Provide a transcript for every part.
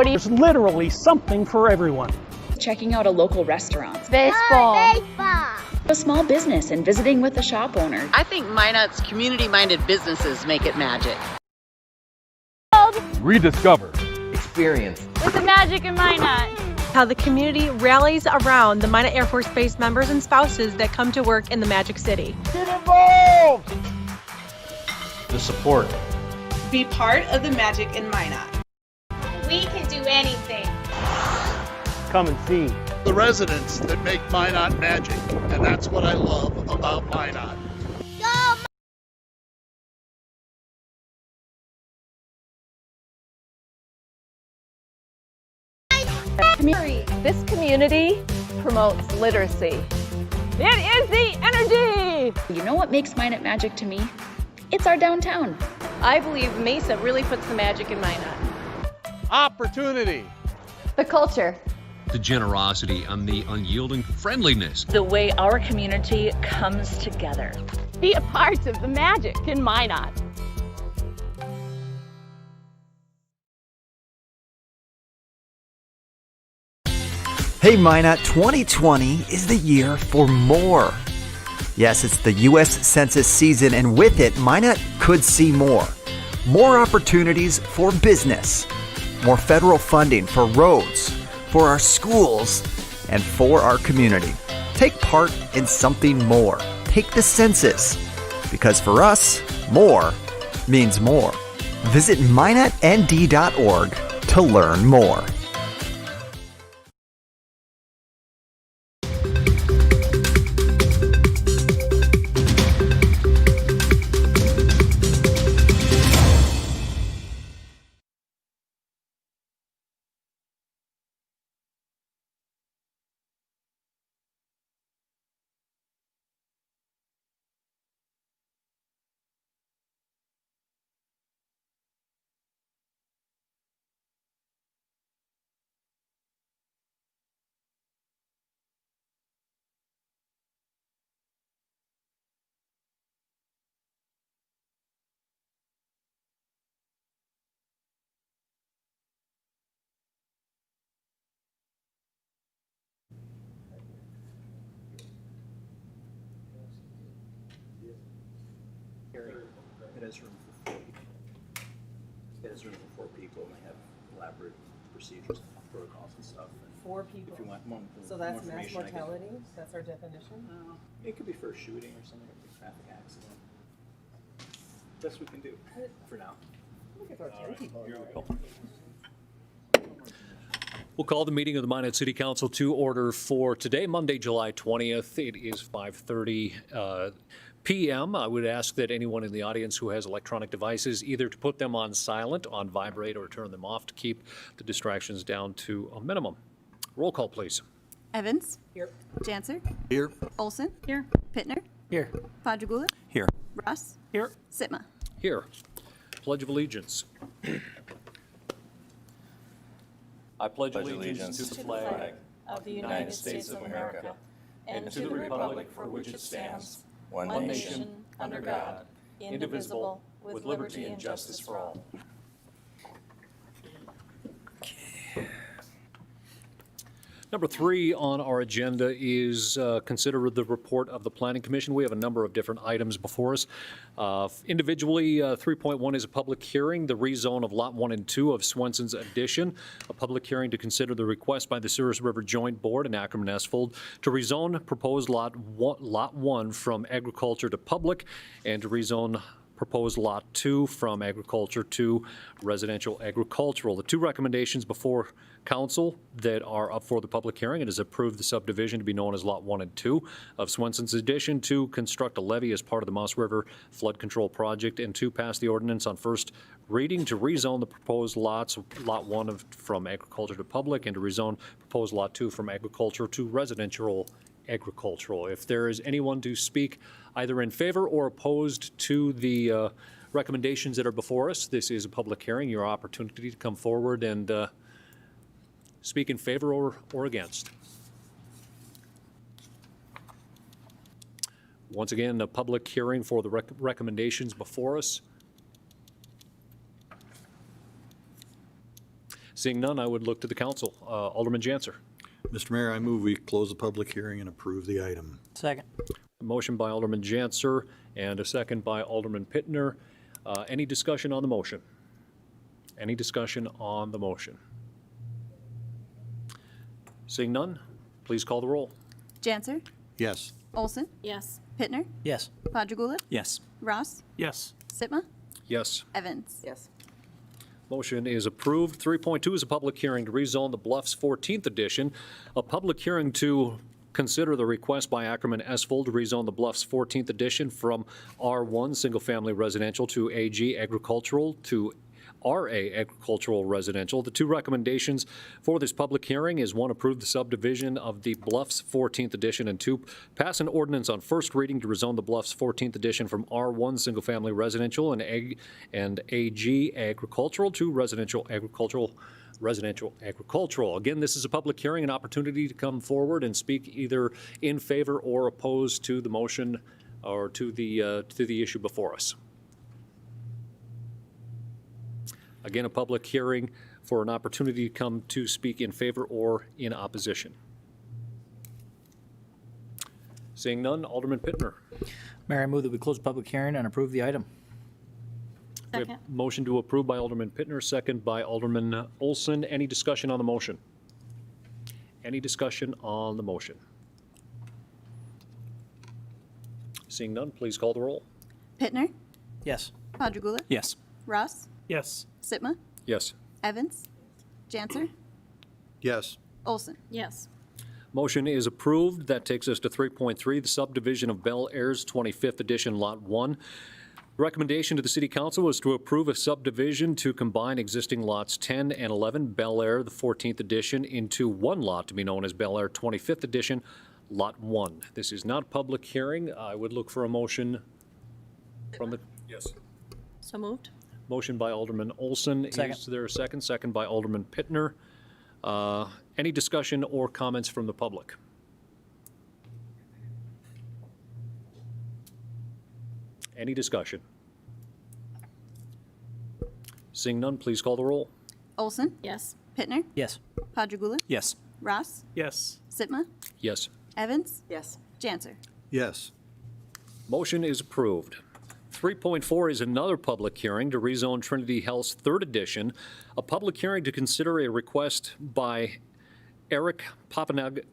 There's literally something for everyone. Checking out a local restaurant, Baseball, a small business, and visiting with the shop owner. I think Minot's community-minded businesses make it magic. Rediscover. Experience. with the magic in Minot. How the community rallies around the Minot Air Force Base members and spouses that come to work in the Magic City. Get involved! The support. Be part of the magic in Minot. We can do anything. Come and see. The residents that make Minot magic, and that's what I love about Minot. This community promotes literacy. It is the energy. You know what makes Minot magic to me? It's our downtown. I believe Mesa really puts the magic in Minot. Opportunity. The culture. The generosity and the unyielding friendliness. The way our community comes together. Be a part of the magic in Minot. Hey Minot, 2020 is the year for more. Yes, it's the U.S. Census season, and with it, Minot could see more. More opportunities for business, more federal funding for roads, for our schools, and for our community. Take part in something more. Take the census, because for us, more means more. Visit minotnd.org to learn more. It has room for 4 people. It has room for 4 people, and they have elaborate procedures and protocols and stuff. And 4 people. if you want more, So that's more mass information, I can- mortality? That's our definition? It could be for a shooting or something, like a traffic accident. Best we can do for now. We could throw 10 people in there. We'll call the meeting of the Minot City Council to order for today, Monday, July 20th. It is 5:30 p.m. I would ask that anyone in the audience who has electronic devices either to put them on silent, on vibrate, or turn them off to keep the distractions down to a minimum. Roll call, please. Evans. Here. Janser. Here. Olson. Here. Pittner. Here. Padragula. Here. Russ. Here. Sitma. Here. Pledge of Allegiance. I pledge allegiance to the flag Of the United States of America and to the republic for which it stands, one nation, under God, indivisible, with liberty and justice for all. Number 3 on our agenda is consider the report of the Planning Commission. We have a number of different items before us. Individually, 3.1 is a public hearing, the rezone of Lot 1 and 2 of Swenson's Addition, a public hearing to consider the request by the Souris River Joint Board in Ackerman-Esfold to rezone proposed Lot 1 from agriculture to public and to rezone proposed Lot 2 from agriculture to residential agricultural. The 2 recommendations before Council that are up for the public hearing. It has approved the subdivision to be known as Lot 1 and 2 of Swenson's Addition, to construct a levee as part of the Moss River Flood Control Project, and to pass the ordinance on first reading to rezone the proposed lots, Lot 1 from agriculture to public, and to rezone proposed Lot 2 from agriculture to residential agricultural. If there is anyone to speak either in favor or opposed to the recommendations that are before us, this is a public hearing. Your opportunity to come forward and speak in favor or against. Once again, a public hearing for the recommendations before us. Seeing none, I would look to the council. Alderman Janser. Mr. Mayor, I move we close the public hearing and approve the item. Second. A motion by Alderman Janser and a second by Alderman Pittner. Any discussion on the motion? Any discussion on the motion? Seeing none, please call the roll. Janser, Yes. Olson, Yes. Pittner, Yes. Quadrigula, Yes. Ross, Yes. Sitma, Yes. Evans. Yes. Motion is approved. 3.2 is a public hearing to rezone the Bluffs 14th Edition. A public hearing to consider the request by Ackerman Esfold to rezone the Bluffs 14th Edition from R1 Single Family Residential to AG Agricultural to RA Agricultural Residential. The two recommendations for this public hearing is 1, approve the subdivision of the Bluffs 14th Edition, and 2, pass an ordinance on first reading to rezone the Bluffs 14th Edition from R1 Single Family Residential and AG Agricultural to Residential Agricultural. Again, this is a public hearing, an opportunity to come forward and speak either in favor or opposed to the motion or to the issue before us. Again, a public hearing for an opportunity to come to speak in favor or in opposition. Seeing none, Alderman Pittner. Mayor, I move that we close the public hearing and approve the item. We have motion to approve by Alderman Pittner, second by Alderman Olson. Any discussion on the motion? Any discussion on the motion? Seeing none, please call the roll. Pittner, Yes. Quadrigula, Yes. Ross, Yes. Sitma, Yes. Evans, Janser, Yes. Olson. Yes. Motion is approved. That takes us to 3.3, the subdivision of Bel Air's 25th Edition, Lot 1. Recommendation to the City Council was to approve a subdivision to combine existing lots 10 and 11, Bel Air, the 14th Edition, into one lot to be known as Bel Air 25th Edition, Lot 1. This is not a public hearing. I would look for a motion from the... Yes. So moved. Motion by Alderman Olson. Second. Is there a second? Second by Alderman Pittner. Any discussion or comments from the public? Any discussion? Seeing none, please call the roll. Olson, Yes. Pittner, Yes. Quadrigula, Yes. Ross, Yes. Sitma, Yes. Evans, Yes. Janser. Yes. Motion is approved. 3.4 is another public hearing to rezone Trinity Health's 3rd Edition. A public hearing to consider a request by Eric Popinga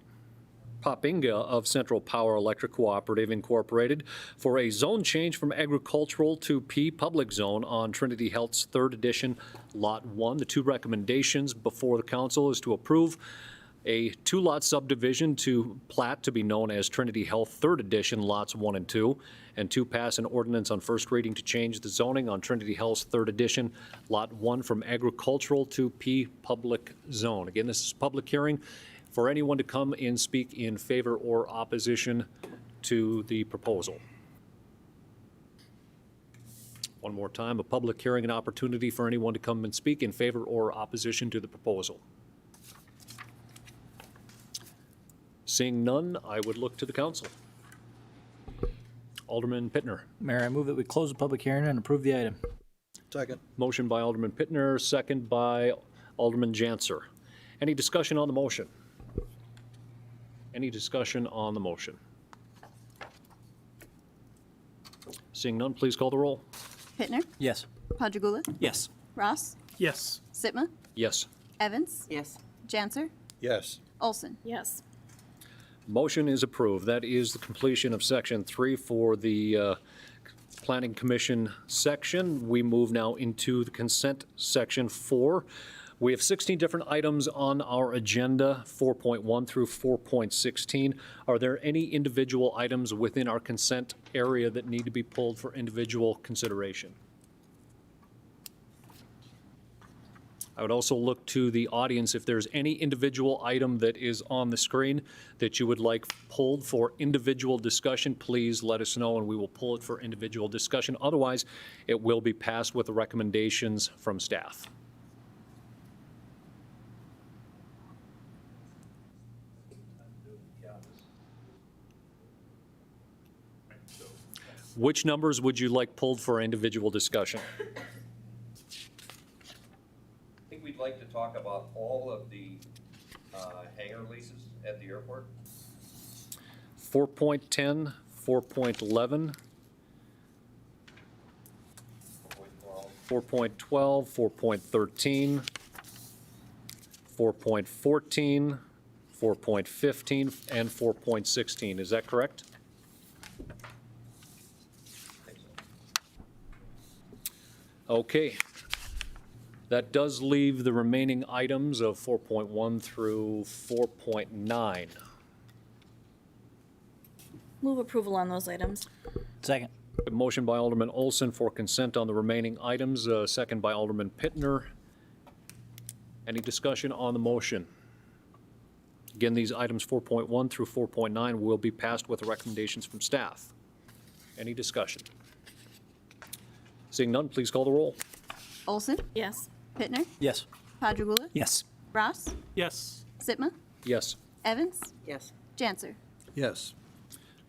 of Central Power Electric Cooperative Incorporated for a zone change from agricultural to P public zone on Trinity Health's 3rd Edition, Lot 1. The two recommendations before the council is to approve a 2-lot subdivision to plat to be known as Trinity Health 3rd Edition, Lots 1 and 2, and 2, pass an ordinance on first reading to change the zoning on Trinity Health's 3rd Edition, Lot 1 from agricultural to P public zone. Again, this is a public hearing for anyone to come and speak in favor or opposition to the proposal. One more time, a public hearing, an opportunity for anyone to come and speak in favor or opposition to the proposal. Seeing none, I would look to the council. Alderman Pittner. Mayor, I move that we close the public hearing and approve the item. Second. Motion by Alderman Pittner, second by Alderman Janser. Any discussion on the motion? Any discussion on the motion? Seeing none, please call the roll. Pittner, Yes. Quadrigula, Yes. Ross, Yes. Sitma, Yes. Evans, Yes. Janser, Yes. Olson. Yes. Motion is approved. That is the completion of Section 3 for the Planning Commission section. We move now into the consent section 4. We have 16 different items on our agenda, 4.1 through 4.16. Are there any individual items within our consent area that need to be pulled for individual consideration? I would also look to the audience if there's any individual item that is on the screen that you would like pulled for individual discussion, please let us know and we will pull it for individual discussion. Otherwise, it will be passed with the recommendations from staff. Which numbers would you like pulled for individual discussion? I think we'd like to talk about all of the hangar leases at the airport? 4.10, 4.11, 4.12, 4.13, 4.14, 4.15, and 4.16. Is that correct? Okay. That does leave the remaining items of 4.1 through 4.9. Move approval on those items. Second. A motion by Alderman Olson for consent on the remaining items, second by Alderman Pittner. Any discussion on the motion? Again, these items 4.1 through 4.9 will be passed with recommendations from staff. Any discussion? Seeing none, please call the roll. Olson? Yes. Pittner? Yes. Padragula? Yes. Ross? Yes. Sitma? Yes. Evans? Yes. Janser? Yes.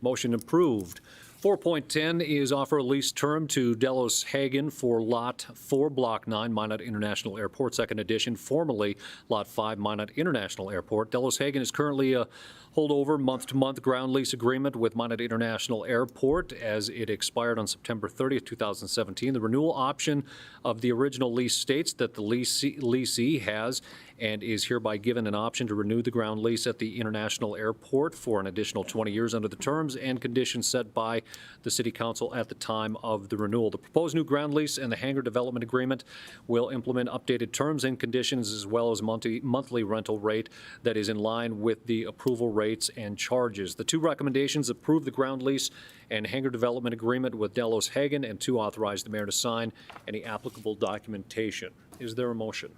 Motion approved. 4.10 is offer a lease term to Delos Hagen for Lot 4, Block 9, Minot International Airport, Second Edition, formerly Lot 5, Minot International Airport. Delos Hagen is currently a holdover month-to-month ground lease agreement with Minot International Airport as it expired on September 30th, 2017. The renewal option of the original lease states that the leasee has and is hereby given an option to renew the ground lease at the International Airport for an additional 20 years under the terms and conditions set by the City Council at the time of the renewal. The proposed new ground lease and the hangar development agreement will implement updated terms and conditions as well as monthly rental rate that is in line with the approval rates and charges. The two recommendations: approve the ground lease and hangar development agreement with Delos Hagen, and two, authorize the mayor to sign any applicable documentation. Is there a motion?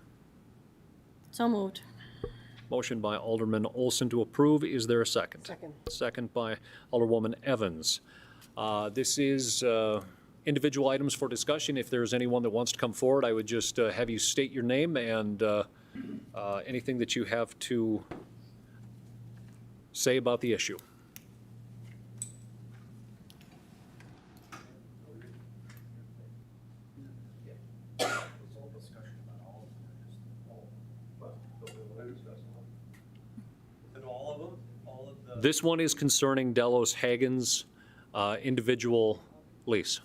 So moved. Motion by Alderman Olson to approve. Is there a second? Second. Second by Alderwoman Evans. This is individual items for discussion. If there's anyone that wants to come forward, I would just have you state your name and anything that you have to say about the issue. This one is concerning Delos Hagen's individual lease.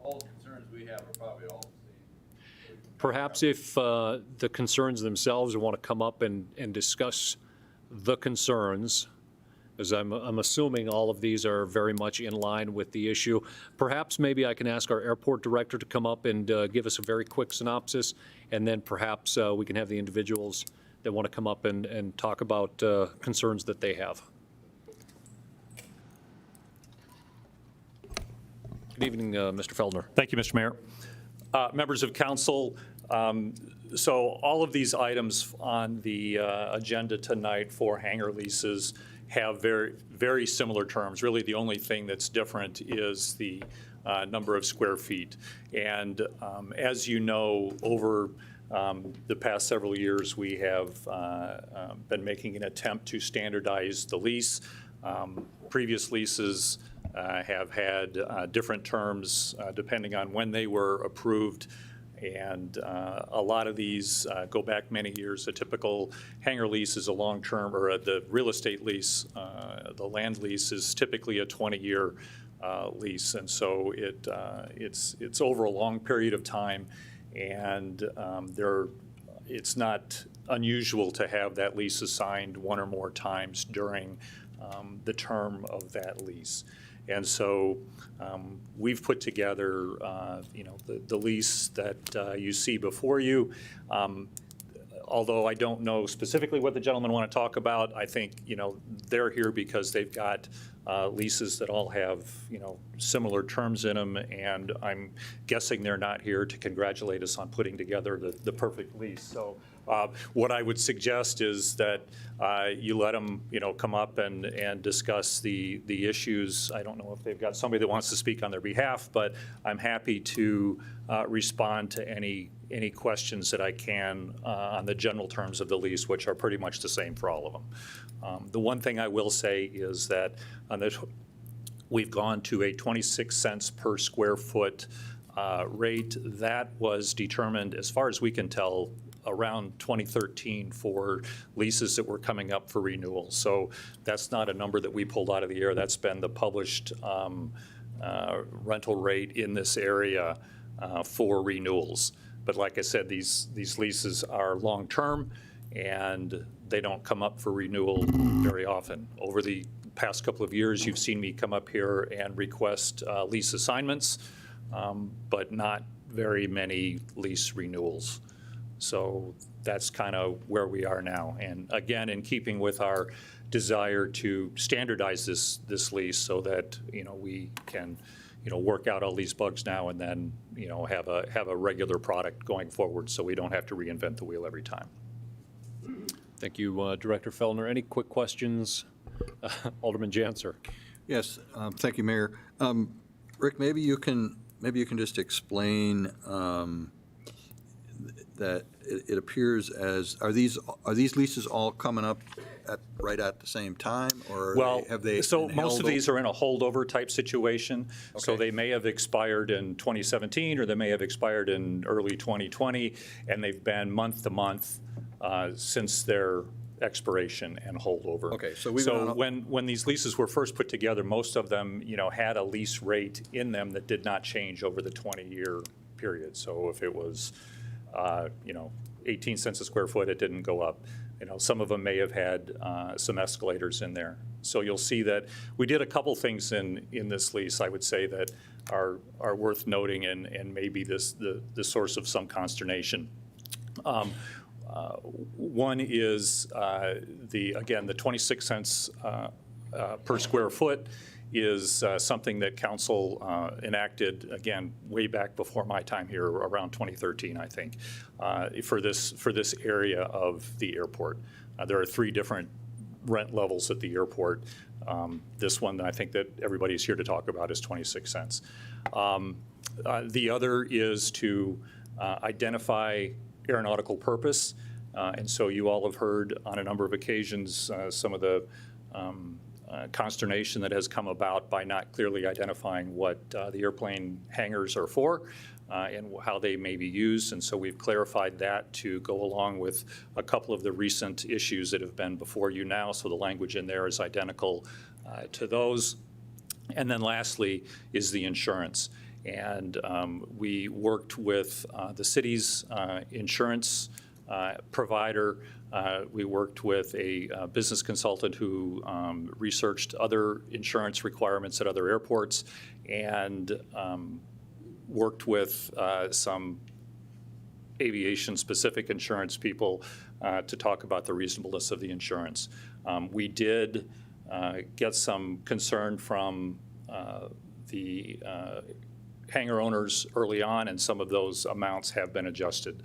All the concerns we have are probably all the same. Perhaps if the concerns themselves want to come up and discuss the concerns, as I'm assuming all of these are very much in line with the issue. Perhaps maybe I can ask our airport director to come up and give us a very quick synopsis, and then perhaps we can have the individuals that want to come up and talk about concerns that they have. Good evening, Mr. Feldner. Thank you, Mr. Mayor. Members of council, so all of these items on the agenda tonight for hangar leases have very, very similar terms. Really, the only thing that's different is the number of square feet. And as you know, over the past several years, we have been making an attempt to standardize the lease. Previous leases have had different terms depending on when they were approved. And a lot of these go back many years. A typical hangar lease is a long-term, or the real estate lease, the land lease is typically a 20-year lease. And so it's over a long period of time. And it's not unusual to have that lease assigned one or more times during the term of that lease. And so we've put together, the lease that you see before you. Although I don't know specifically what the gentlemen want to talk about, I think, they're here because they've got leases that all have, similar terms in them, and I'm guessing they're not here to congratulate us on putting together the perfect lease. So what I would suggest is that you let them, come up and discuss the issues. I don't know if they've got somebody that wants to speak on their behalf, but I'm happy to respond to any questions that I can on the general terms of the lease, which are pretty much the same for all of them. The one thing I will say is that we've gone to a 26 cents per square foot rate, that was determined, as far as we can tell, around 2013 for leases that were coming up for renewal. So that's not a number that we pulled out of the air. That's been the published rental rate in this area for renewals. But like I said, these leases are long-term, and they don't come up for renewal very often. Over the past couple of years, you've seen me come up here and request lease assignments, but not very many lease renewals. So that's kind of where we are now. And again, in keeping with our desire to standardize this lease so that, we can, work out all these bugs now and then, have a regular product going forward so we don't have to reinvent the wheel every time. Thank you, Director Fellner. Any quick questions? Alderman Janser. Yes, thank you, Mayor. Rick, maybe you can just explain that it appears as, are these leases all coming up right at the same time, or have they? So been most held of these are in a holdover type situation. Okay. So they may have expired in 2017, or they may have expired in early 2020, and they've been month to month since their expiration and holdover. Okay, so when these leases were first put together, most of them, had a lease rate in them that did not change over the 20-year period. So if it was 18 cents a square foot, it didn't go up. Some of them may have had some escalators in there. So you'll see that we did a couple things in this lease, I would say, that are worth noting and maybe the source of some consternation. One is the 26 cents per square foot is something that council enacted, again, way back before my time here, around 2013, I think, for this area of the airport. There are 3 different rent levels at the airport. This one, I think that everybody's here to talk about, is 26 cents. The other is to identify aeronautical purpose. And so you all have heard on a number of occasions some of the consternation that has come about by not clearly identifying what the airplane hangars are for and how they may be used. And so we've clarified that to go along with a couple of the recent issues that have been before you now. So the language in there is identical to those. And then lastly is the insurance. And we worked with the city's insurance provider. We worked with a business consultant who researched other insurance requirements at other airports, and worked with some aviation-specific insurance people to talk about the reasonableness of the insurance. We did get some concern from the hangar owners early on, and some of those amounts have been adjusted.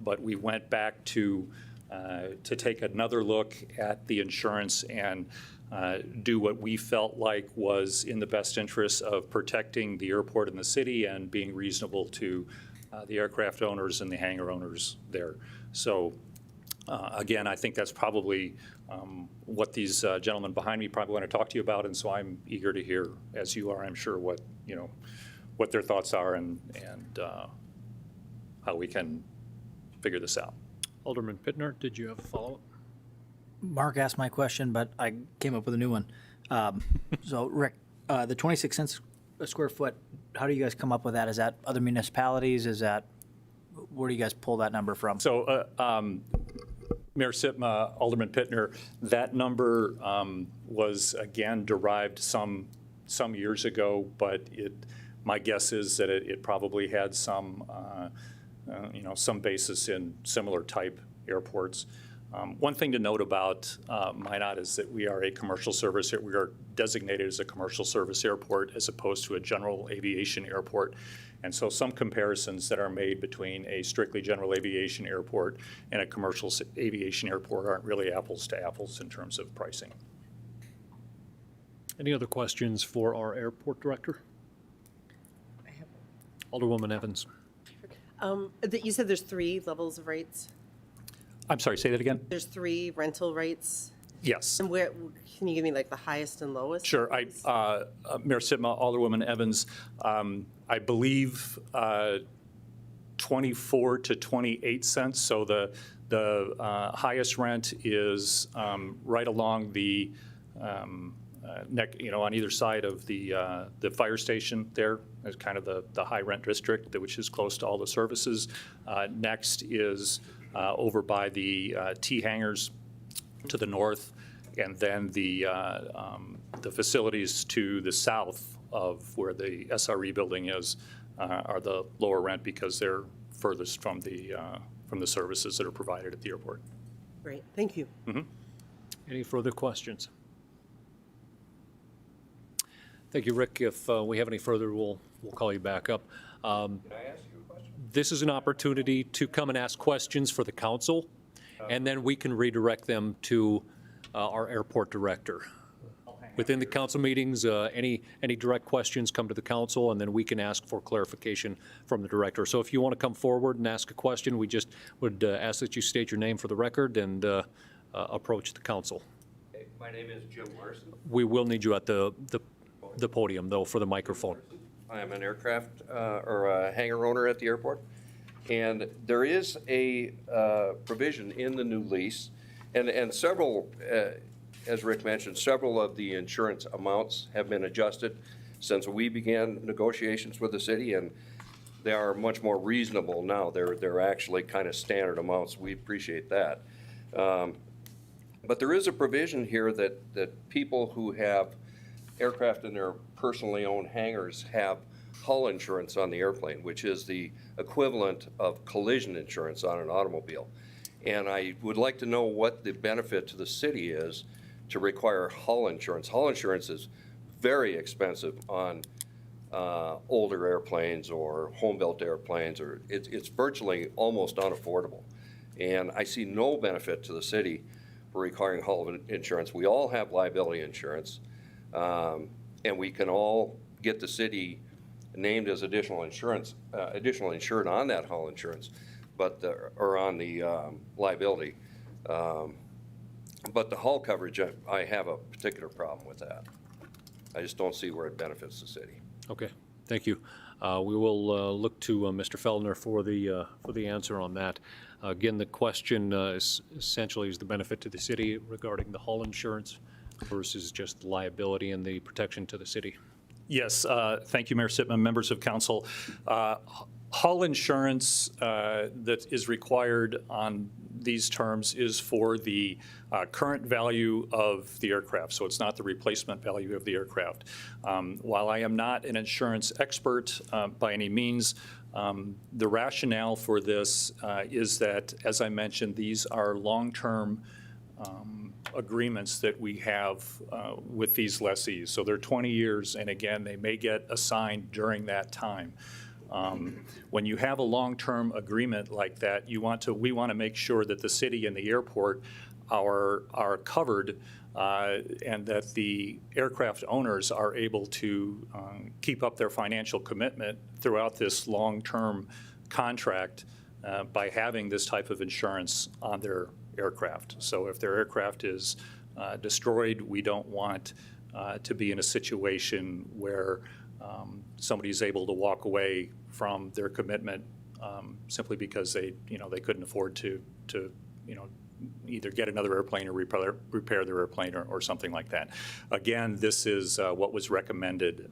But we went back to take another look at the insurance and do what we felt like was in the best interest of protecting the airport and the city and being reasonable to the aircraft owners and the hangar owners there. So again, I think that's probably what these gentlemen behind me probably want to talk to you about, and so I'm eager to hear, as you are, I'm sure, what their thoughts are and how we can figure this out. Alderman Pittner, did you have a follow-up? Mark asked my question, but I came up with a new one. So, Rick, the 26 cents a square foot, how do you guys come up with that? Is that other municipalities? Where do you guys pull that number from? So, Mayor Sitma, Alderman Pittner, that number was, again, derived some years ago, but my guess is that it probably had some basis in similar type airports. One thing to note about Minot is that we are a commercial service. We are designated as a commercial service airport as opposed to a general aviation airport. And so some comparisons that are made between a strictly general aviation airport and a commercial aviation airport aren't really apples to apples in terms of pricing. Any other questions for our airport director? Alderwoman Evans. You said there's 3 levels of rates? I'm sorry, say that again? There's 3 rental rates? Yes. And where, can you give me like the highest and lowest? Sure. Mayor Sitma, Alderwoman Evans, I I believe 24 to 28 cents. So the highest rent is right along the neck, on either side of the fire station there, as kind of the high rent district, which is close to all the services. Next is over by the T hangars to the north, and then the facilities to the south of where the SRE building is are the lower rent because they're furthest from the services that are provided at the airport. Great, thank you. Any further questions? Thank you, Rick. If we have any further, we'll call you back up. Can I ask you a question? This is an opportunity to come and ask questions for the council, and then we can redirect them to our airport director. Within the council meetings, any direct questions come to the council, and then we can ask for clarification from the director. So if you want to come forward and ask a question, we just would ask that you state your name for the record and approach the council. Hey, my name is Jim Larson. We will need you at the podium, though, for the microphone. I am an aircraft or a hangar owner at the airport, and there is a provision in the new lease, and several, as Rick mentioned, several of the insurance amounts have been adjusted since we began negotiations with the city, and they are much more reasonable now. They're actually kind of standard amounts. We appreciate that. But there is a provision here that people who have aircraft in their personally owned hangars have hull insurance on the airplane, which is the equivalent of collision insurance on an automobile. And I would like to know what the benefit to the city is to require hull insurance. Hull insurance is very expensive on older airplanes or home-built airplanes, or it's virtually almost unaffordable. And I see no benefit to the city for requiring hull insurance. We all have liability insurance, and we can all get the city named as additional insured on that hull insurance, but or on the liability. But the hull coverage, I have a particular problem with that. I just don't see where it benefits the city. Okay, thank you. We will look to Mr. Feldner for the answer on that. Again, the question is essentially is the benefit to the city regarding the hull insurance versus just liability and the protection to the city. Yes, thank you, Mayor Sitman, members of council. Hull insurance that is required on these terms is for the current value of the aircraft, so it's not the replacement value of the aircraft. While I am not an insurance expert by any means, the rationale for this is that, as I mentioned, these are long-term agreements that we have with these lessees. So they're 20 years, and again, they may get assigned during that time. When you have a long-term agreement like that, we want to make sure that the city and the airport are covered and that the aircraft owners are able to keep up their financial commitment throughout this long-term contract by having this type of insurance on their aircraft. So if their aircraft is destroyed, we don't want to be in a situation where somebody's able to walk away from their commitment simply because they couldn't afford to either get another airplane or repair their airplane or something like that. Again, this is what was recommended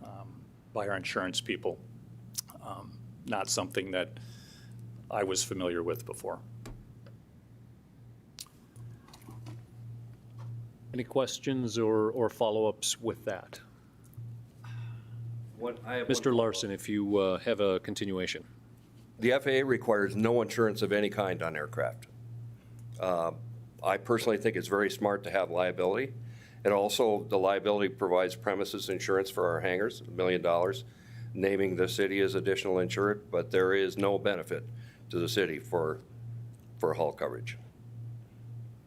by our insurance people, not something that I was familiar with before. Any questions or follow-ups with that? Mr. Larson, if you have a continuation. The FAA requires no insurance of any kind on aircraft. I personally think it's very smart to have liability. And also, the liability provides premises insurance for our hangars, $1 million, naming the city as additional insured, but there is no benefit to the city for hull coverage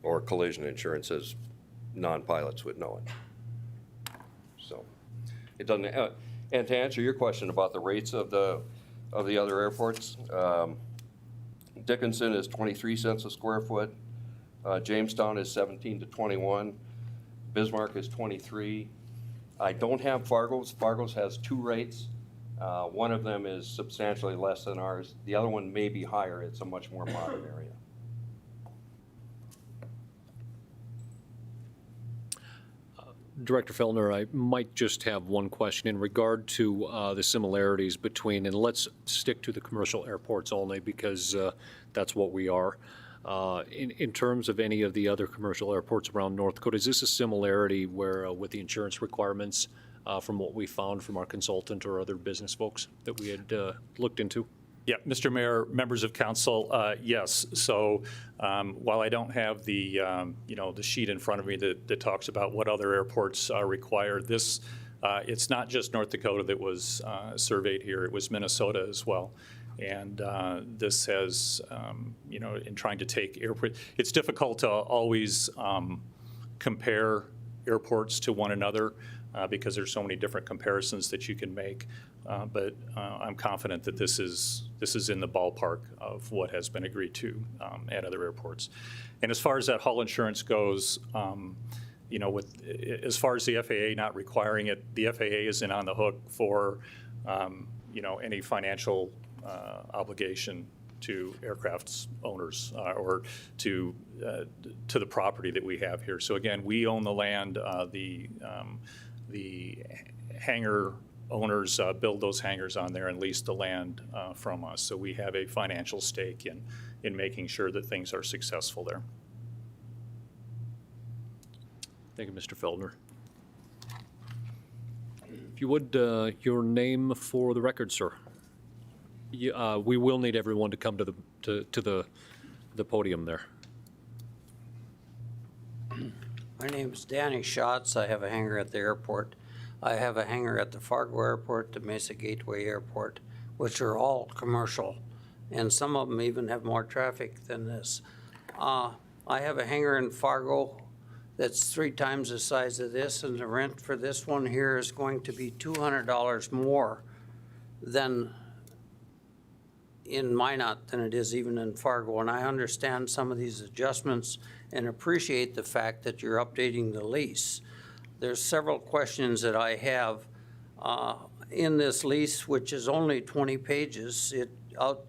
or collision insurance, as non-pilots would know it. So it doesn't. And to answer your question about the rates of the other airports, Dickinson is 23 cents a square foot. Jamestown is 17 to 21. Bismarck is 23. I don't have Fargo's. Fargo's has two rates. One of them is substantially less than ours. The other one may be higher. It's a much more modern area. Director Fellner, I might just have one question in regard to the similarities between, and let's stick to the commercial airports only because that's what we are. In terms of any of the other commercial airports around North Dakota, is this a similarity where with the insurance requirements from what we found from our consultant or other business folks that we had looked into? Yeah, Mr. Mayor, members of council, yes. So while I don't have the, the sheet in front of me that talks about what other airports are required, this, it's not just North Dakota that was surveyed here, it was Minnesota as well. And this has, in trying to take airport, it's difficult to always compare airports to one another because there's so many different comparisons that you can make. But I'm confident that this is in the ballpark of what has been agreed to at other airports. And as far as that hull insurance goes, as far as the FAA not requiring it, the FAA isn't on the hook for any financial obligation to aircraft's owners or to the property that we have here. So again, we own the land. The hangar owners build those hangars on there and lease the land from us. So we have a financial stake in making sure that things are successful there. Thank you, Mr. Feldner. If you would, your name for the record, sir. We will need everyone to come to the podium there. My name is Danny Schatz. I have a hangar at the airport. I have a hangar at the Fargo Airport, the Mesa Gateway Airport, which are all commercial, and some of them even have more traffic than this. I have a hangar in Fargo that's 3 times the size of this, and the rent for this one here is going to be $200 more than in Minot than it is even in Fargo. And I understand some of these adjustments and appreciate the fact that you're updating the lease. There's several questions that I have in this lease, which is only 20 pages. It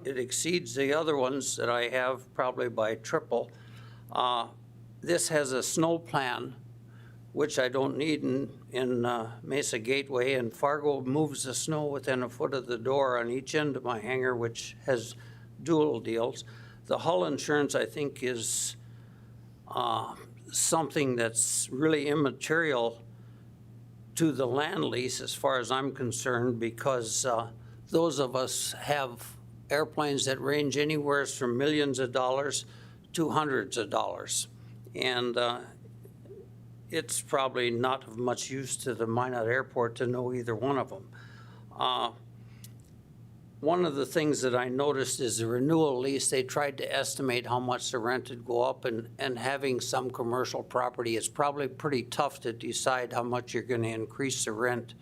exceeds the other ones that I have probably by triple. This has a snow plan, which I don't need in Mesa Gateway, and Fargo moves the snow within a foot of the door on each end of my hangar, which has dual deals. The hull insurance, I think, is something that's really immaterial to the land lease as far as I'm concerned, because those of us have airplanes that range anywhere from millions of dollars to hundreds of dollars. And it's probably not of much use to the Minot Airport to know either one of them. One of the things that I noticed is the renewal lease, they tried to estimate how much the rent would go up, and having some commercial property, it's probably pretty tough to decide how much you're going to increase the rent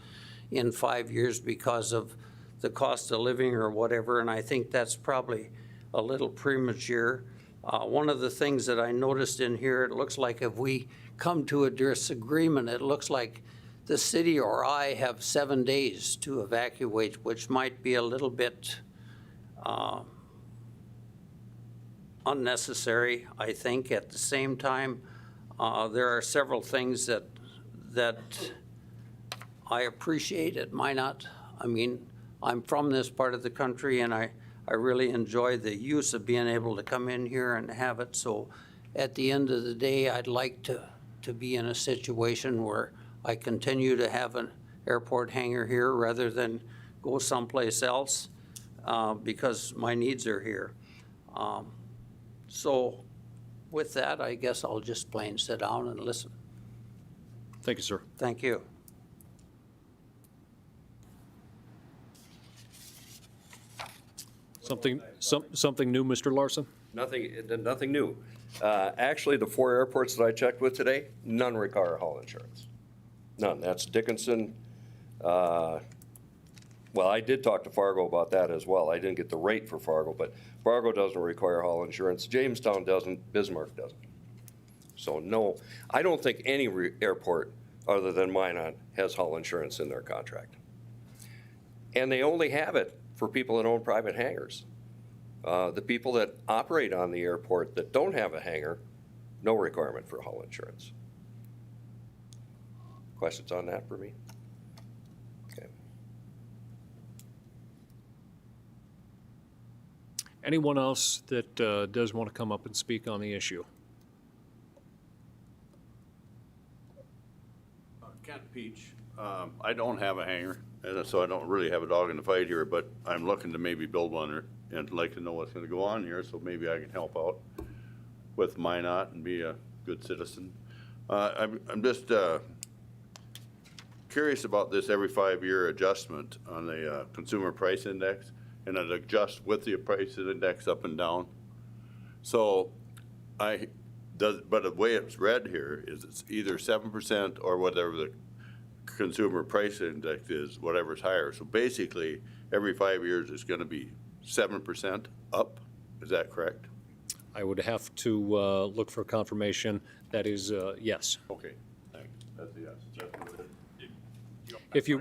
in 5 years because of the cost of living or whatever, and I think that's probably a little premature. One of the things that I noticed in here, it looks like if we come to a disagreement, it looks like the city or I have 7 days to evacuate, which might be a little bit unnecessary, I think. At the same time, there are several things that I appreciate at Minot. I mean, I'm from this part of the country, and I really enjoy the use of being able to come in here and have it. So at the end of the day, I'd like to be in a situation where I continue to have an airport hangar here rather than go someplace else because my needs are here. So with that, I guess I'll just plain sit down and listen. Thank you, sir. Thank you. Something new, Mr. Larson? Nothing new. Actually, the 4 airports that I checked with today, none require hull insurance. None. That's Dickinson. Well, I did talk to Fargo about that as well. I didn't get the rate for Fargo, but Fargo doesn't require hull insurance. Jamestown doesn't. Bismarck doesn't. So no, I don't think any airport other than Minot has hull insurance in their contract. And they only have it for people that own private hangars. The people that operate on the airport that don't have a hangar, no requirement for hull insurance. Questions on that for me? Okay. Anyone else that does want to come up and speak on the issue? Kent Peach. I don't have a hangar, and so I don't really have a dog in the fight here, but I'm looking to maybe build one and like to know what's going to go on here, so maybe I can help out with Minot and be a good citizen. I'm just curious about this every 5-year adjustment on the consumer price index, and it adjusts with the price index up and down. So but the way it's read here is it's either 7% or whatever the consumer price index is, whatever's higher. So basically, every 5 years it's going to be 7% up. Is that correct? I would have to look for confirmation. That is yes. Okay, thanks. That's a yes.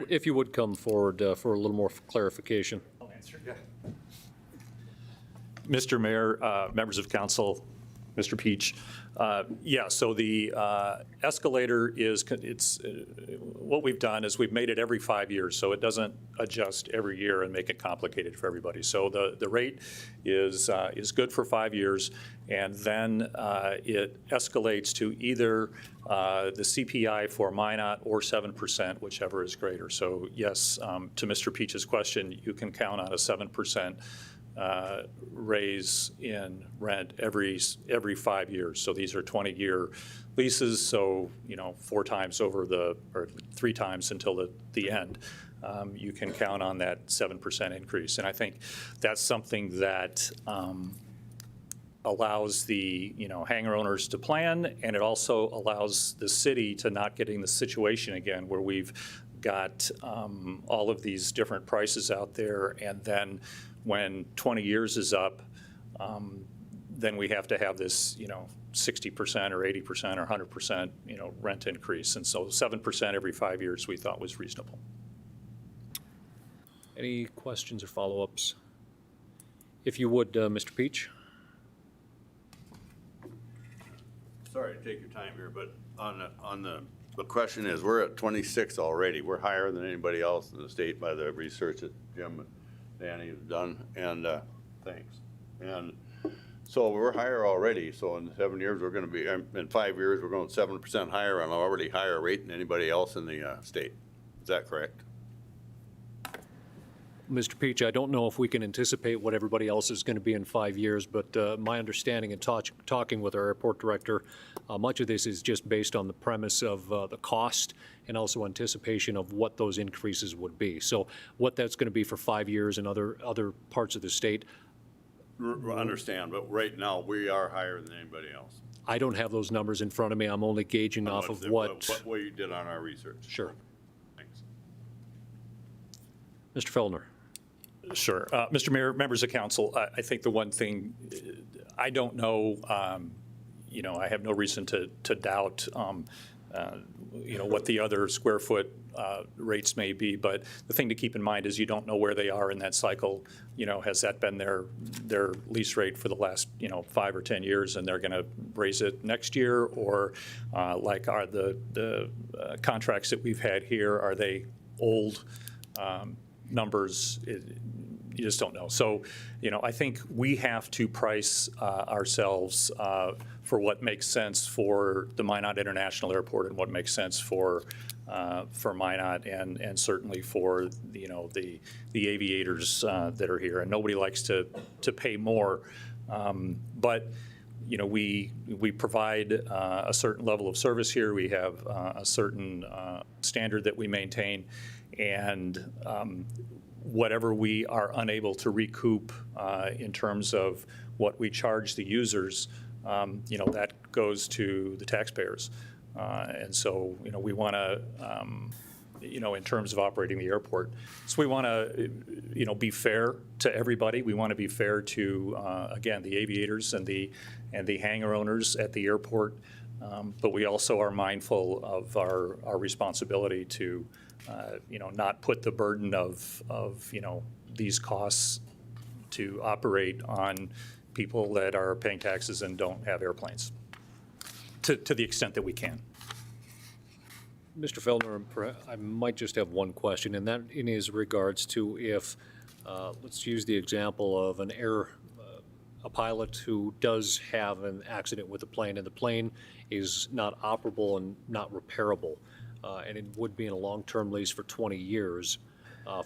If you would come forward for a little more clarification. I'll answer. Yeah. Mr. Mayor, members of council, Mr. Peach. Yeah, so the escalator is, what we've done is we've made it every 5 years, so it doesn't adjust every year and make it complicated for everybody. So the rate is good for 5 years, and then it escalates to either the CPI for Minot or 7%, whichever is greater. So yes, to Mr. Peach's question, you can count on a 7% raise in rent every 5 years. So these are 20-year leases, so 4 times over or 3 times until the end. You can count on that 7% increase. And I think that's something that allows the hangar owners to plan, and it also allows the city to not get in the situation again where we've got all of these different prices out there, and then when 20 years is up, then we have to have this 60% or 80% or 100% rent increase. And so 7% every 5 years we thought was reasonable. Any questions or follow-ups? If you would, Mr. Peach. Sorry to take your time here, but the question is, we're at 26 already. We're higher than anybody else in the state by the research that Jim and Danny have done, and thanks. And so we're higher already. So in 7 years, we're going to be, in 5 years, we're going 7% higher on an already higher rate than anybody else in the state. Is that correct? Mr. Peach, I don't know if we can anticipate what everybody else is going to be in 5 years, but my understanding and talking with our airport director, much of this is just based on the premise of the cost and also anticipation of what those increases would be. So what that's going to be for 5 years in other parts of the state. Understand, but right now we are higher than anybody else. I don't have those numbers in front of me. I'm only gauging off of what you did on our research. Sure. Thanks. Mr. Feldner. Sure. Mr. Mayor, members of council, I think the one thing I don't know, I have no reason to doubt, what the other square foot rates may be. But the thing to keep in mind is you don't know where they are in that cycle. Has that been their lease rate for the last 5 or 10 years, and they're going to raise it next year, or like are the contracts that we've had here, are they old numbers? You just don't know. So, I think we have to price ourselves for what makes sense for the Minot International Airport and what makes sense for Minot and certainly for the aviators that are here. And nobody likes to pay more, but we provide a certain level of service here. We have a certain standard that we maintain, and whatever we are unable to recoup in terms of what we charge the users, that goes to the taxpayers. And so, we want to, in terms of operating the airport, so we want to, be fair to everybody. We want to be fair to, again, the aviators and the hangar owners at the airport. But we also are mindful of our responsibility to not put the burden of these costs to operate on people that are paying taxes and don't have airplanes, to the extent that we can. Mr. Feldner, I might just have one question, and that is regards to if, let's use the example of a pilot who does have an accident with a plane, and the plane is not operable and not repairable, and it would be in a long-term lease for 20 years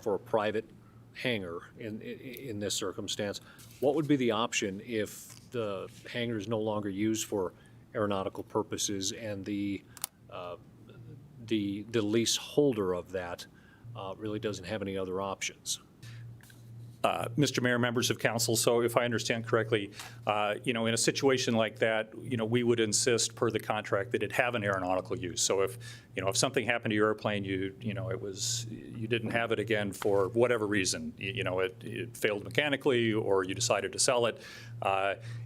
for a private hangar in this circumstance. What would be the option if the hangar is no longer used for aeronautical purposes and the lease holder of that really doesn't have any other options? Mr. Mayor, members of council, so if I understand correctly, in a situation like that, we would insist per the contract that it have an aeronautical use. So if something happened to your airplane, you didn't have it again for whatever reason, it failed mechanically or you decided to sell it.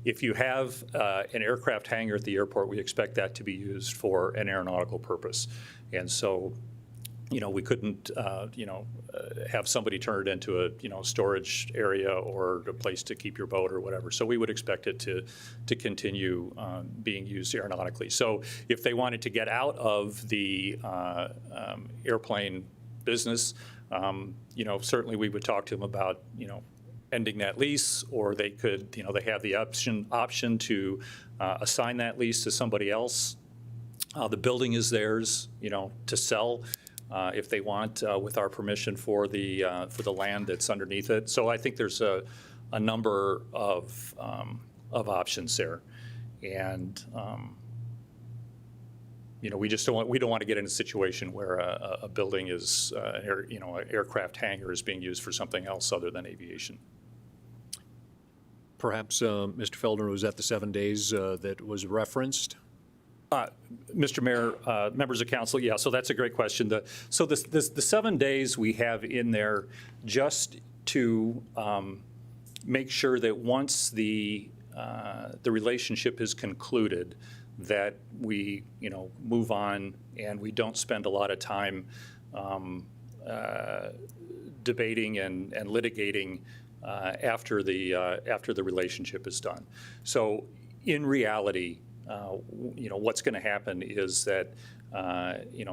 If you have an aircraft hangar at the airport, we expect that to be used for an aeronautical purpose. And so, we couldn't, have somebody turn it into a, storage area or a place to keep your boat or whatever. So we would expect it to continue being used aeronautically. So if they wanted to get out of the airplane business, certainly we would talk to them about, ending that lease, or they could, they have the option to assign that lease to somebody else. The building is theirs, to sell. If they want, with our permission for the land that's underneath it. So I think there's a number of options there, and we just don't want to get in a situation where a building is an aircraft hangar is being used for something else other than aviation. Perhaps Mr. Feldner was at the 7 days that was referenced. Mr. Mayor, members of council, yeah, so that's a great question. The 7 days we have in there just to make sure that once the relationship is concluded, that we move on and we don't spend a lot of time debating and litigating after the relationship is done. So in reality, what's going to happen is that,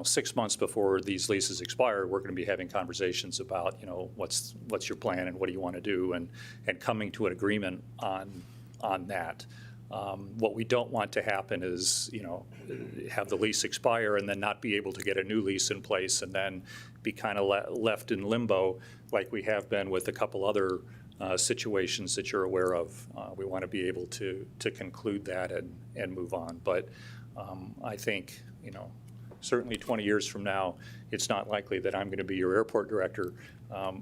6 months before these leases expire, we're going to be having conversations about, what's your plan and what do you want to do, and coming to an agreement on that. What we don't want to happen is, have the lease expire and then not be able to get a new lease in place and then be kind of left in limbo like we have been with a couple other situations that you're aware of. We want to be able to conclude that and move on. But I think, certainly 20 years from now, it's not likely that I'm going to be your airport director.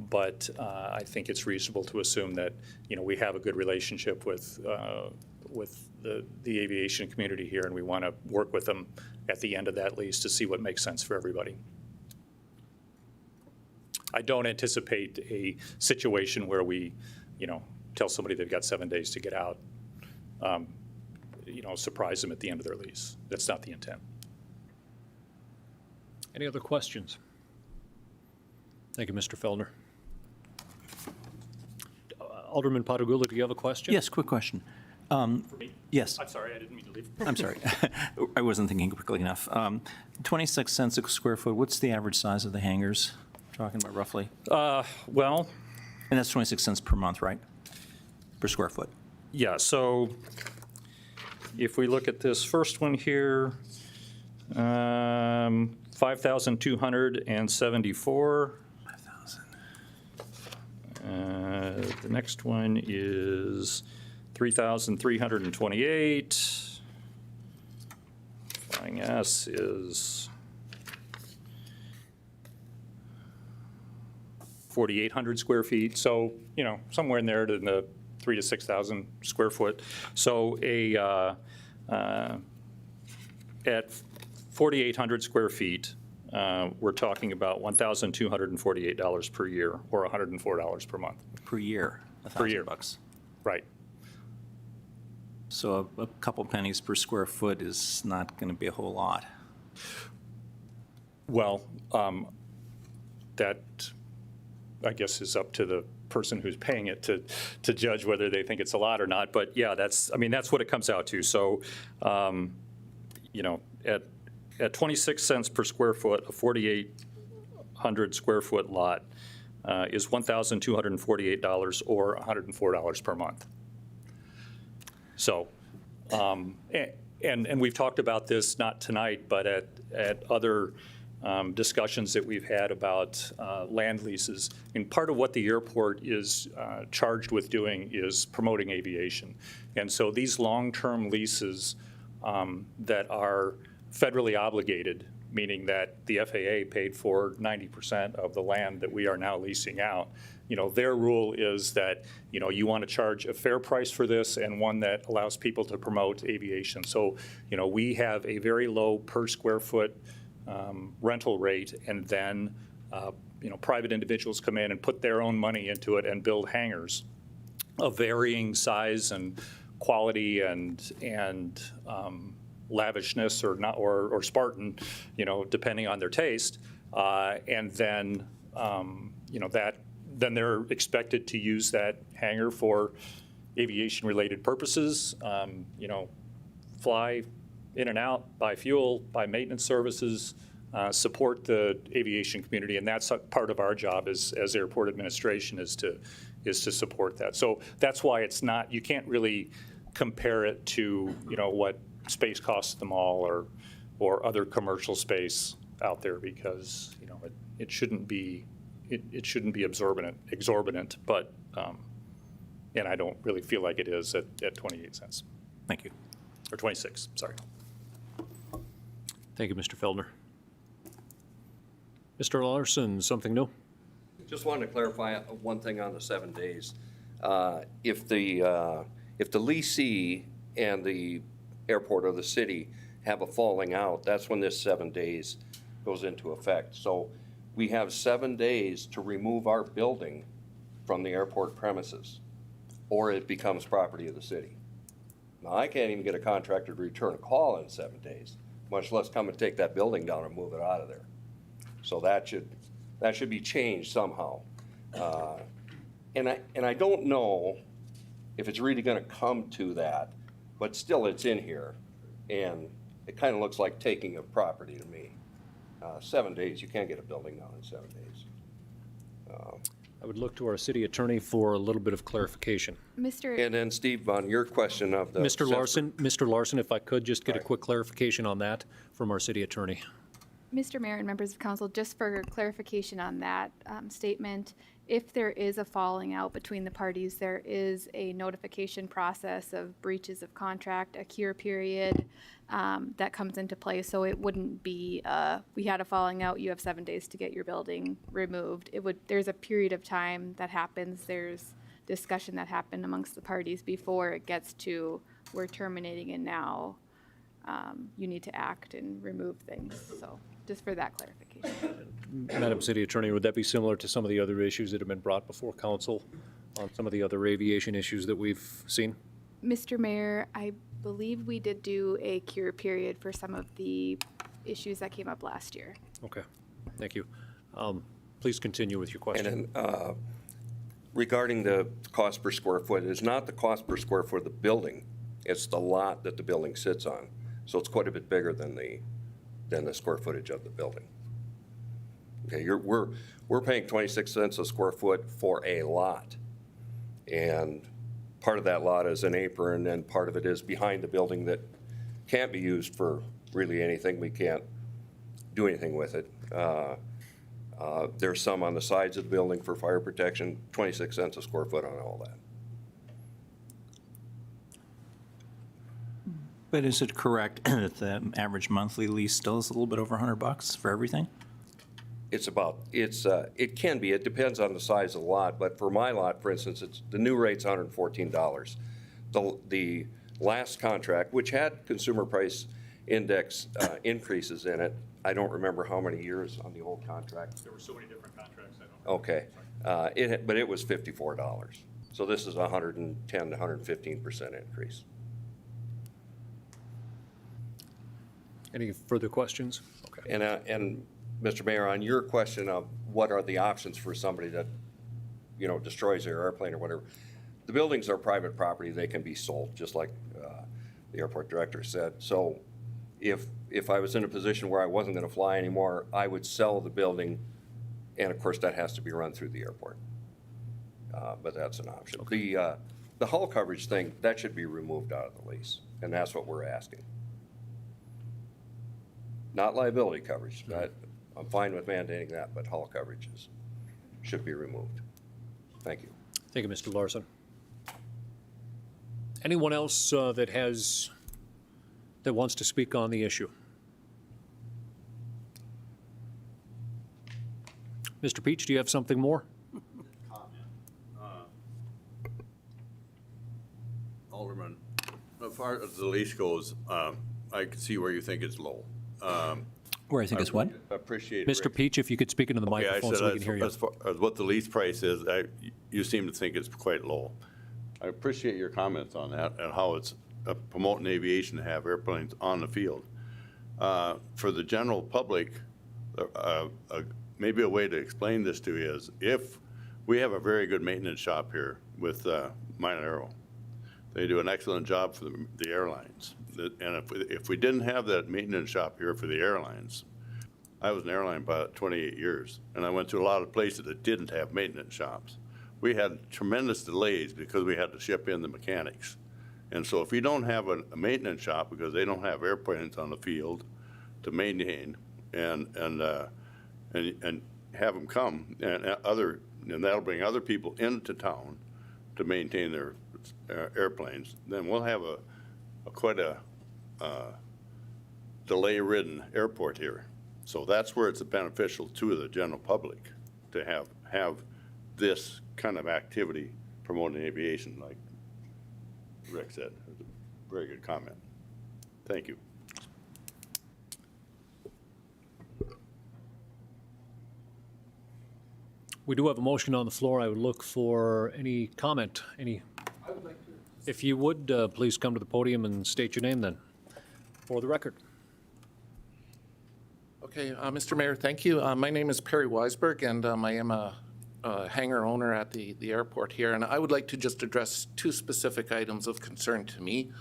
But I think it's reasonable to assume that, we have a good relationship with the aviation community here, and we want to work with them at the end of that lease to see what makes sense for everybody. I don't anticipate a situation where we, tell somebody they've got 7 days to get out, surprise them at the end of their lease. That's not the intent. Any other questions? Thank you, Mr. Feldner. Alderman Patagula, do you have a question? Yes, quick question. For me? Yes. I'm sorry, I didn't mean to leave. I'm sorry. I wasn't thinking quickly enough. 26 cents a square foot, what's the average size of the hangars? Talking about roughly? Well. And that's 26 cents per month, right? Per square foot? Yeah, so if we look at this first one here, 5,274. 5,000. The next one is 3,328. Flying S is 4,800 square feet. So, somewhere in there in the 3,000 to 6,000 square foot. So at 4,800 square feet, we're talking about $1,248 per year, or $104 per month. Per year? Per year. $1,000. Right. So a couple pennies per square foot is not going to be a whole lot. Well, that, I guess, is up to the person who's paying it to judge whether they think it's a lot or not. But yeah, that's what it comes out to. So, you know, at 26 cents per square foot, a 4,800 square foot lot is $1,248 or $104 per month. So, and we've talked about this not tonight, but at other discussions that we've had about land leases. And part of what the airport is charged with doing is promoting aviation. And so these long-term leases that are federally obligated, meaning that the FAA paid for 90% of the land that we are now leasing out. You know, their rule is that, you know, you want to charge a fair price for this and one that allows people to promote aviation. So, you know, we have a very low per square foot rental rate, and then, you know, private individuals come in and put their own money into it and build hangars of varying size and quality and lavishness or not, or Spartan, you know, depending on their taste, and then you know, then they're expected to use that hangar for aviation-related purposes. You know, fly in and out, buy fuel, buy maintenance services, support the aviation community, and that's part of our job as airport administration is to support that. So that's why it's not, you can't really compare it to, you know, what space costs at the mall or other commercial space out there, because, you know, it shouldn't be exorbitant, but and I don't really feel like it is at 28 cents. Thank you. Or 26, sorry. Thank you, Mr. Feldner. Mr. Larson, something new? Just wanted to clarify one thing on the 7 days. If the leasee and the airport or the city have a falling out, that's when this 7 days goes into effect. So we have 7 days to remove our building from the airport premises, or it becomes property of the city. Now, I can't even get a contractor to return a call in 7 days, much less come and take that building down and move it out of there. So that should be changed somehow. And I don't know if it's really going to come to that, but still it's in here, and it kind of looks like taking a property to me. 7 days, you can't get a building down in 7 days. I would look to our city attorney for a little bit of clarification. And then Steve, on your question of the Mr. Larson, if I could just get a quick clarification on that from our city attorney. Mr. Mayor and members of council, just for clarification on that statement, if there is a falling out between the parties, there is a notification process of breaches of contract, a cure period that comes into play. So it wouldn't be, we had a falling out, you have 7 days to get your building removed. There's a period of time that happens, there's discussion that happened amongst the parties before it gets to, we're terminating and now you need to act and remove things. So just for that clarification. Madam City Attorney, would that be similar to some of the other issues that have been brought before council on some of the other aviation issues that we've seen? Mr. Mayor, I believe we did do a cure period for some of the issues that came up last year. Okay, thank you. Please continue with your question. And regarding the cost per square foot, it's not the cost per square foot of the building, it's the lot that the building sits on. So it's quite a bit bigger than the square footage of the building. Okay, we're paying 26 cents a square foot for a lot. And part of that lot is an apron, and part of it is behind the building that can't be used for really anything. We can't do anything with it. There's some on the sides of the building for fire protection, 26 cents a square foot on all that. But is it correct that the average monthly lease still is a little bit over $100 for everything? It can be. It depends on the size of the lot. But for my lot, for instance, the new rate's $114. The last contract, which had consumer price index increases in it, I don't remember how many years on the old contract. There were so many different contracts, I don't know. Okay. But it was $54. So this is 110 to 115% increase. Any further questions? Okay. And Mr. Mayor, on your question of what are the options for somebody that, you know, destroys their airplane or whatever. The buildings are private property, they can be sold, just like the airport director said. So if I was in a position where I wasn't gonna fly anymore, I would sell the building, and of course, that has to be run through the airport. But that's an option. The hull coverage thing, that should be removed out of the lease, and that's what we're asking. Not liability coverage. I'm fine with mandating that, but hull coverages should be removed. Thank you. Thank you, Mr. Larson. Anyone else that wants to speak on the issue? Mr. Peach, do you have something more? Alderman, as far as the lease goes, I can see where you think it's low. Where I think it's what? Appreciate Mr. Peach, if you could speak into the microphone so we can hear you. As far as what the lease price is, you seem to think it's quite low. I appreciate your comments on that and how it's promoting aviation to have airplanes on the field. For the general public, maybe a way to explain this to you is if we have a very good maintenance shop here with Minot Aero. They do an excellent job for the airlines. And if we didn't have that maintenance shop here for the airlines, I was an airline pilot 28 years, and I went to a lot of places that didn't have maintenance shops. We had tremendous delays because we had to ship in the mechanics. And so if you don't have a maintenance shop because they don't have airplanes on the field to maintain and have them come, and that'll bring other people into town to maintain their airplanes, then we'll have quite a delay-ridden airport here. So that's where it's beneficial to the general public to have this kind of activity promoting aviation, like Rick said. It was a very good comment. Thank you. We do have a motion on the floor. I would look for any comment, If you would, please come to the podium and state your name then, for the record. Okay, Mr. Mayor, thank you. My name is Perry Weisberg, and I am a hangar owner at the airport here, and I would like to just address two specific items of concern to me.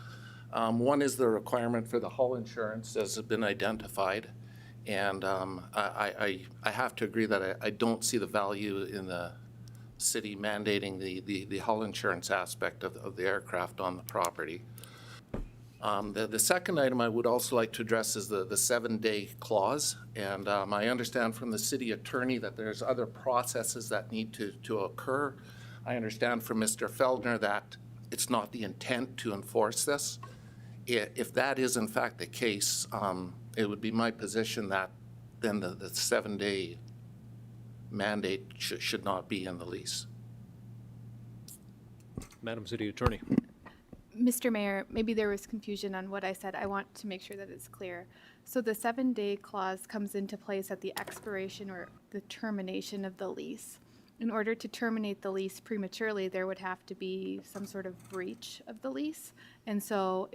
One is the requirement for the hull insurance, as has been identified, and I have to agree that I don't see the value in the city mandating the hull insurance aspect of the aircraft on the property. The second item I would also like to address is the 7-day clause. And I understand from the city attorney that there's other processes that need to occur. I understand from Mr. Feldner that it's not the intent to enforce this. If that is in fact the case, it would be my position that then the 7-day mandate should not be in the lease. Madam City Attorney. Mr. Mayor, maybe there was confusion on what I said. I want to make sure that it's clear. So the 7-day clause comes into place at the expiration or the termination of the lease. In order to terminate the lease prematurely, there would have to be some sort of breach of the lease. And so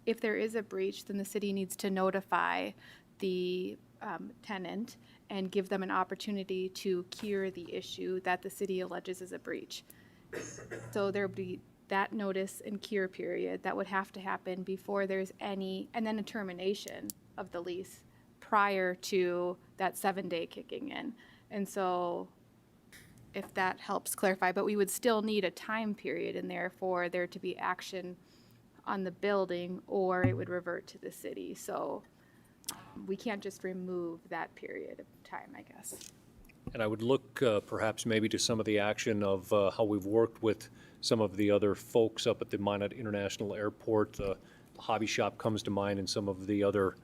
if there is a breach, then the city needs to notify the tenant and give them an opportunity to cure the issue that the city alleges is a breach. So there would be that notice and cure period that would have to happen before there's any, and then a termination of the lease prior to that 7-day kicking in. And so if that helps clarify, but we would still need a time period in there for there to be action on the building, or it would revert to the city. So we can't just remove that period of time, I guess. And I would look perhaps maybe to some of the action of how we've worked with some of the other folks up at the Minot International Airport. The hobby shop comes to mind, and some of the other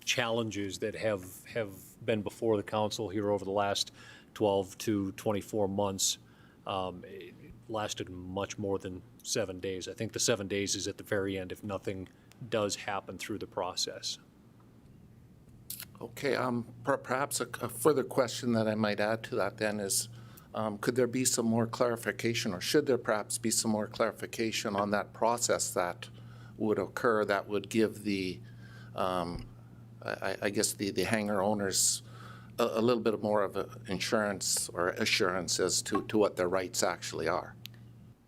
challenges that have been before the council here over the last 12 to 24 months. It lasted much more than 7 days. I think the 7 days is at the very end if nothing does happen through the process. Okay, perhaps a further question that I might add to that then is, could there be some more clarification, or should there perhaps be some more clarification on that process that would occur that would give the I guess, the hangar owners a little bit more of insurance or assurance as to what their rights actually are.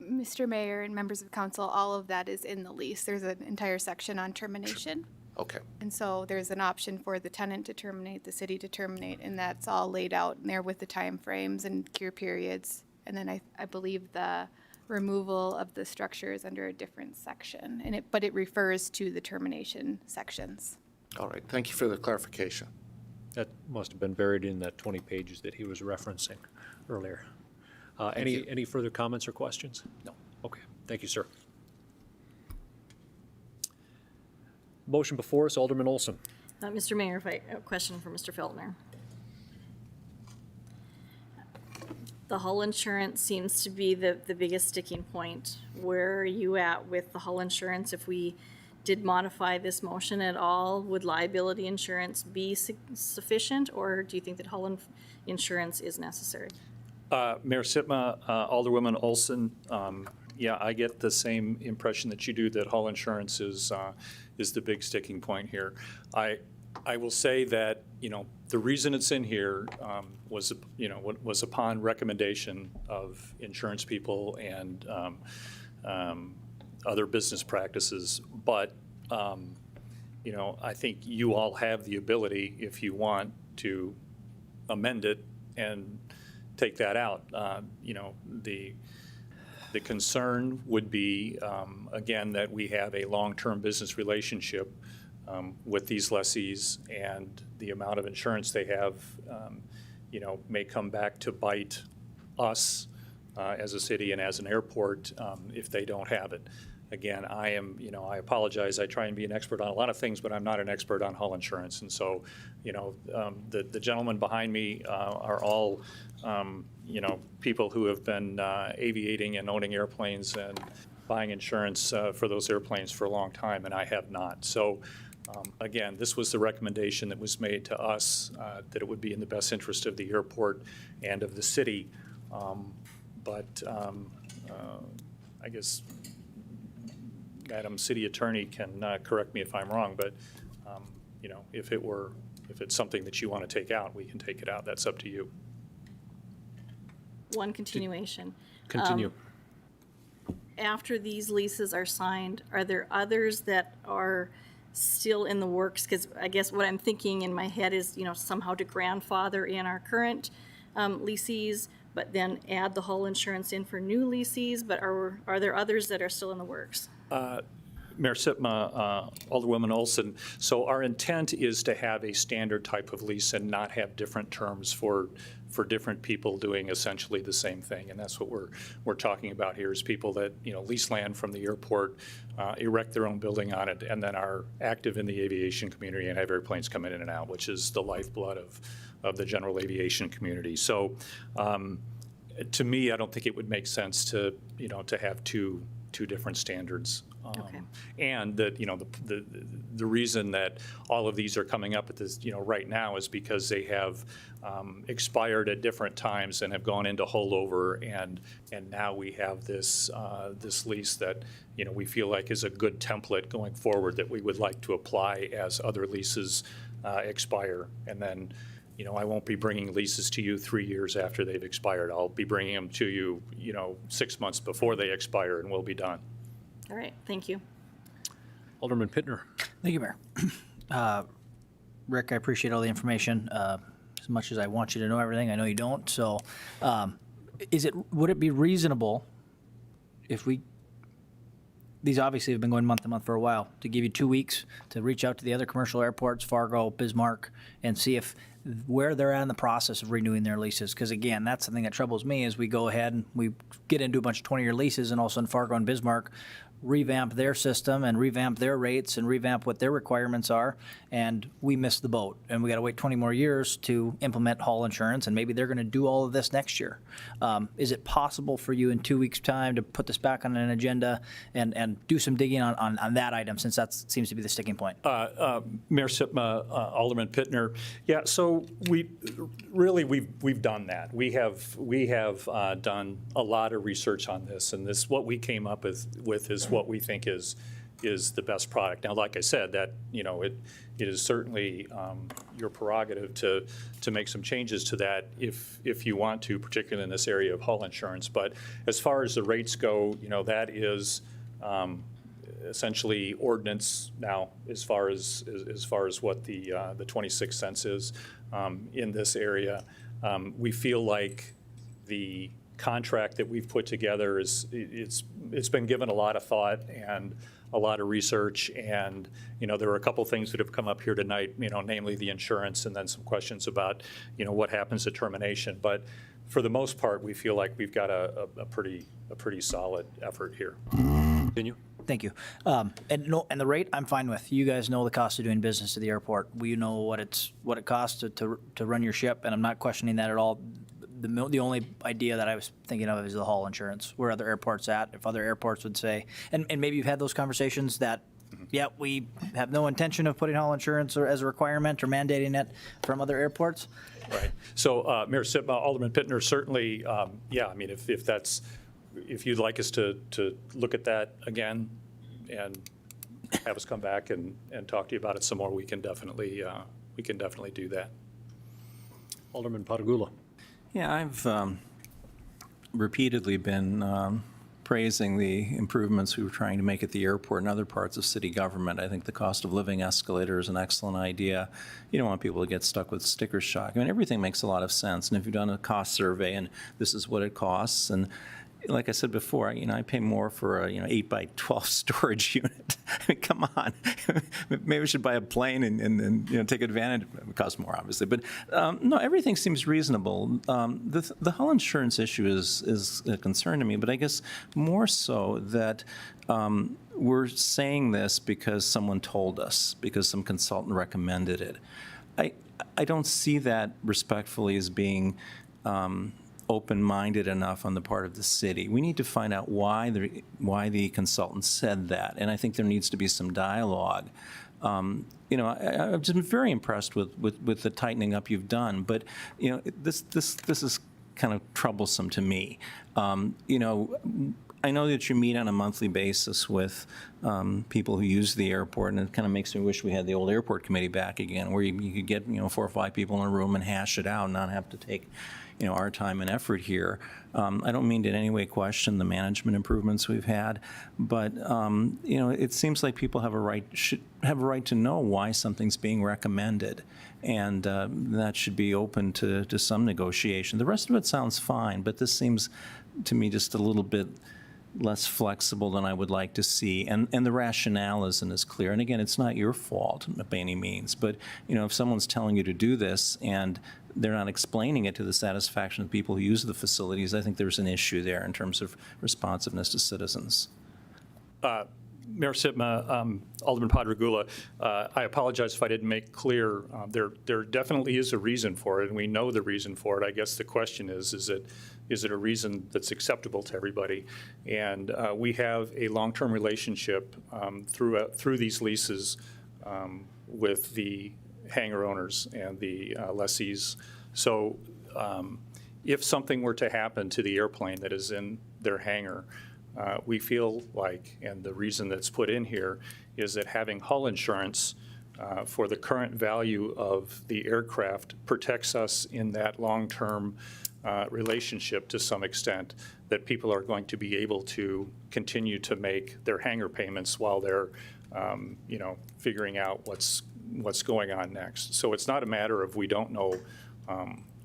Mr. Mayor and members of council, all of that is in the lease. There's an entire section on termination. Okay. And so there's an option for the tenant to terminate, the city to terminate, and that's all laid out in there with the time frames and cure periods. And then I believe the removal of the structure is under a different section, but it refers to the termination sections. All right. Thank you for the clarification. That must have been buried in that 20 pages that he was referencing earlier. Any further comments or questions? No. Okay. Thank you, sir. Motion before us, Alderman Olson. Mr. Mayor, if I have a question for Mr. Feltner. The hull insurance seems to be the biggest sticking point. Where are you at with the hull insurance? If we did modify this motion at all, would liability insurance be sufficient, or do you think that hull insurance is necessary? Mayor Sitma, Alderwoman Olson, yeah, I get the same impression that you do, that hull insurance is the big sticking point here. I will say that, the reason it's in here was upon recommendation of insurance people and other business practices. But, I think you all have the ability, if you want, to amend it and take that out. The concern would be, again, that we have a long-term business relationship with these lessees, and the amount of insurance they have, may come back to bite us as a city and as an airport if they don't have it. Again, I apologize. I try and be an expert on a lot of things, but I'm not an expert on hull insurance. And so, the gentlemen behind me are all, people who have been aviating and owning airplanes and buying insurance for those airplanes for a long time, and I have not. So, again, this was the recommendation that was made to us, that it would be in the best interest of the airport and of the city. I guess Madam City Attorney can correct me if I'm wrong, but if it's something that you want to take out, we can take it out. That's up to you. One continuation. Continue. After these leases are signed, are there others that are still in the works? Because I guess what I'm thinking in my head is, somehow to grandfather in our current leases, but then add the hull insurance in for new leases. But are there others that are still in the works? Mayor Sitma, Alderwoman Olson, so our intent is to have a standard type of lease and not have different terms for different people doing essentially the same thing. And that's what we're talking about here, is people that lease land from the airport, erect their own building on it, and then are active in the aviation community and have airplanes come in and out, which is the lifeblood of the general aviation community. So to me, I don't think it would make sense to have two different standards. Okay. And that the reason that all of these are coming up at this right now is because they have expired at different times and have gone into holdover, and now we have this lease that we feel like is a good template going forward that we would like to apply as other leases expire. And then I won't be bringing leases to you 3 years after they've expired. I'll be bringing them to you 6 months before they expire, and we'll be done. All right, thank you. Alderman Pittner. Thank you, Mayor. Rick, I appreciate all the information. As much as I want you to know everything, I know you don't. So would it be reasonable if these obviously have been going month to month for a while, to give you 2 weeks to reach out to the other commercial airports, Fargo, Bismarck, and see where they're at in the process of renewing their leases? Because again, that's something that troubles me, is we go ahead and we get into a bunch of 20-year leases, and all of a sudden Fargo and Bismarck revamp their system and revamp their rates and revamp what their requirements are, and we miss the boat, and we got to wait 20 more years to implement hull insurance, and maybe they're going to do all of this next year. Is it possible for you in 2 weeks' time to put this back on an agenda and do some digging on that item, since that seems to be the sticking point? Mayor Sitma, Alderman Pittner, yeah. So we've done that. We have done a lot of research on this, and what we came up with is what we think is is the best product. Now, like I said, that, it is certainly your prerogative to make some changes to that if you want to, particularly in this area of hull insurance. But as far as the rates go, that is essentially ordinance now as far as what the 26 cents is in this area. We feel like the contract that we've put together it's been given a lot of thought and a lot of research, and there are a couple things that have come up here tonight, namely the insurance, and then some questions about what happens at termination. But for the most part, we feel like we've got a pretty solid effort here. Continue. Thank you. And the rate I'm fine with. You guys know the cost of doing business at the airport. We know what it costs to run your ship, and I'm not questioning that at all. The only idea that I was thinking of is the hull insurance. Where other airports at? If other airports would say, and maybe you've had those conversations that, yeah, we have no intention of putting hull insurance as a requirement or mandating it from other airports. Right. So, Mayor Sipma, Alderman Pittner, certainly, yeah. I mean, if you'd like us to look at that again and have us come back and talk to you about it some more, we can definitely do that. Alderman Patagula. Yeah, I've repeatedly been praising the improvements we were trying to make at the airport and other parts of city government. I think the cost of living escalator is an excellent idea. You don't want people to get stuck with sticker shock. I mean, everything makes a lot of sense. And if you've done a cost survey and this is what it costs, and like I said before, I pay more for a 8x12 storage unit. I mean, come on, maybe we should buy a plane and take advantage. It would cost more, obviously, but no, everything seems reasonable. The hull insurance issue is a concern to me, but I guess more so that we're saying this because someone told us, because some consultant recommended it. I don't see that respectfully as being open-minded enough on the part of the city. We need to find out why the consultant said that, and I think there needs to be some dialogue. I've just been very impressed with the tightening up you've done, but this is kind of troublesome to me. I know that you meet on a monthly basis with people who use the airport, and it kind of makes me wish we had the old airport committee back again, where you could get 4 or 5 people in a room and hash it out and not have to take our time and effort here. I don't mean to in any way question the management improvements we've had, but it seems like people should have a right to know why something's being recommended, and that should be open to some negotiation. The rest of it sounds fine, but this seems to me just a little bit less flexible than I would like to see, and the rationale isn't as clear. And again, it's not your fault by any means, but if someone's telling you to do this and they're not explaining it to the satisfaction of people who use the facilities, I think there's an issue there in terms of responsiveness to citizens. Mayor Sipma, Alderman Padragula, I apologize if I didn't make clear. There definitely is a reason for it, and we know the reason for it. I guess the question is it a reason that's acceptable to everybody? And we have a long-term relationship through these leases with the hangar owners and the lessees. So if something were to happen to the airplane that is in their hangar, we feel like, and the reason that's put in here, is that having hull insurance for the current value of the aircraft protects us in that long-term relationship to some extent, that people are going to be able to continue to make their hangar payments while they're figuring out what's going on next. So it's not a matter of we don't know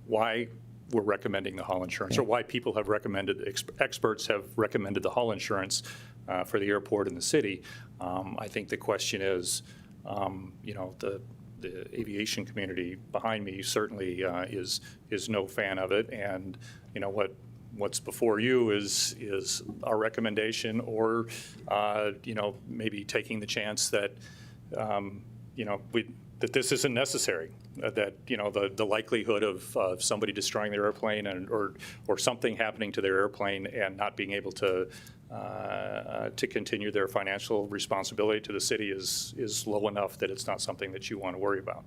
why we're recommending the hull insurance, or why people have recommended, experts have recommended the hull insurance for the airport and the city. I think the question is, the aviation community behind me certainly is no fan of it, and what's before you is our recommendation, or maybe taking the chance that that this isn't necessary, that the likelihood of somebody destroying their airplane or something happening to their airplane and not being able to continue their financial responsibility to the city is low enough that it's not something that you want to worry about.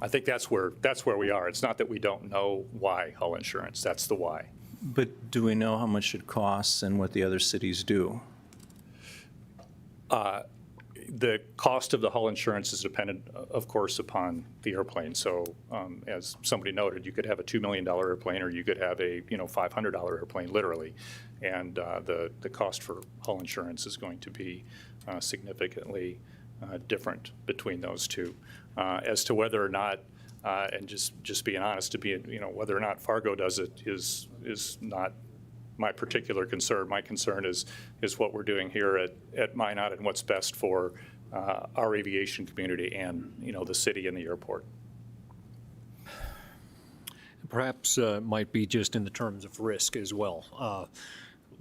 I think that's where we are. It's not that we don't know why hull insurance. That's the why. But do we know how much it costs and what the other cities do? The cost of the hull insurance is dependent, of course, upon the airplane. So as somebody noted, you could have a $2 million airplane, or you could have a $500 airplane, literally. And the cost for hull insurance is going to be significantly different between those two. As to whether or not, and just being honest, whether or not Fargo does it is not my particular concern. My concern is what we're doing here at Minot and what's best for our aviation community and the city and the airport. Perhaps might be just in the terms of risk as well.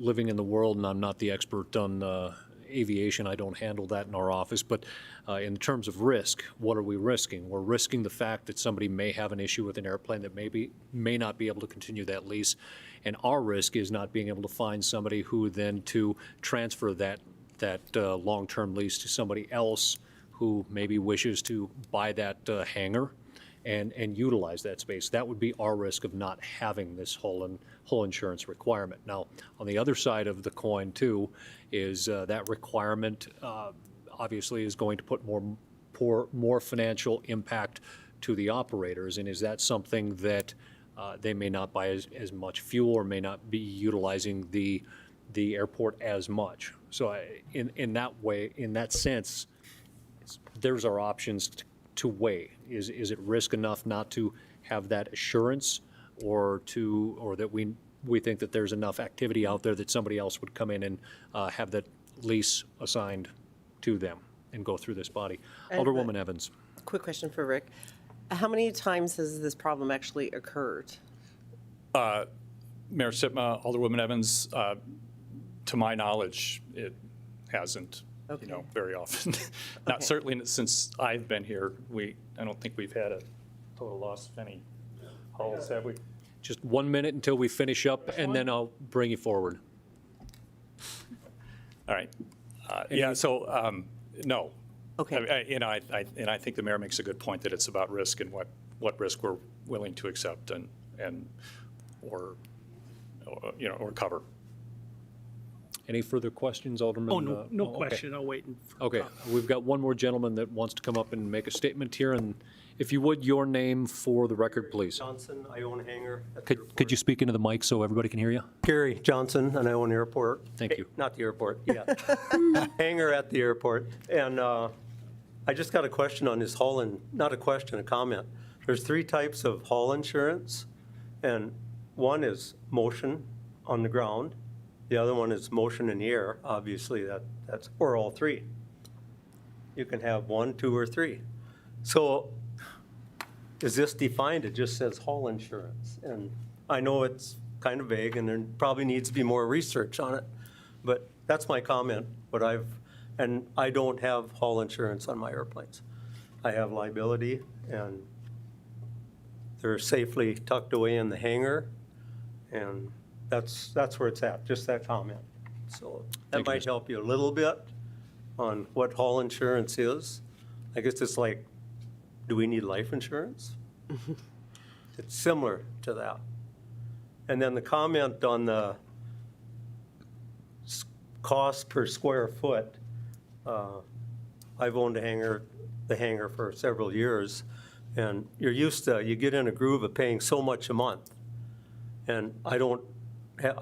Living in the world, and I'm not the expert on aviation, I don't handle that in our office, but in terms of risk, what are we risking? We're risking the fact that somebody may have an issue with an airplane that may not be able to continue that lease, and our risk is not being able to find somebody who then to transfer that long-term lease to somebody else who maybe wishes to buy that hangar and utilize that space. That would be our risk of not having this hull insurance requirement. Now, on the other side of the coin, too, is that requirement obviously is going to put more financial impact to the operators, and is that something that they may not buy as much fuel or may not be utilizing the airport as much. So in that way, in that sense, there's our options to weigh. Is it risk enough not to have that assurance, or that we think that there's enough activity out there that somebody else would come in and have that lease assigned to them and go through this body? Alderwoman Evans. Quick question for Rick. How many times has this problem actually occurred? Mayor Sitma, Alderwoman Evans, to my knowledge, it hasn't, very often. Not certainly since I've been here. I don't think we've had a total loss of any hulls, have we? Just 1 minute until we finish up, and then I'll bring you forward. All right. No. Okay. I think the mayor makes a good point that it's about risk and what risk we're willing to accept or cover. Any further questions, Alderman? Oh, no question. I'll wait. Okay, we've got one more gentleman that wants to come up and make a statement here, and if you would, your name for the record, please. Johnson, I own Hangar. Could you speak into the mic so everybody can hear you? Gary Johnson, and I own airport. Thank you. Not the airport, yeah. Hangar at the airport. And I just got a question on this hull, and not a question, a comment. There's 3 types of hull insurance, and one is motion on the ground. The other one is motion in the air. Obviously, that's or all 3. You can have 1, 2, or 3. So is this defined? It just says hull insurance. And I know it's kind of vague, and there probably needs to be more research on it. But that's my comment. And I don't have hull insurance on my airplanes. I have liability, and they're safely tucked away in the hangar. And that's where it's at, just that comment. So that might help you a little bit on what hull insurance is. I guess it's like, do we need life insurance? It's similar to that. And then the comment on the cost per square foot, I've owned the hangar for several years, and you get in a groove of paying so much a month. And I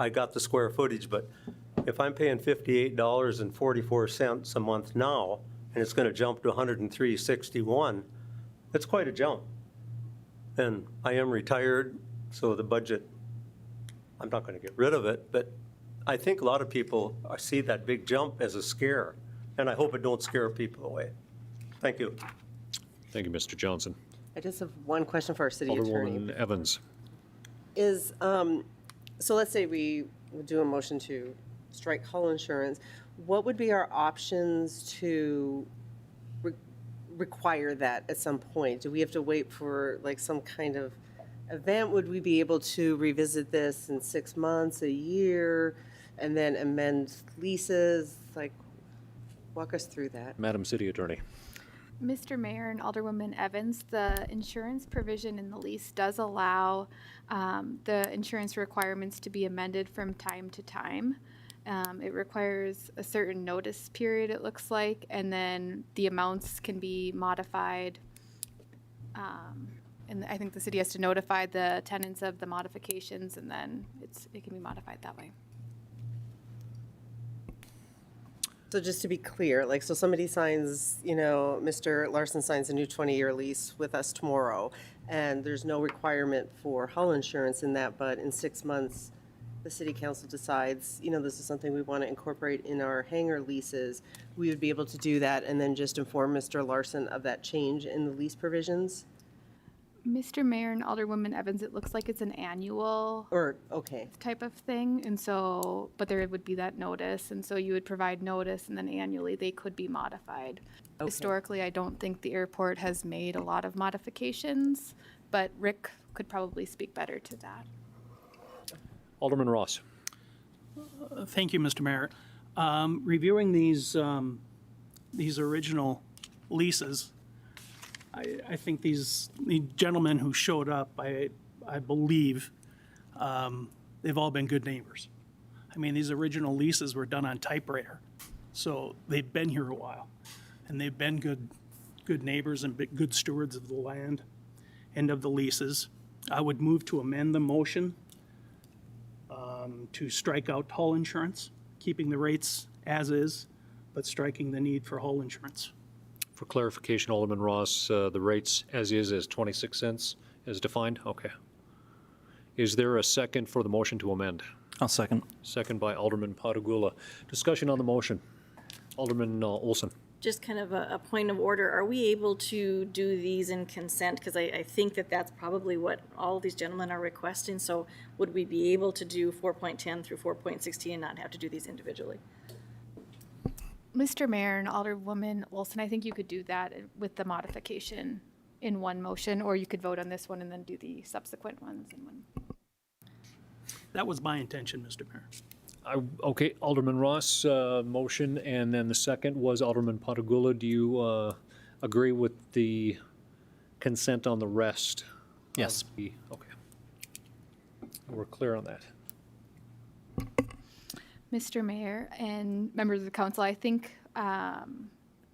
got the square footage, but if I'm paying $58.44 a month now, and it's going to jump to $103.61, that's quite a jump. And I am retired, so the budget, I'm not going to get rid of it, but I think a lot of people see that big jump as a scare, and I hope it don't scare people away. Thank you. Thank you, Mr. Johnson. I just have one question for our city attorney. Alderwoman Evans. So let's say we would do a motion to strike hull insurance. What would be our options to require that at some point? Do we have to wait for like some kind of event? Would we be able to revisit this in 6 months, a year, and then amend leases? Like, walk us through that. Madam City Attorney. Mr. Mayor and Alderwoman Evans, the insurance provision in the lease does allow the insurance requirements to be amended from time to time. It requires a certain notice period, it looks like, and then the amounts can be modified. And I think the city has to notify the tenants of the modifications, and then it can be modified that way. So just to be clear, like, so somebody signs, Mr. Larson signs a new 20-year lease with us tomorrow, and there's no requirement for hull insurance in that, but in 6 months, the city council decides, this is something we want to incorporate in our hangar leases, we would be able to do that and then just inform Mr. Larson of that change in the lease provisions? Mr. Mayor and Alderwoman Evans, it looks like it's an annual type of thing, and so, but there would be that notice, and so you would provide notice, and then annually they could be modified. Okay. Historically, I don't think the airport has made a lot of modifications, but Rick could probably speak better to that. Alderman Ross. Thank you, Mr. Mayor. Reviewing these original leases, I think the gentlemen who showed up, I believe, they've all been good neighbors. I mean, these original leases were done on typewriter, so they've been here a while, and they've been good neighbors and good stewards of the land and of the leases. I would move to amend the motion to strike out hull insurance, keeping the rates as is, but striking the need for hull insurance. For clarification, Alderman Ross, the rates as is 26 cents as defined? Okay. Is there a second for the motion to amend? I'll second. Second by Alderman Patagula. Discussion on the motion. Alderman Olson. Just kind of a point of order. Are we able to do these in consent? Because I think that's probably what all these gentlemen are requesting. So would we be able to do 4.10 through 4.16 and not have to do these individually? Mr. Mayor and Alderwoman Olson, I think you could do that with the modification in one motion, or you could vote on this one and then do the subsequent ones in one. That was my intention, Mr. Mayor. Okay, Alderman Ross, motion, and then the second was Alderman Patagula. Do you agree with the consent on the rest? Yes. Okay. We're clear on that. Mr. Mayor and members of the council, I think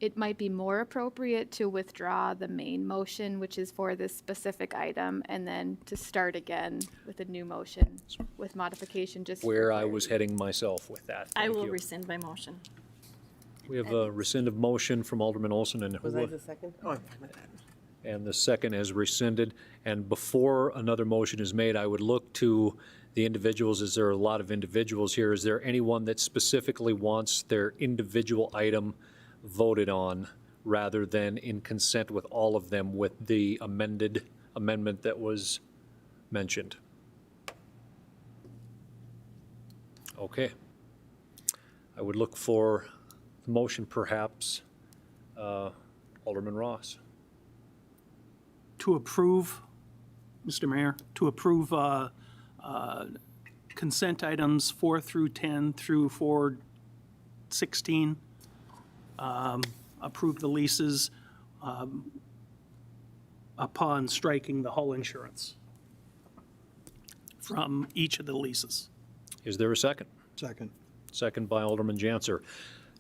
it might be more appropriate to withdraw the main motion, which is for this specific item, and then to start again with a new motion with modification. Just where I was heading myself with that. I will rescind my motion. We have a rescind of motion from Alderman Olson and was I the second? Oh, I'm fine with that. And the second is rescinded. And before another motion is made, I would look to the individuals. Is there a lot of individuals here? Is there anyone that specifically wants their individual item voted on rather than in consent with all of them with the amendment that was mentioned? Okay. I would look for the motion perhaps. Alderman Ross. To approve, Mr. Mayor, to approve consent items 4 through 10 through 416. Approve the leases upon striking the hull insurance from each of the leases. Is there a second? Second. Second by Alderman Janser.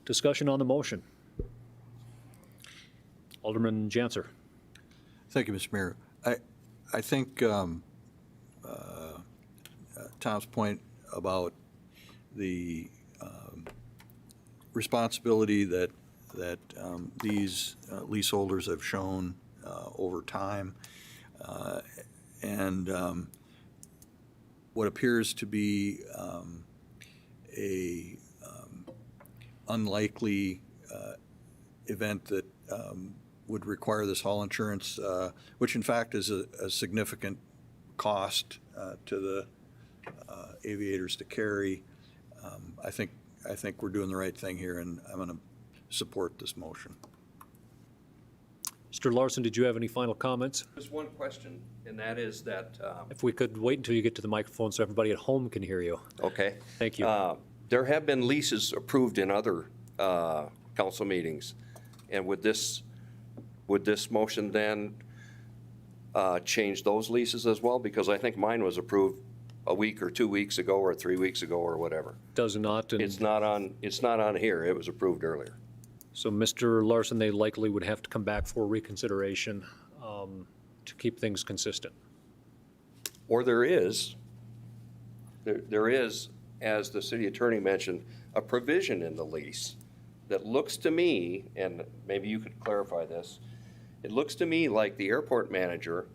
Discussion on the motion. Alderman Janser. Thank you, Mr. Mayor. I think Tom's point about the responsibility that these leaseholders have shown over time, and what appears to be a unlikely event that would require this hull insurance, which in fact is a significant cost to the aviators to carry. I think we're doing the right thing here, and I'm going to support this motion. Mr. Larson, did you have any final comments? Just one question, and that is that... if we could wait until you get to the microphone so everybody at home can hear you. Okay. Thank you. There have been leases approved in other council meetings, and would this motion then change those leases as well? Because I think mine was approved a week or 2 weeks ago or 3 weeks ago or whatever. Does not. It's not on here. It was approved earlier. So, Mr. Larson, they likely would have to come back for reconsideration to keep things consistent. Or there is, as the city attorney mentioned, a provision in the lease that looks to me, and maybe you could clarify this, it looks to me like the airport manager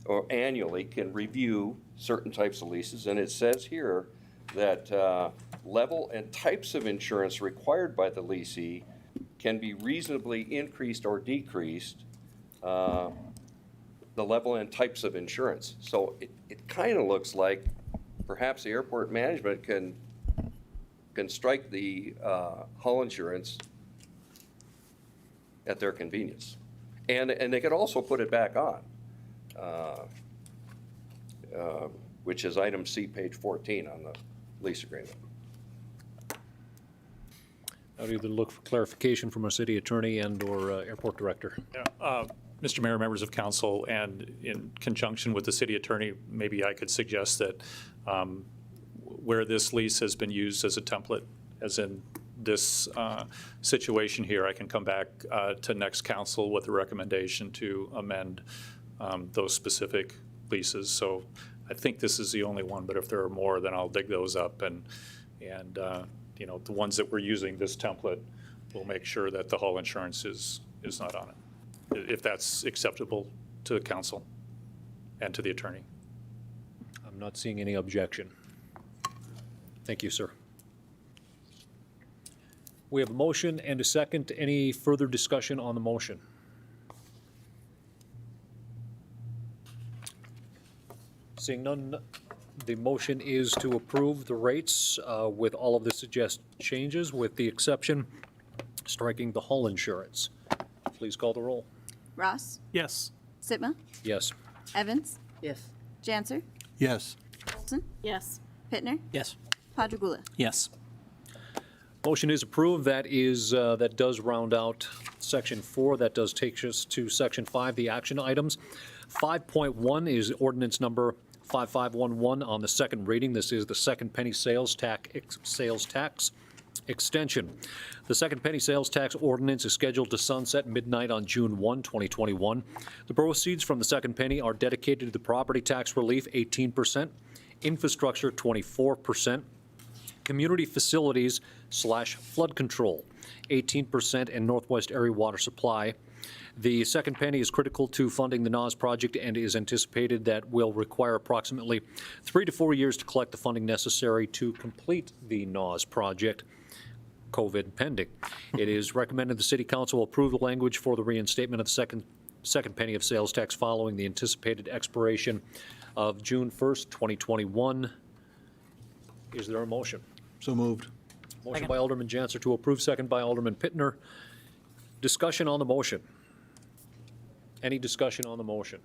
or annually can review certain types of leases, and it says here that level and types of insurance required by the leasee can be reasonably increased or decreased, the level and types of insurance. So it kind of looks like perhaps the airport management can strike the hull insurance at their convenience. And they could also put it back on, which is item C, page 14 on the lease agreement. I'd either look for clarification from our city attorney and or airport director. Yeah, Mr. Mayor, members of council, and in conjunction with the city attorney, maybe I could suggest that where this lease has been used as a template, as in this situation here, I can come back to next council with a recommendation to amend those specific leases. So I think this is the only one, but if there are more, then I'll dig those up, and you know, the ones that we're using this template, we'll make sure that the hull insurance is not on it, if that's acceptable to the council and to the attorney. I'm not seeing any objection. Thank you, sir. We have a motion and a second. Any further discussion on the motion? Seeing none, the motion is to approve the rates with all of the suggested changes, with the exception striking the hull insurance. Please call the roll. Ross? Yes. Sitma? Yes. Evans? Yes. Janser? Yes. Olson? Yes. Pittner? Yes. Padragula? Yes. Motion is approved. That is, that does round out section 4. That does take us to section 5, the action items. 5.1 is ordinance number 5511 on the second reading. This is the second penny sales tax extension. The second penny sales tax ordinance is scheduled to sunset midnight on June 1, 2021. The proceeds from the second penny are dedicated to the property tax relief, 18%, infrastructure, 24%, community facilities / flood control, 18%, and Northwest Area Water Supply. The second penny is critical to funding the NAWS project and is anticipated that will require approximately 3 to 4 years to collect the funding necessary to complete the NAWS project, COVID pending. It is recommended the City Council approve the language for the reinstatement of the second penny of sales tax following the anticipated expiration of June 1st, 2021. Is there a motion? So moved. Motion by Alderman Janser to approve, second by Alderman Pittner. Discussion on the motion. Any discussion on the motion?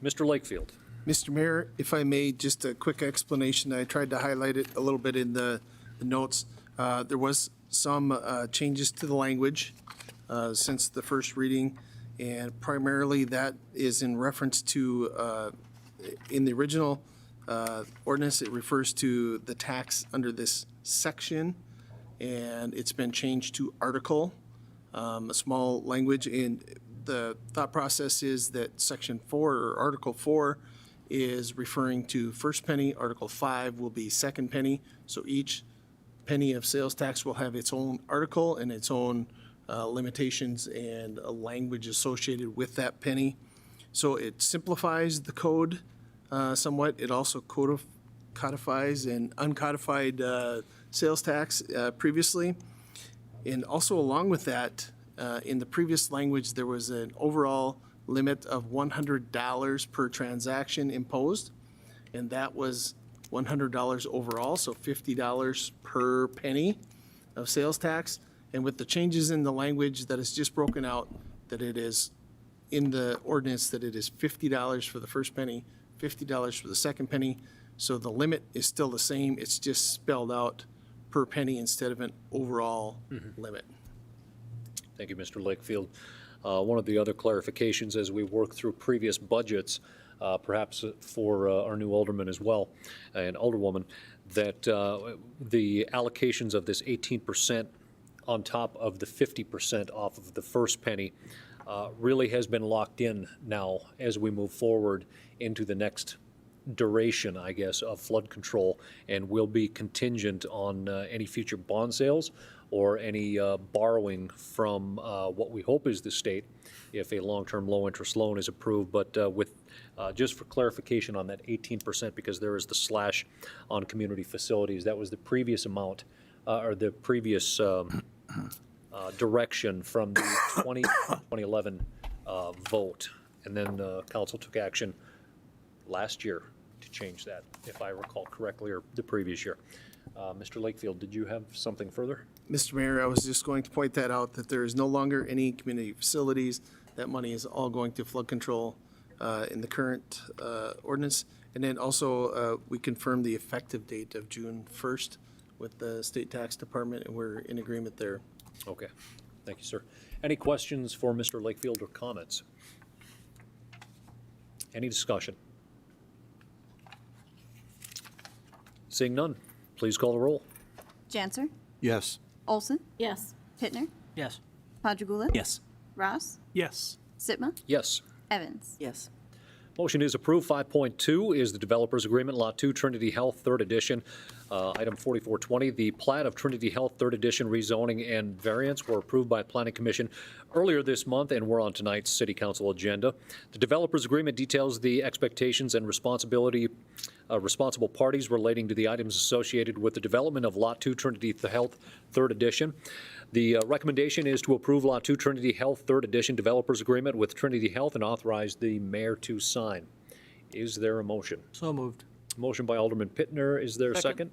Mr. Lakefield. Mr. Mayor, if I may, just a quick explanation. I tried to highlight it a little bit in the notes. There was some changes to the language since the first reading, and primarily that is in reference to, in the original ordinance, it refers to the tax under this section, and it's been changed to article, a small language. And the thought process is that section 4 or article 4 is referring to first penny, article 5 will be second penny. So each penny of sales tax will have its own article and its own limitations and a language associated with that penny. So it simplifies the code somewhat. It also codifies and uncodified sales tax previously. And also along with that, in the previous language, there was an overall limit of $100 per transaction imposed, and that was $100 overall, so $50 per penny of sales tax. And with the changes in the language that is just broken out, that it is in the ordinance that it is $50 for the first penny, $50 for the second penny. So the limit is still the same, it's just spelled out per penny instead of an overall limit. Thank you, Mr. Lakefield. One of the other clarifications as we work through previous budgets, perhaps for our new alderman as well, and alderwoman, that the allocations of this 18% on top of the 50% off of the first penny really has been locked in now as we move forward into the next duration, I guess, of flood control, and will be contingent on any future bond sales or any borrowing from what we hope is the state if a long-term low-interest loan is approved. But with just for clarification on that 18%, because there is the slash on community facilities, that was the previous amount or the previous direction from the 2011 vote. And then council took action last year to change that, if I recall correctly, or the previous year. Mr. Lakefield, did you have something further? Mr. Mayor, I was just going to point that out, that there is no longer any community facilities. That money is all going to flood control in the current ordinance. And then also, we confirmed the effective date of June 1st with the state tax department, and we're in agreement there. Okay, thank you, sir. Any questions for Mr. Lakefield or comments? Any discussion? Seeing none, please call the roll. Janser, Yes. Olson, Yes. Pittner, Yes. Padrigula, Yes. Ross, Yes. Sitma, Yes. Evans. Yes. Motion is approved. 5.2 is the Developers Agreement, Lot 2, Trinity Health, 3rd Edition. Item 4420, the plat of Trinity Health, 3rd Edition rezoning and variance were approved by Planning Commission earlier this month and were on tonight's City Council agenda. The Developers Agreement details the expectations and responsible parties relating to the items associated with the development of Lot 2, Trinity Health, 3rd Edition. The recommendation is to approve Lot 2, Trinity Health, 3rd Edition Developers Agreement with Trinity Health and authorize the mayor to sign. Is there a motion? So moved. Motion by Alderman Pittner. Is there a second?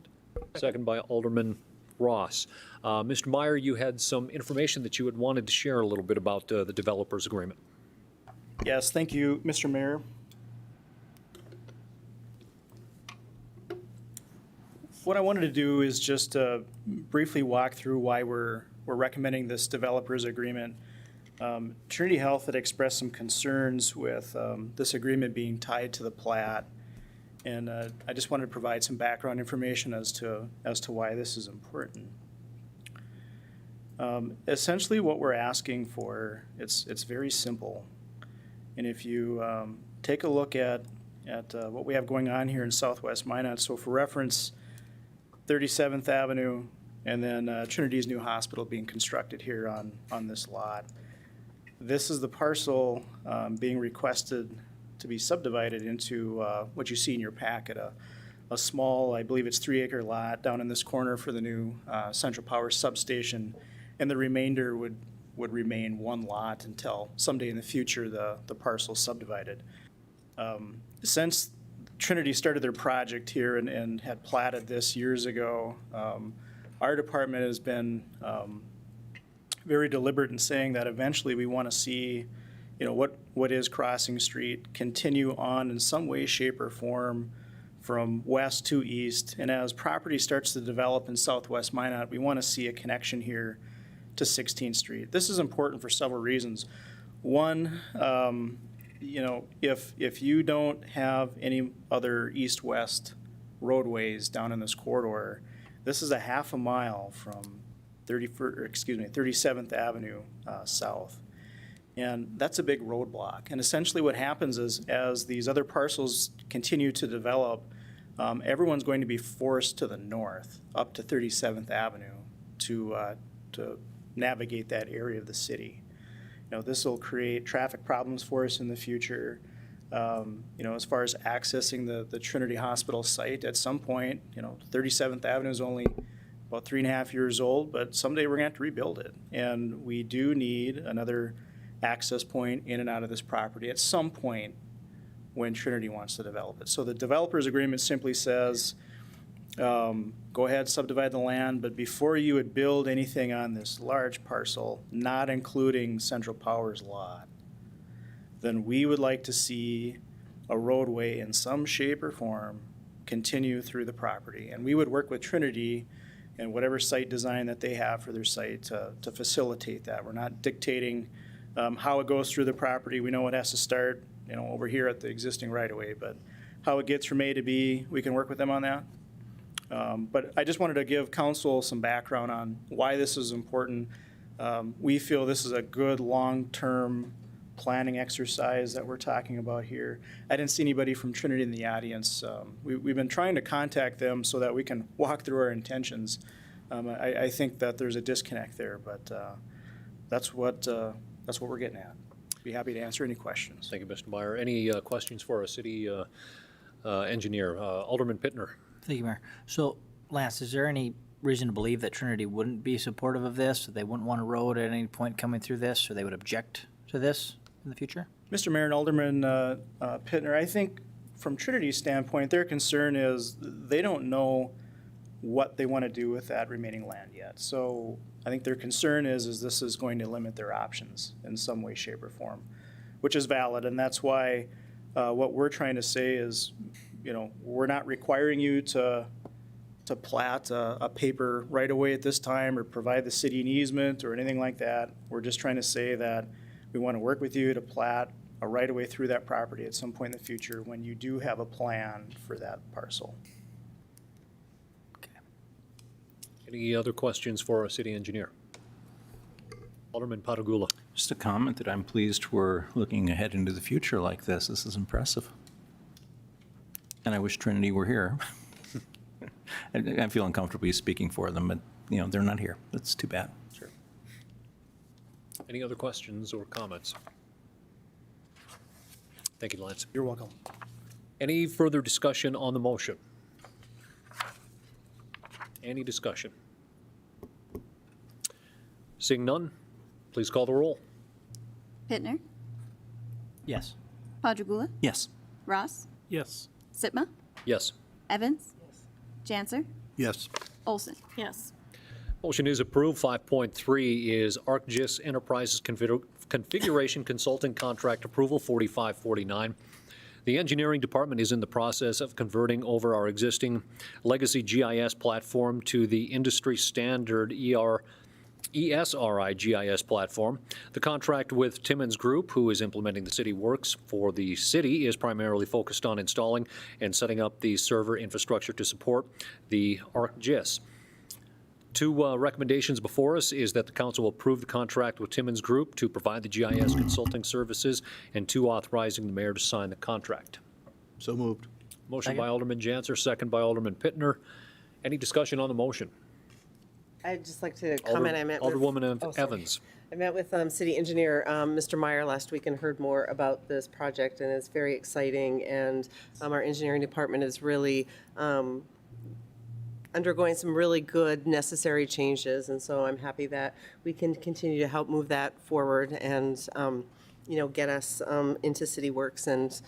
Second by Alderman Ross. Mr. Meyer, you had some information that you had wanted to share a little bit about the Developers Agreement. Yes, thank you, Mr. Mayor. What I wanted to do is just briefly walk through why we're recommending this developers agreement. Trinity Health had expressed some concerns with this agreement being tied to the plat, and I just wanted to provide some background information as to why this is important. Essentially, what we're asking for, it's very simple, and if you take a look at what we have going on here in Southwest Minot, so for reference, 37th Avenue, and then Trinity's new hospital being constructed here on this lot. This is the parcel being requested to be subdivided into what you see in your packet, a small, I believe it's 3-acre lot down in this corner for the new Central Power substation, and the remainder would remain one lot until someday in the future the parcel's subdivided. Since Trinity started their project here and had platted this years ago, our department has been very deliberate in saying that eventually we want to see, what is Crossing Street continue on in some way, shape, or form from west to east. And as property starts to develop in Southwest Minot, we want to see a connection here to 16th Street. This is important for several reasons. One, if you don't have any other east-west roadways down in this corridor, this is a half a mile from 37th Avenue south. And that's a big roadblock. And essentially what happens is as these other parcels continue to develop, everyone's going to be forced to the north up to 37th Avenue to navigate that area of the city. This will create traffic problems for us in the future. As far as accessing the Trinity Hospital site, at some point, 37th Avenue is only about 3.5 years old, but someday we're going to have to rebuild it. And we do need another access point in and out of this property at some point when Trinity wants to develop it. So the developers agreement simply says, go ahead, subdivide the land, but before you would build anything on this large parcel, not including Central Power's lot, then we would like to see a roadway in some shape or form continue through the property. And we would work with Trinity and whatever site design that they have for their site to facilitate that. We're not dictating how it goes through the property. We know it has to start, over here at the existing right-of-way, but how it gets from A to B, we can work with them on that. But I just wanted to give council some background on why this is important. We feel this is a good long-term planning exercise that we're talking about here. I didn't see anybody from Trinity in the audience. We've been trying to contact them so that we can walk through our intentions. I think that there's a disconnect there, but that's what we're getting at. Be happy to answer any questions. Thank you, Mr. Meyer. Any questions for our city engineer? Alderman Pittner. Thank you, Mayor. So, Lance, is there any reason to believe that Trinity wouldn't be supportive of this? They wouldn't want a road at any point coming through this, or they would object to this in the future? Mr. Mayor and Alderman Pittner, I think from Trinity's standpoint, their concern is they don't know what they want to do with that remaining land yet. So I think their concern is this is going to limit their options in some way, shape, or form, which is valid. And that's why what we're trying to say is, we're not requiring you to plat a paper right away at this time or provide the city an easement or anything like that. We're just trying to say that we want to work with you to plat a right of way through that property at some point in the future when you do have a plan for that parcel. Any other questions for our city engineer? Alderman Patagula. Just a comment that I'm pleased we're looking ahead into the future like this. This is impressive. And I wish Trinity were here. I feel uncomfortable speaking for them, but they're not here. That's too bad. Sure. Any other questions or comments? Thank you, Lance. You're welcome. Any further discussion on the motion? Any discussion? Seeing none, please call the roll. Pittner, Yes. Padragula, Yes. Ross, Yes. Sitma, Yes. Evans, Janser, Yes. Olson. Yes. Motion is approved. 5.3 is ArcGIS Enterprises Configuration Consulting Contract Approval 4549. The engineering department is in the process of converting over our existing legacy GIS platform to the industry standard ESRI GIS platform. The contract with Timmins Group, who is implementing the city works for the city, is primarily focused on installing and setting up the server infrastructure to support the ArcGIS. Two recommendations before us is that the council approve the contract with Timmins Group to provide the GIS consulting services, and two, authorizing the mayor to sign the contract. So moved. Motion by Alderman Janser, second by Alderman Pittner. Any discussion on the motion? I'd just like to comment. Alderwoman Evans. I met with city engineer Mr. Meyer last week and heard more about this project, and it's very exciting. And our engineering department is really undergoing some really good necessary changes, and so I'm happy that we can continue to help move that forward and get us into city works and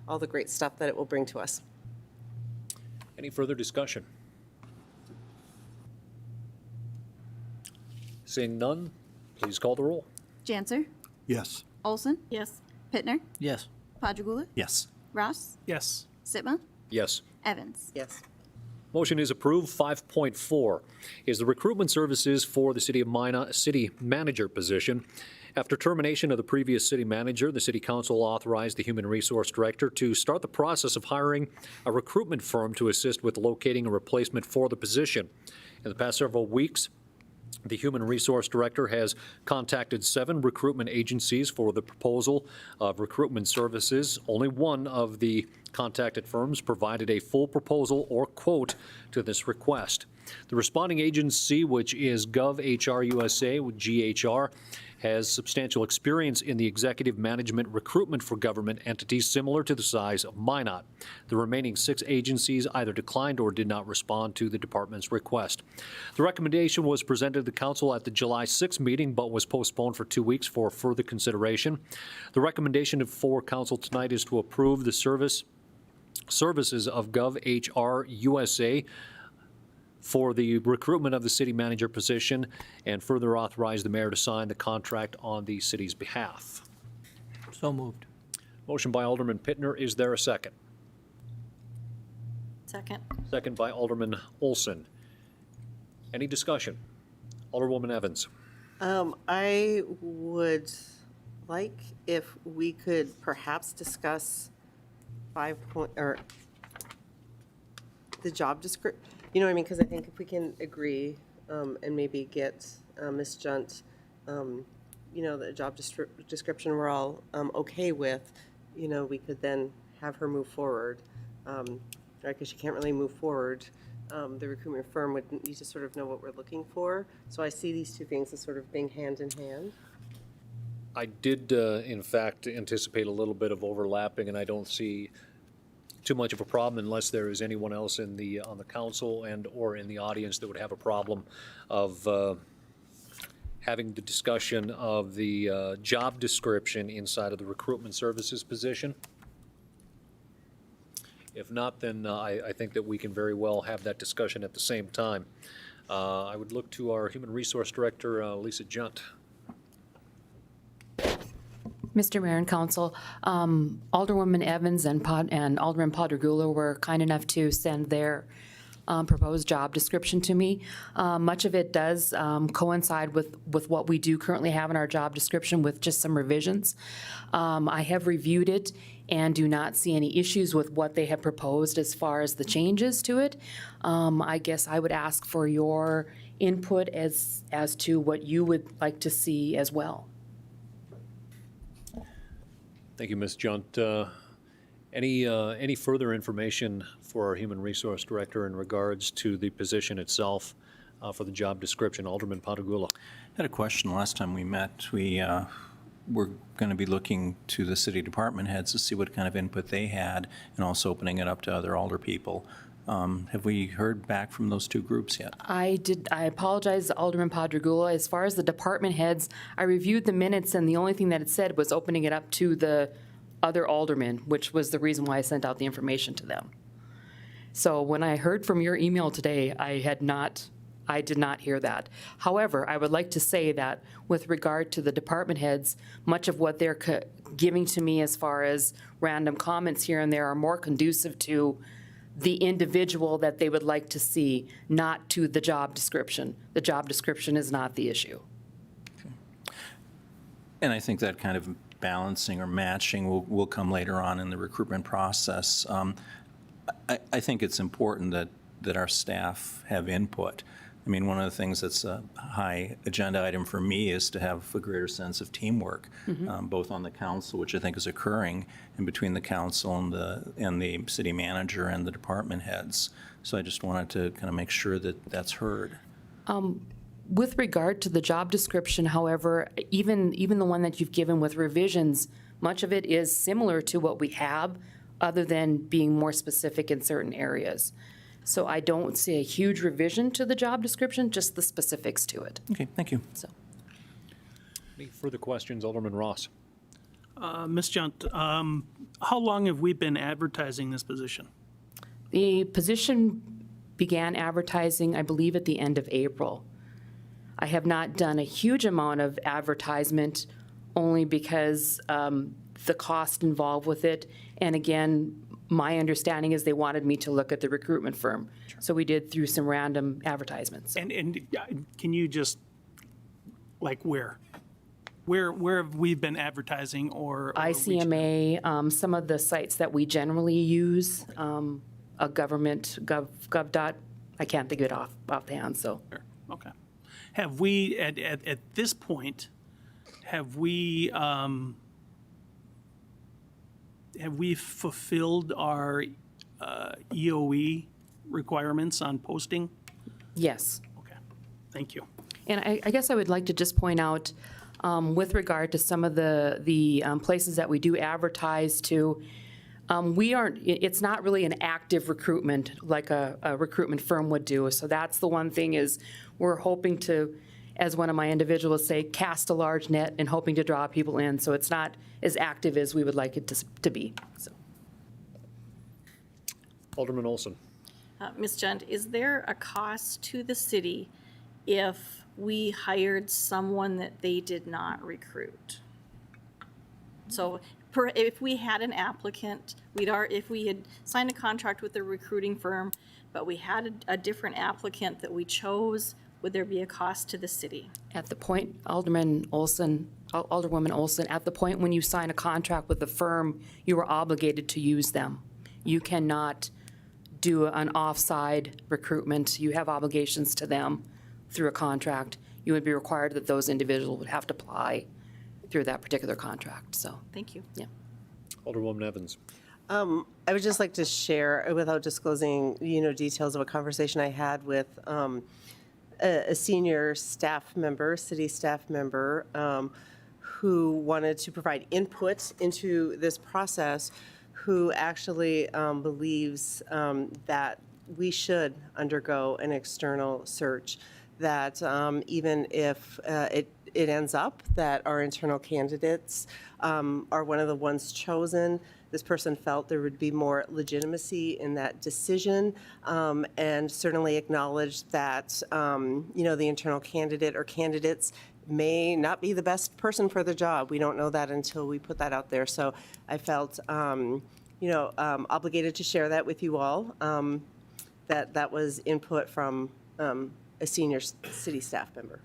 all the great stuff that it will bring to us. Any further discussion? Seeing none, please call the roll. Janser, Yes. Olson, Yes. Pittner, Yes. Padragula, Yes. Ross, Yes. Sitma, Yes. Evans. Yes. Motion is approved. 5.4 is the recruitment services for the City of Minot city manager position. After termination of the previous city manager, the City Council authorized the Human Resource Director to start the process of hiring a recruitment firm to assist with locating a replacement for the position. In the past several weeks, the Human Resource Director has contacted 7 recruitment agencies for the proposal of recruitment services. Only one of the contacted firms provided a full proposal or quote to this request. The responding agency, which is GovHR USA, with GHR, has substantial experience in the executive management recruitment for government entities similar to the size of Minot. The remaining 6 agencies either declined or did not respond to the department's request. The recommendation was presented to the council at the July 6th meeting, but was postponed for 2 weeks for further consideration. The recommendation for council tonight is to approve the services of GovHR USA for the recruitment of the city manager position, and further authorize the mayor to sign the contract on the city's behalf. So moved. Motion by Alderman Pittner. Is there a second? Second. Second by Alderman Olson. Any discussion? Alderwoman Evans. I would like if we could perhaps discuss the job description, you know what I mean? Because I think if we can agree and maybe get Ms. Junt, the job description we're all okay with, we could then have her move forward. Right, because she can't really move forward. The recruitment firm would need to sort of know what we're looking for. So I see these two things as sort of being hand in hand. I did, in fact, anticipate a little bit of overlapping, and I don't see too much of a problem unless there is anyone else on the council and or in the audience that would have a problem of having the discussion of the job description inside of the recruitment services position. If not, then I think that we can very well have that discussion at the same time. I would look to our Human Resource Director, Lisa Junt. Mr. Mayor and Council, Alderwoman Evans and Alderman Padragula were kind enough to send their proposed job description to me. Much of it does coincide with what we do currently have in our job description with just some revisions. I have reviewed it and do not see any issues with what they have proposed as far as the changes to it. I guess I would ask for your input as to what you would like to see as well. Thank you, Ms. Junt. Any further information for our Human Resource Director in regards to the position itself for the job description? Alderman Padragula. I had a question last time we met. We're going to be looking to the city department heads to see what kind of input they had and also opening it up to other alder people. Have we heard back from those two groups yet? I apologize, Alderman Padragula. As far as the department heads, I reviewed the minutes, and the only thing that it said was opening it up to the other aldermen, which was the reason why I sent out the information to them. So when I heard from your email today, I did not hear that. However, I would like to say that with regard to the department heads, much of what they're giving to me as far as random comments here and there are more conducive to the individual that they would like to see, not to the job description. The job description is not the issue. Okay. And I think that kind of balancing or matching will come later on in the recruitment process. I think it's important that our staff have input. I mean, one of the things that's a high agenda item for me is to have a greater sense of teamwork, both on the council, which I think is occurring, and between the council and the city manager and the department heads. So I just wanted to kind of make sure that that's heard. With regard to the job description, however, even the one that you've given with revisions, much of it is similar to what we have, other than being more specific in certain areas. So I don't see a huge revision to the job description, just the specifics to it. Okay, thank you. So, any further questions, Alderman Ross? Ms. Junt, how long have we been advertising this position? the position began advertising, I believe, at the end of April. I have not done a huge amount of advertisement only because the cost involved with it. And again, my understanding is they wanted me to look at the recruitment firm. Sure. So we did through some random advertisements. And can you just, like where? Where have we been advertising or ICMA, some of the sites that we generally use, a government, gov. I can't think of it offhand, so. Sure. Okay. Have we, at this point, have we fulfilled our EOE requirements on posting? Yes. Okay, thank you. And I guess I would like to just point out, with regard to some of the places that we do advertise to, it's not really an active recruitment like a recruitment firm would do. So that's the one thing is we're hoping to, as one of my individuals say, cast a large net and hoping to draw people in. So it's not as active as we would like it to be. So. Alderman Olson. Ms. Junt, is there a cost to the city if we hired someone that they did not recruit? So if we had an applicant, if we had signed a contract with the recruiting firm, but we had a different applicant that we chose, would there be a cost to the city? At the point, Alderwoman Olson, at the point when you sign a contract with the firm, you are obligated to use them. You cannot do an offside recruitment. You have obligations to them through a contract. You would be required that those individuals would have to apply through that particular contract, so. Thank you. Yeah. Alderwoman Evans. I would just like to share, without disclosing, details of a conversation I had with a senior staff member, city staff member, who wanted to provide input into this process, who actually believes that we should undergo an external search, that even if it ends up that our internal candidates are one of the ones chosen, this person felt there would be more legitimacy in that decision, and certainly acknowledged that the internal candidate or candidates may not be the best person for the job. We don't know that until we put that out there. So I felt obligated to share that with you all. That was input from a senior city staff member.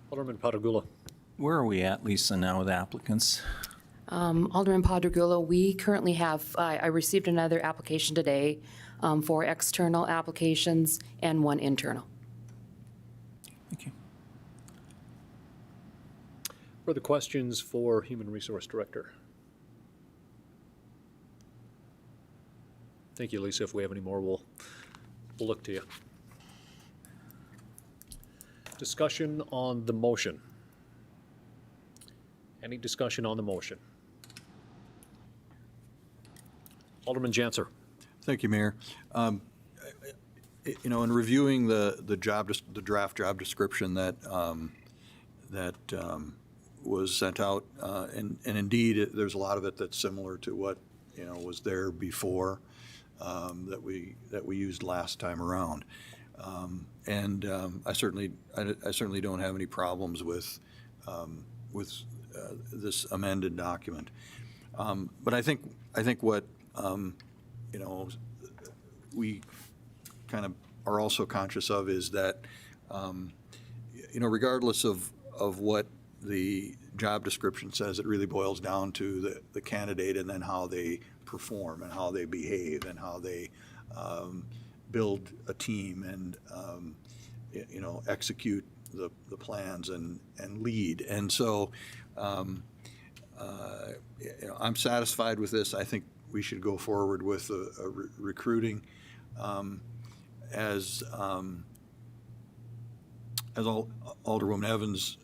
Alderman Patagula. Where are we at, Lisa, now with applicants? Alderman Padragula, we currently have, I received another application today for external applications and one internal. Thank you. Further questions for Human Resource Director? Thank you, Lisa. If we have any more, we'll look to you. Discussion on the motion. Any discussion on the motion? Alderman Janser. Thank you, Mayor. In reviewing the draft job description that was sent out, and indeed, there's a lot of it that's similar to what was there before that we used last time around, I certainly don't have any problems with this amended document, but I think what we kind of are also conscious of is that regardless of what the job description says, it really boils down to the candidate and then how they perform and how they behave and how they build a team and execute the plans and lead. And so I'm satisfied with this. I think we should go forward with recruiting. As Alderwoman Evans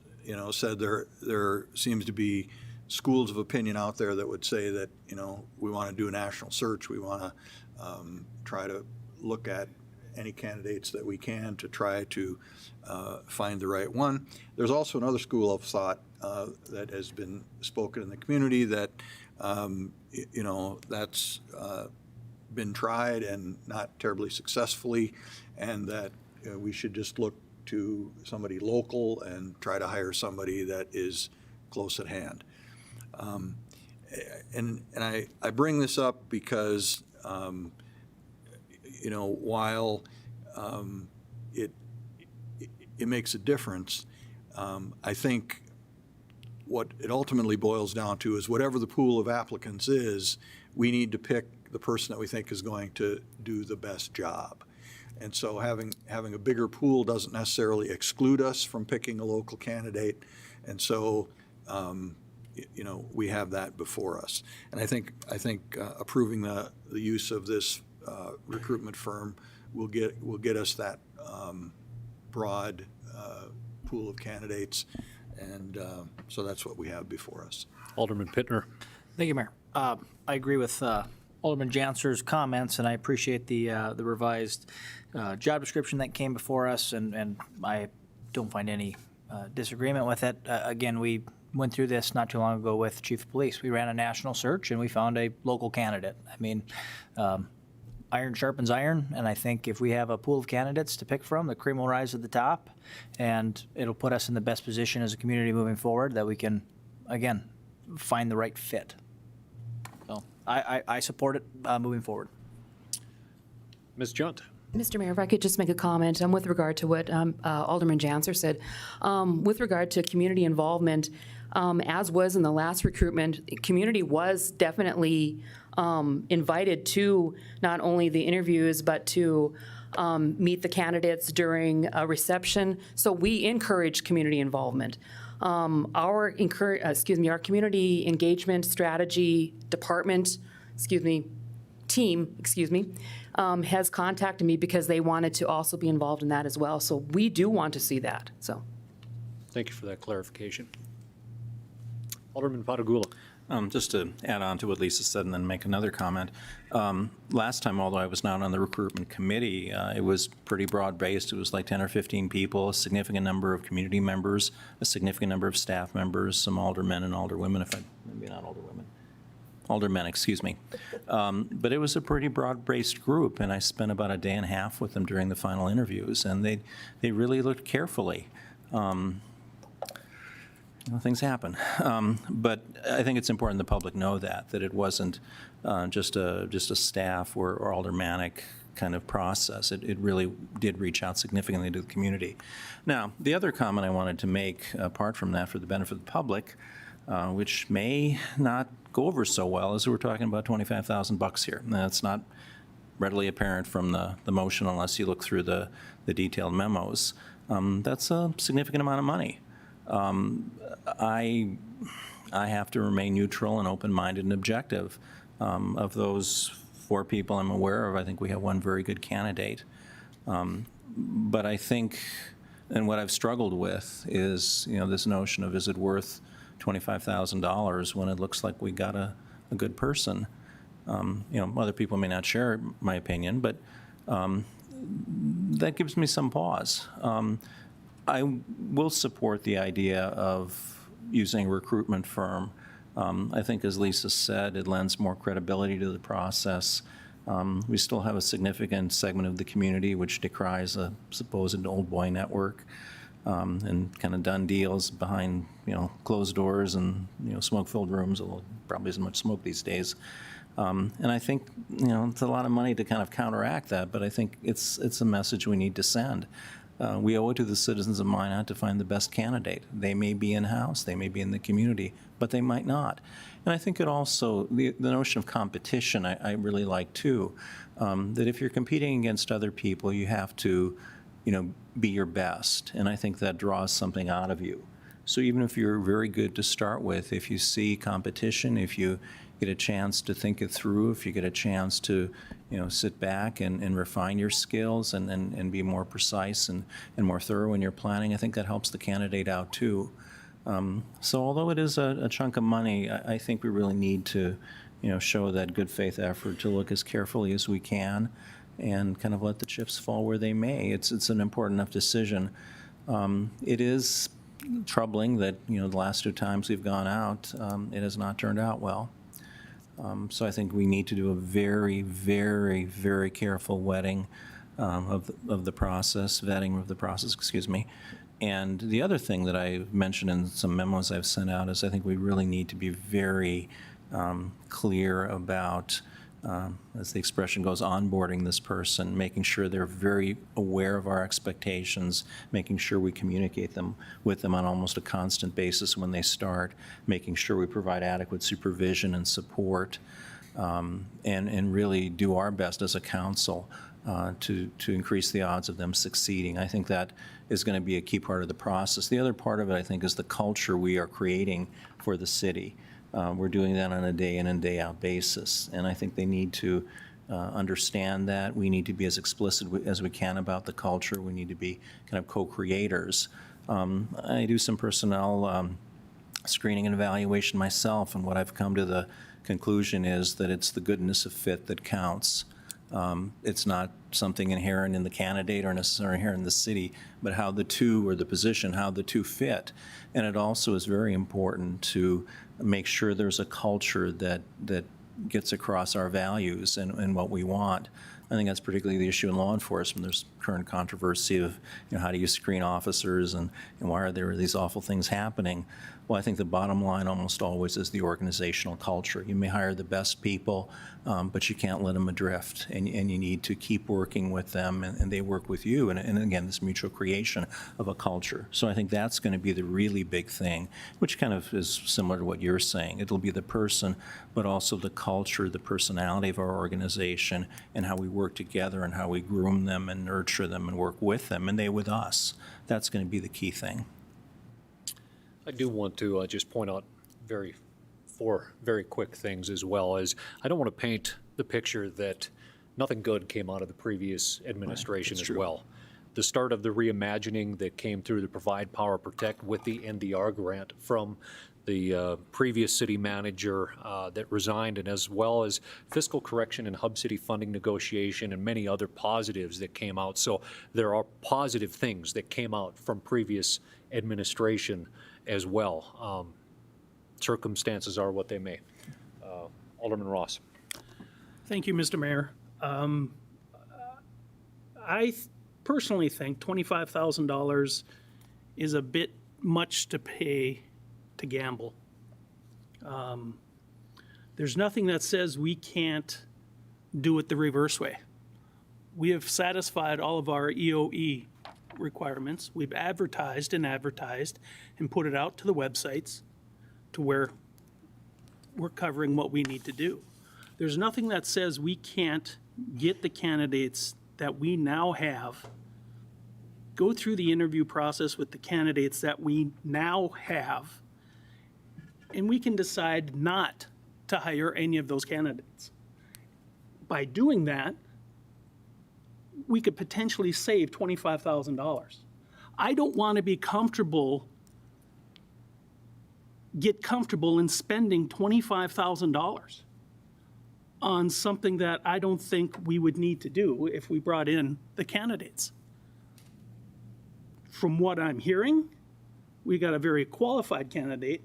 said, there seems to be schools of opinion out there that would say that we want to do a national search. We want to try to look at any candidates that we can to try to find the right one. There's also another school of thought that has been spoken in the community that that's been tried and not terribly successfully, and that we should just look to somebody local and try to hire somebody that is close at hand. And I bring this up because while it makes a difference, I think what it ultimately boils down to is whatever the pool of applicants is, we need to pick the person that we think is going to do the best job. And so having a bigger pool doesn't necessarily exclude us from picking a local candidate. And so we have that before us. And I think approving the use of this recruitment firm will get us that broad pool of candidates, and so that's what we have before us. Alderman Pittner. Thank you, Mayor. I agree with Alderman Janser's comments, and I appreciate the revised job description that came before us, and I don't find any disagreement with it. Again, we went through this not too long ago with Chief of Police. We ran a national search, and we found a local candidate. I mean, iron sharpens iron, and I think if we have a pool of candidates to pick from, the cream will rise to the top, and it'll put us in the best position as a community moving forward that we can, again, find the right fit. So I support it moving forward. Ms. Junt. Mr. Mayor, if I could just make a comment with regard to what Alderman Janser said. With regard to community involvement, as was in the last recruitment, community was definitely invited to not only the interviews, but to meet the candidates during a reception. So we encourage community involvement. Our community engagement strategy department, team, has contacted me because they wanted to also be involved in that as well. So we do want to see that, so. Thank you for that clarification. Alderman Patagula. Just to add on to what Lisa said and then make another comment. Last time, although I was not on the recruitment committee, it was pretty broad-based. It was like 10 or 15 people, a significant number of community members, a significant number of staff members, some aldermen and alderwomen, maybe not alderwomen. Aldermen, excuse me. But it was a pretty broad-based group, and I spent about a day and a half with them during the final interviews, and they really looked carefully. Things happen. But I think it's important the public know that it wasn't just a staff or aldermanic kind of process. It really did reach out significantly to the community. Now, the other comment I wanted to make, apart from that, for the benefit of the public, which may not go over so well, is we're talking about $25,000 here. Now, that's not readily apparent from the motion unless you look through the detailed memos. That's a significant amount of money. I have to remain neutral and open-minded and objective. Of those 4 people I'm aware of, I think we have one very good candidate. But I think, and what I've struggled with is, this notion of, is it worth $25,000 when it looks like we got a good person? Other people may not share my opinion, but that gives me some pause. I will support the idea of using a recruitment firm. I think, as Lisa said, it lends more credibility to the process. We still have a significant segment of the community which decries a supposed old boy network and kind of done deals behind, closed doors and, smoke-filled rooms, although probably isn't much smoke these days. And I think, it's a lot of money to kind of counteract that, but I think it's a message we need to send. We owe it to the citizens of Minot to find the best candidate. They may be in-house, they may be in the community, but they might not. And I think it also, the notion of competition, I really like too, that if you're competing against other people, you have to, be your best. And I think that draws something out of you. So even if you're very good to start with, if you see competition, if you get a chance to think it through, if you get a chance to, sit back and refine your skills and be more precise and more thorough in your planning, I think that helps the candidate out too. So although it is a chunk of money, I think we really need to, show that good faith effort to look as carefully as we can and kind of let the chips fall where they may. It's an important enough decision. It is troubling that, the last 2 times we've gone out, it has not turned out well. So I think we need to do a very, very, very careful vetting of the process, excuse me. And the other thing that I mentioned in some memos I've sent out is I think we really need to be very clear about, as the expression goes, onboarding this person, making sure they're very aware of our expectations, making sure we communicate with them on almost a constant basis when they start, making sure we provide adequate supervision and support, and really do our best as a council to increase the odds of them succeeding. I think that is going to be a key part of the process. The other part of it, I think, is the culture we are creating for the city. We're doing that on a day in and day out basis, and I think they need to understand that. We need to be as explicit as we can about the culture. We need to be kind of co-creators. I do some personnel screening and evaluation myself, and what I've come to the conclusion is that it's the goodness of fit that counts. It's not something inherent in the candidate or necessarily inherent in the city, but how the two, or the position, how the two fit. And it also is very important to make sure there's a culture that gets across our values and what we want. I think that's particularly the issue in law enforcement. There's current controversy of, how do you screen officers and why are there these awful things happening? Well, I think the bottom line almost always is the organizational culture. You may hire the best people, but you can't let them adrift, and you need to keep working with them, and they work with you, and again, this mutual creation of a culture. So I think that's going to be the really big thing, which kind of is similar to what you're saying. It'll be the person, but also the culture, the personality of our organization, and how we work together, and how we groom them and nurture them and work with them, and they with us. That's going to be the key thing. I do want to just point out four very quick things as well. As I don't want to paint the picture that nothing good came out of the previous administration as well. The start of the reimagining that came through the Provide, Power, Protect with the NDR grant from the previous city manager that resigned, and as well as fiscal correction and hub city funding negotiation and many other positives that came out. So there are positive things that came out from previous administration as well. Circumstances are what they may. Alderman Ross. Thank you, Mr. Mayor. I personally think $25,000 is a bit much to pay to gamble. There's nothing that says we can't do it the reverse way. We have satisfied all of our EOE requirements. We've advertised and put it out to the websites to where we're covering what we need to do. There's nothing that says we can't get the candidates that we now have, go through the interview process with the candidates that we now have, and we can decide not to hire any of those candidates. By doing that, we could potentially save $25,000. I don't want to get comfortable in spending $25,000 on something that I don't think we would need to do if we brought in the candidates. From what I'm hearing, we got a very qualified candidate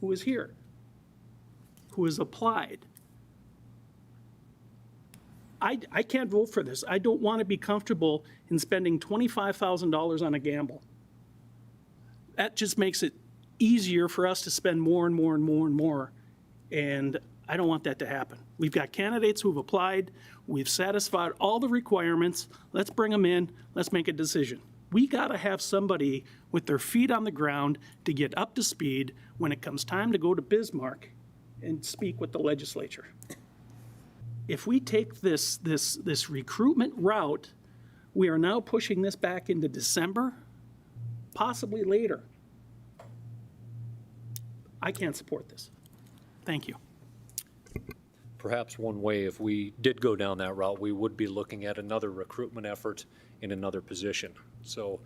who is here, who has applied. I can't vote for this. I don't want to be comfortable in spending $25,000 on a gamble. That just makes it easier for us to spend more and more and more and more, and I don't want that to happen. We've got candidates who've applied. We've satisfied all the requirements. Let's bring them in. Let's make a decision. We got to have somebody with their feet on the ground to get up to speed when it comes time to go to Bismarck and speak with the legislature. If we take this recruitment route, we are now pushing this back into December, possibly later. I can't support this. Thank you. Perhaps one way, if we did go down that route, we would be looking at another recruitment effort in another position. So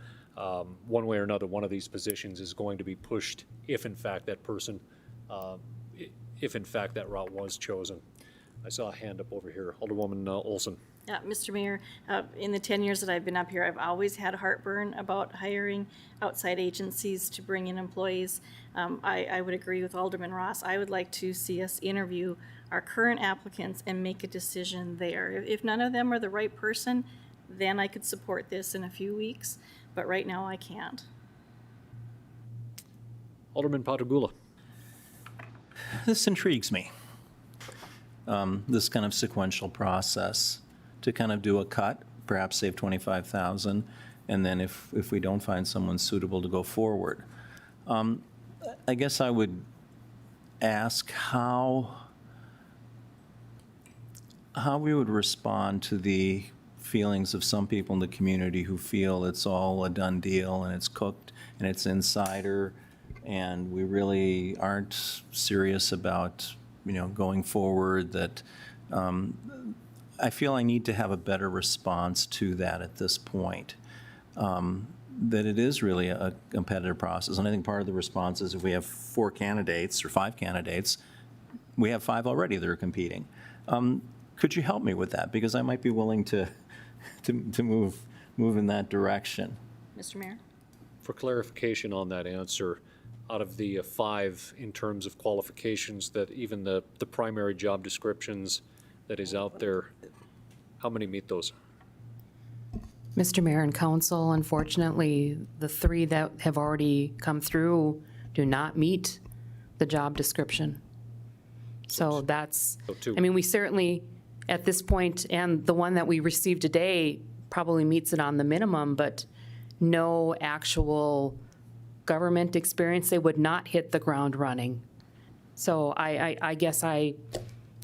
one way or another, one of these positions is going to be pushed if in fact that person, if in fact that route was chosen. I saw a hand up over here. Alderwoman Olson. Mr. Mayor, in the 10 years that I've been up here, I've always had heartburn about hiring outside agencies to bring in employees. I would agree with Alderman Ross. I would like to see us interview our current applicants and make a decision there. If none of them are the right person, then I could support this in a few weeks, but right now I can't. Alderman Patagula. This intrigues me. This kind of sequential process to kind of do a cut, perhaps save $25,000, and then if we don't find someone suitable to go forward. I guess I would ask how we would respond to the feelings of some people in the community who feel it's all a done deal and it's cooked and it's insider and we really aren't serious about going forward, that I feel I need to have a better response to that at this point, that it is really a competitive process. And I think part of the response is if we have 4 candidates or 5 candidates, we have 5 already that are competing. Could you help me with that? Because I might be willing to move in that direction. Mr. Mayor? For clarification on that answer, out of the 5 in terms of qualifications, that even the primary job descriptions that is out there, How many meet those? Mr. Mayor and Council, unfortunately, the 3 that have already come through do not meet the job description. So that's, So 2. I mean, we certainly, at this point, and the one that we received today probably meets it on the minimum, but no actual government experience. They would not hit the ground running. So I guess I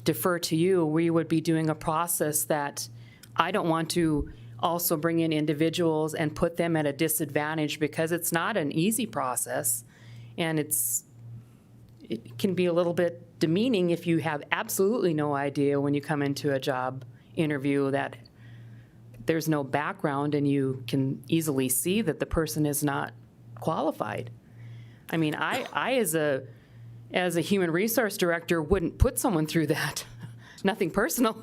defer to you. We would be doing a process that I don't want to also bring in individuals and put them at a disadvantage, because it's not an easy process, and it can be a little bit demeaning if you have absolutely no idea when you come into a job interview that there's no background, and you can easily see that the person is not qualified. I mean, I as a human resource director wouldn't put someone through that. Nothing personal.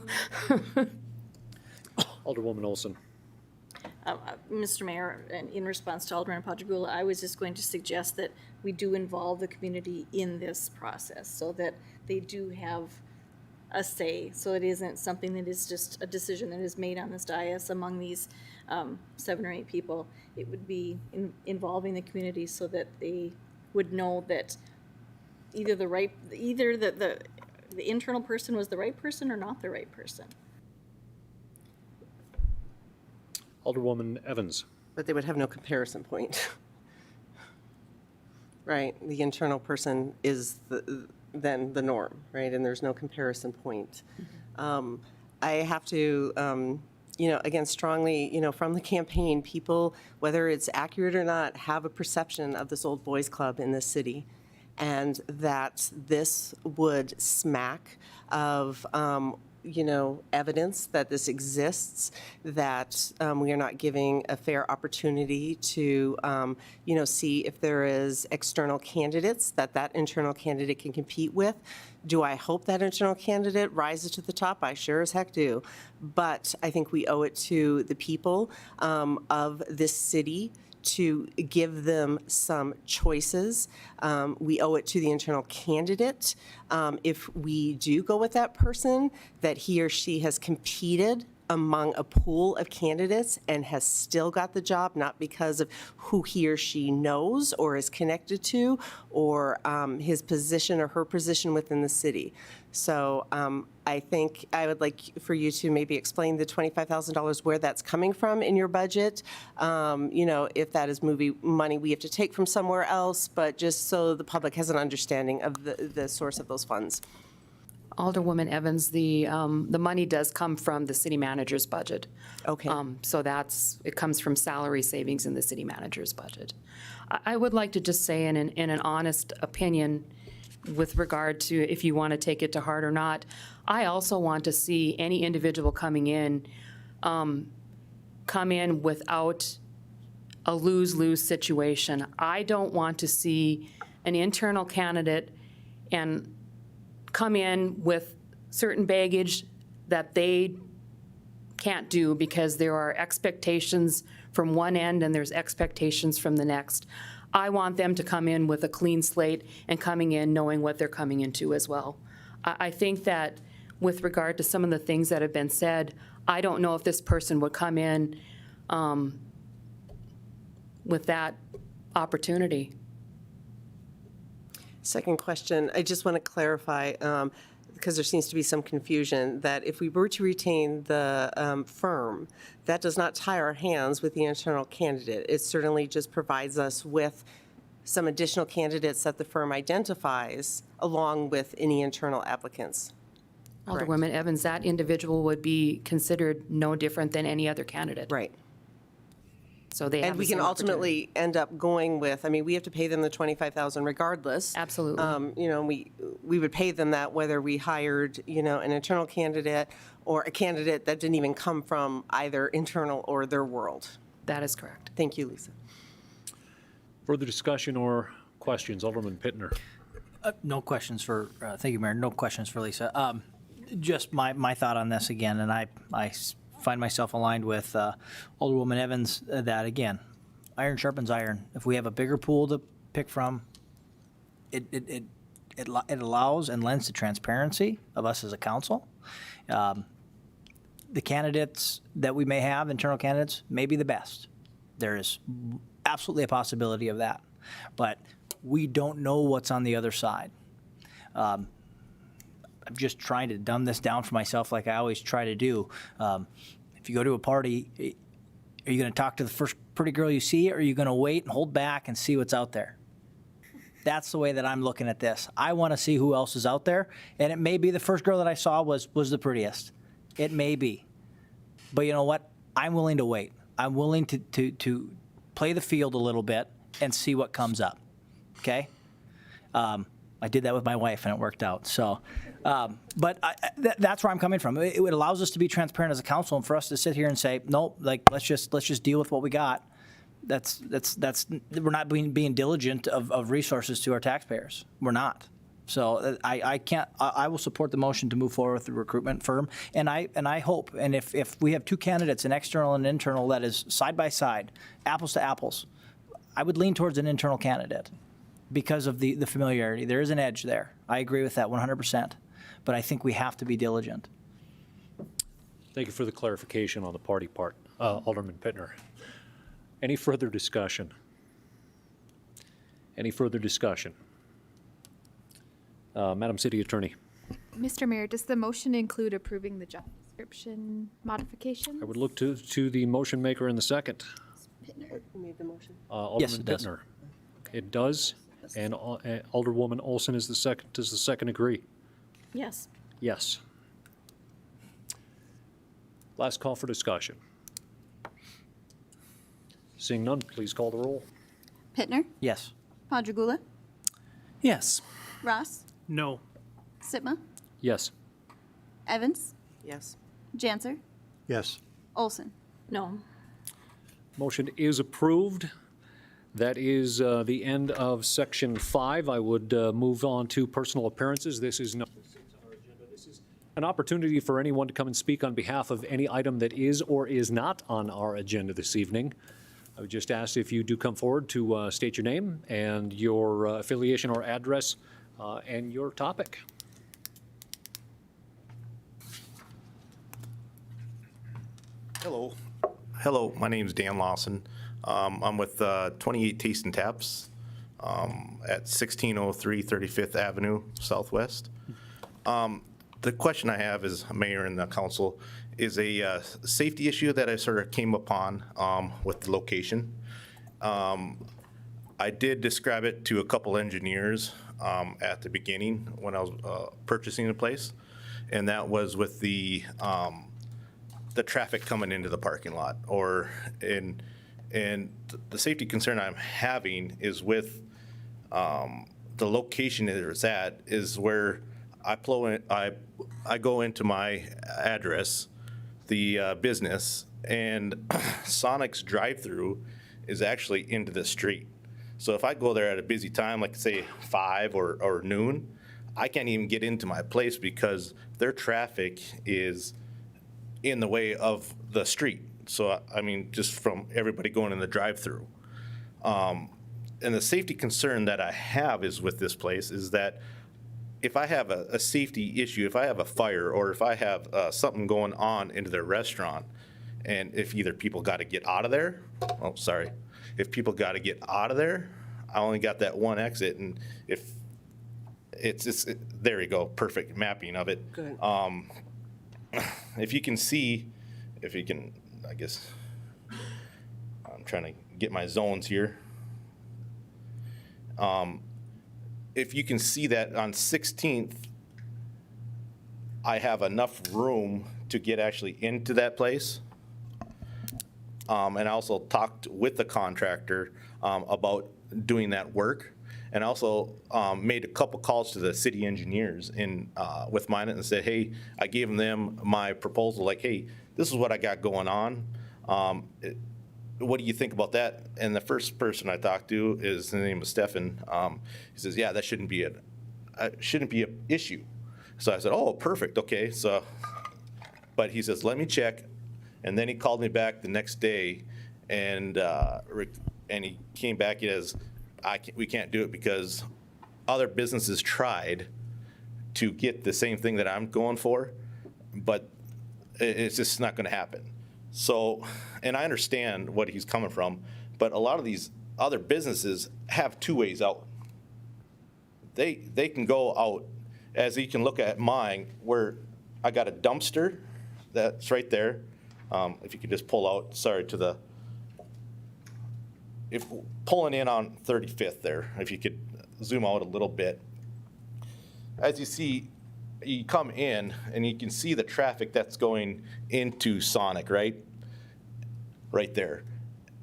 Alderwoman Olson. Mr. Mayor, and in response to Alderman Padragula, I was just going to suggest that we do involve the community in this process so that they do have a say, so it isn't something that is just a decision that is made on this dais among these 7 or 8 people. It would be involving the community so that they would know that either the internal person was the right person or not the right person. Alderwoman Evans. But they would have no comparison point. Right, the internal person is then the norm, right, and there's no comparison point. I have to, again, strongly, from the campaign, people, whether it's accurate or not, have a perception of this old boys club in this city, and that this would smack of evidence that this exists, that we are not giving a fair opportunity to, see if there is external candidates that internal candidate can compete with. Do I hope that internal candidate rises to the top? I sure as heck do. But I think we owe it to the people of this city to give them some choices. We owe it to the internal candidate, if we do go with that person, that he or she has competed among a pool of candidates and has still got the job, not because of who he or she knows or is connected to, or his position or her position within the city. So I think I would like for you to maybe explain the $25,000, where that's coming from in your budget. If that is movie money we have to take from somewhere else, but just so the public has an understanding of the source of those funds. Alderwoman Evans, the money does come from the city manager's budget. Okay. So it comes from salary savings in the city manager's budget. I would like to just say in an honest opinion, with regard to if you want to take it to heart or not, I also want to see any individual coming in come in without a lose-lose situation. I don't want to see an internal candidate and come in with certain baggage that they can't do because there are expectations from one end and there's expectations from the next. I want them to come in with a clean slate and coming in knowing what they're coming into as well. I think that with regard to some of the things that have been said, I don't know if this person would come in with that opportunity. Second question, I just want to clarify, because there seems to be some confusion, that if we were to retain the firm, that does not tie our hands with the internal candidate. It certainly just provides us with some additional candidates that the firm identifies along with any internal applicants. Correct. Alderwoman Evans, that individual would be considered no different than any other candidate. Right. So they have And we the can same ultimately end up going with, we have to pay them the $25,000 regardless. Absolutely. We would pay them that whether we hired, an internal candidate or a candidate that didn't even come from either internal or their world. That is correct. Thank you, Lisa. Further discussion or questions? Alderman Pittner. No questions for, thank you, Mayor. No questions for Lisa. Just my thought on this again, and I find myself aligned with Alderwoman Evans that, again, iron sharpens iron. If we have a bigger pool to pick from, it allows and lends to transparency of us as a council. the candidates that we may have, internal candidates, may be the best. There is absolutely a possibility of that. But we don't know what's on the other side. I'm just trying to dumb this down for myself like I always try to do. If you go to a party, are you going to talk to the first pretty girl you see, or are you going to wait and hold back and see what's out there? That's the way that I'm looking at this. I want to see who else is out there, and it may be the first girl that I saw was the prettiest. It may be. But you know what? I'm willing to wait. I'm willing to play the field a little bit and see what comes up. Okay? I did that with my wife, and it worked out. So, but that's where I'm coming from. It allows us to be transparent as a council, and for us to sit here and say, nope, like let's just deal with what we got. That's we're not being diligent of resources to our taxpayers. We're not. So I can't. I will support the motion to move forward with the recruitment firm, and I hope. And if we have two candidates, an external and an internal, that is side by side, apples to apples, I would lean towards an internal candidate because of the familiarity. There is an edge there. I agree with that 100%. But I think we have to be diligent. Thank you for the clarification on the party part, Alderman Pittner. Any further discussion? Any further discussion? Madam City Attorney. Mr. Mayor, does the motion include approving the job description modifications? I would look to the motion maker in the second. Who made the motion? Alderman Yes, it does. Pittner. It does, and Alderwoman Olson is the second. Does the second agree? Yes. Yes. Last call for discussion. Seeing none, please call the roll. Pittner, Yes. Padragula, Yes. Ross, No. Sitma, Yes. Evans, Yes. Janser, Yes. Olson. No. Motion is approved. That is the end of section 5. I would move on to personal appearances. This is no. This is an opportunity for anyone to come and speak on behalf of any item that is or is not on our agenda this evening. I would just ask if you do come forward to state your name and your affiliation or address and your topic. Hello, my name is Dan Lawson. I'm with 28 Taste and Taps at 1603 35th Avenue Southwest. The question I have is, Mayor and the council, is a safety issue that I sort of came upon with the location. I did describe it to a couple engineers at the beginning when I was purchasing the place, and that was with the traffic coming into the parking lot, and the safety concern I'm having is with the location that it's at is where I go into my address, the business, and Sonic's drive-through is actually into the street. So if I go there at a busy time, like say 5 or noon, I can't even get into my place because their traffic is in the way of the street. So, I mean, just from everybody going in the drive-through. And the safety concern that I have is with this place is that if I have a safety issue, if I have a fire or if I have something going on into their restaurant, and if either people got to get out of there, if people got to get out of there, I only got that one exit, and if there you go, perfect mapping of it. Good. If you can, I guess, I'm trying to get my zones here. If you can see that on 16th, I have enough room to get actually into that place. And I also talked with the contractor about doing that work, and also made a couple calls to the city engineers with Minot and said, hey, I gave them my proposal, like, hey, this is what I got going on. What do you think about that? And the first person I talked to his name is Stefan. He says, yeah, that shouldn't be an issue. So I said, oh, perfect, okay. So, but he says, let me check. And then he called me back the next day, and he came back as, we can't do it because other businesses tried to get the same thing that I'm going for, but It's just not going to happen. So, and I understand what he's coming from, but a lot of these other businesses have two ways out. They can go out, as you can look at mine, where I got a dumpster that's right there. If you could just pull out, sorry, to the, if pulling in on 35th there, if you could zoom out a little bit. As you see, you come in and you can see the traffic that's going into Sonic, right? Right there.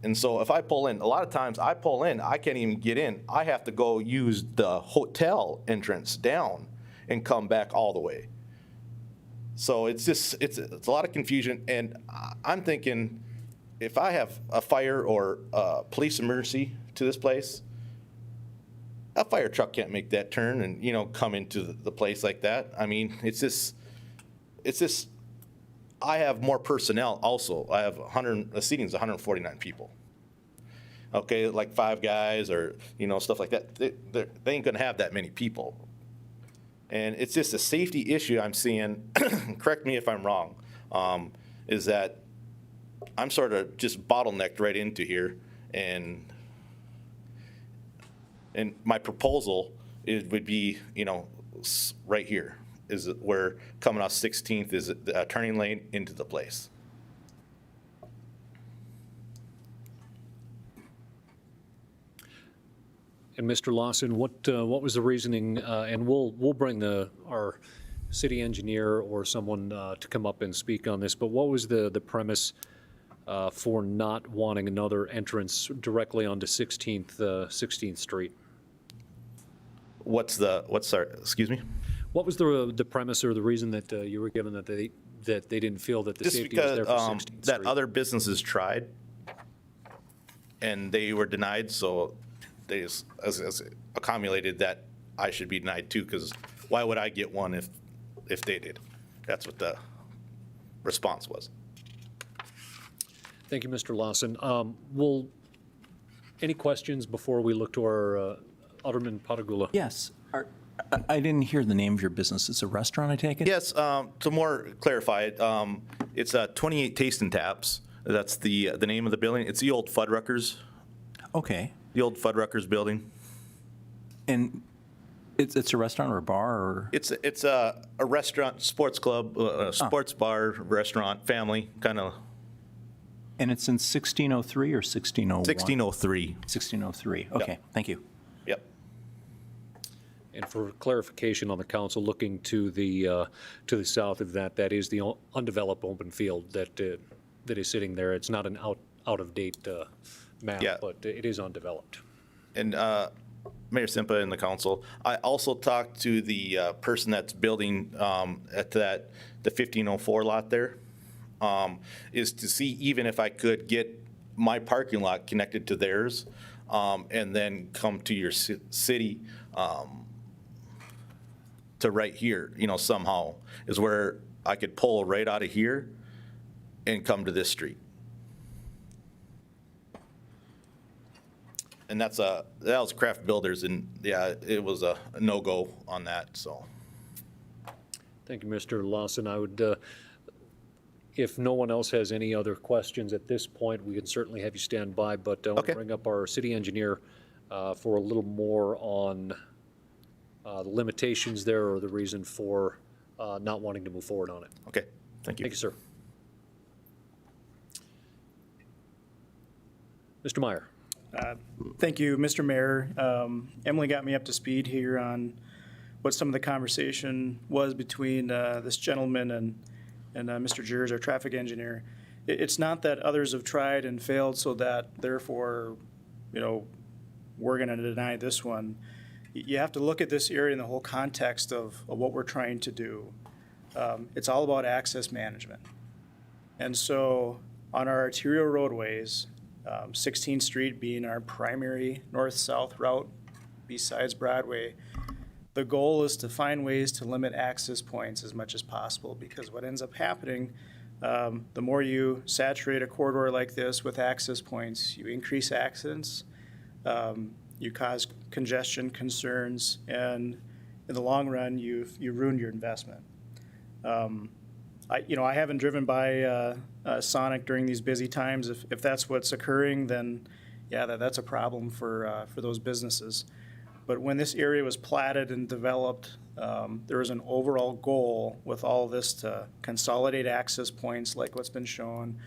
And so if I pull in, a lot of times I pull in, I can't even get in. I have to go use the hotel entrance down and come back all the way. So it's just, it's a lot of confusion. And I'm thinking, if I have a fire or a police emergency to this place, a fire truck can't make that turn and, you know, come into the place like that. I mean, it's just, I have more personnel also. I have the seating's 149 people. Okay, like 5 guys or, you know, stuff like that. They ain't gonna have that many people. And it's just a safety issue I'm seeing, correct me if I'm wrong, is that I'm sort of just bottlenecked right into here. And my proposal would be, you know, right here is where coming off 16th is a turning lane into the place. And Mr. Lawson, what was the reasoning? And we'll bring our city engineer or someone to come up and speak on this. But what was the premise for not wanting another entrance directly onto 16th Street? Excuse me? What was the premise or the reason that you were given that they didn't feel that the Just safety was there for 16th Street? That other businesses tried and they were denied, so they just as accumulated that I should be denied too, because why would I get one if they did? That's what the response was. Thank you, Mr. Lawson. Any questions before we look to our Alderman Patagula? Yes. I didn't hear the name of your business. It's a restaurant, I take it? Yes, to more clarify it, it's 28 Taste and Taps. That's the name of the building. It's the old Fuddruckers. Okay. The old Fuddruckers building. And it's a restaurant or a bar? Or? It's a restaurant, sports club, sports bar, restaurant, family, kind of. And it's in 1603 or 1601? 1603. 1603. Okay, Yep. Thank you. Yep. And for clarification on the council, looking to the south of that, that is the undeveloped open field that is sitting there. It's not an out of date map, Yeah. but it is undeveloped. And Mayor Simpa and the council, I also talked to the person that's building at the 1504 lot there, is to see even if I could get my parking lot connected to theirs, and then come to your city to right here, you know, somehow, is where I could pull right out of here and come to this street. And that was Craft Builders, and yeah, it was a no-go on that, so. Thank you, Mr. Lawson. I would, if no one else has any other questions at this point, we can certainly have you stand by, but I want to bring up our city engineer for a little more on the limitations there or the reason for not wanting to move forward on it. Okay, thank you. Thank you, sir. Mr. Meyer. Thank you, Mr. Mayor. Emily got me up to speed here on what some of the conversation was between this gentleman and Mr. Jers, our traffic engineer. It's not that others have tried and failed, so that therefore, you know, we're going to deny this one. You have to look at this area in the whole context of what we're trying to do. It's all about access management. And so on our arterial roadways, 16th Street being our primary north-south route besides Broadway, the goal is to find ways to limit access points as much as possible, because what ends up happening, the more you saturate a corridor like this with access points, you increase accidents, you cause congestion concerns, and in the long run, you ruined your investment. I haven't driven by Sonic during these busy times. If that's what's occurring, then yeah, that's a problem for those businesses. But when this area was platted and developed, there was an overall goal with all of this to consolidate access points like what's been shown,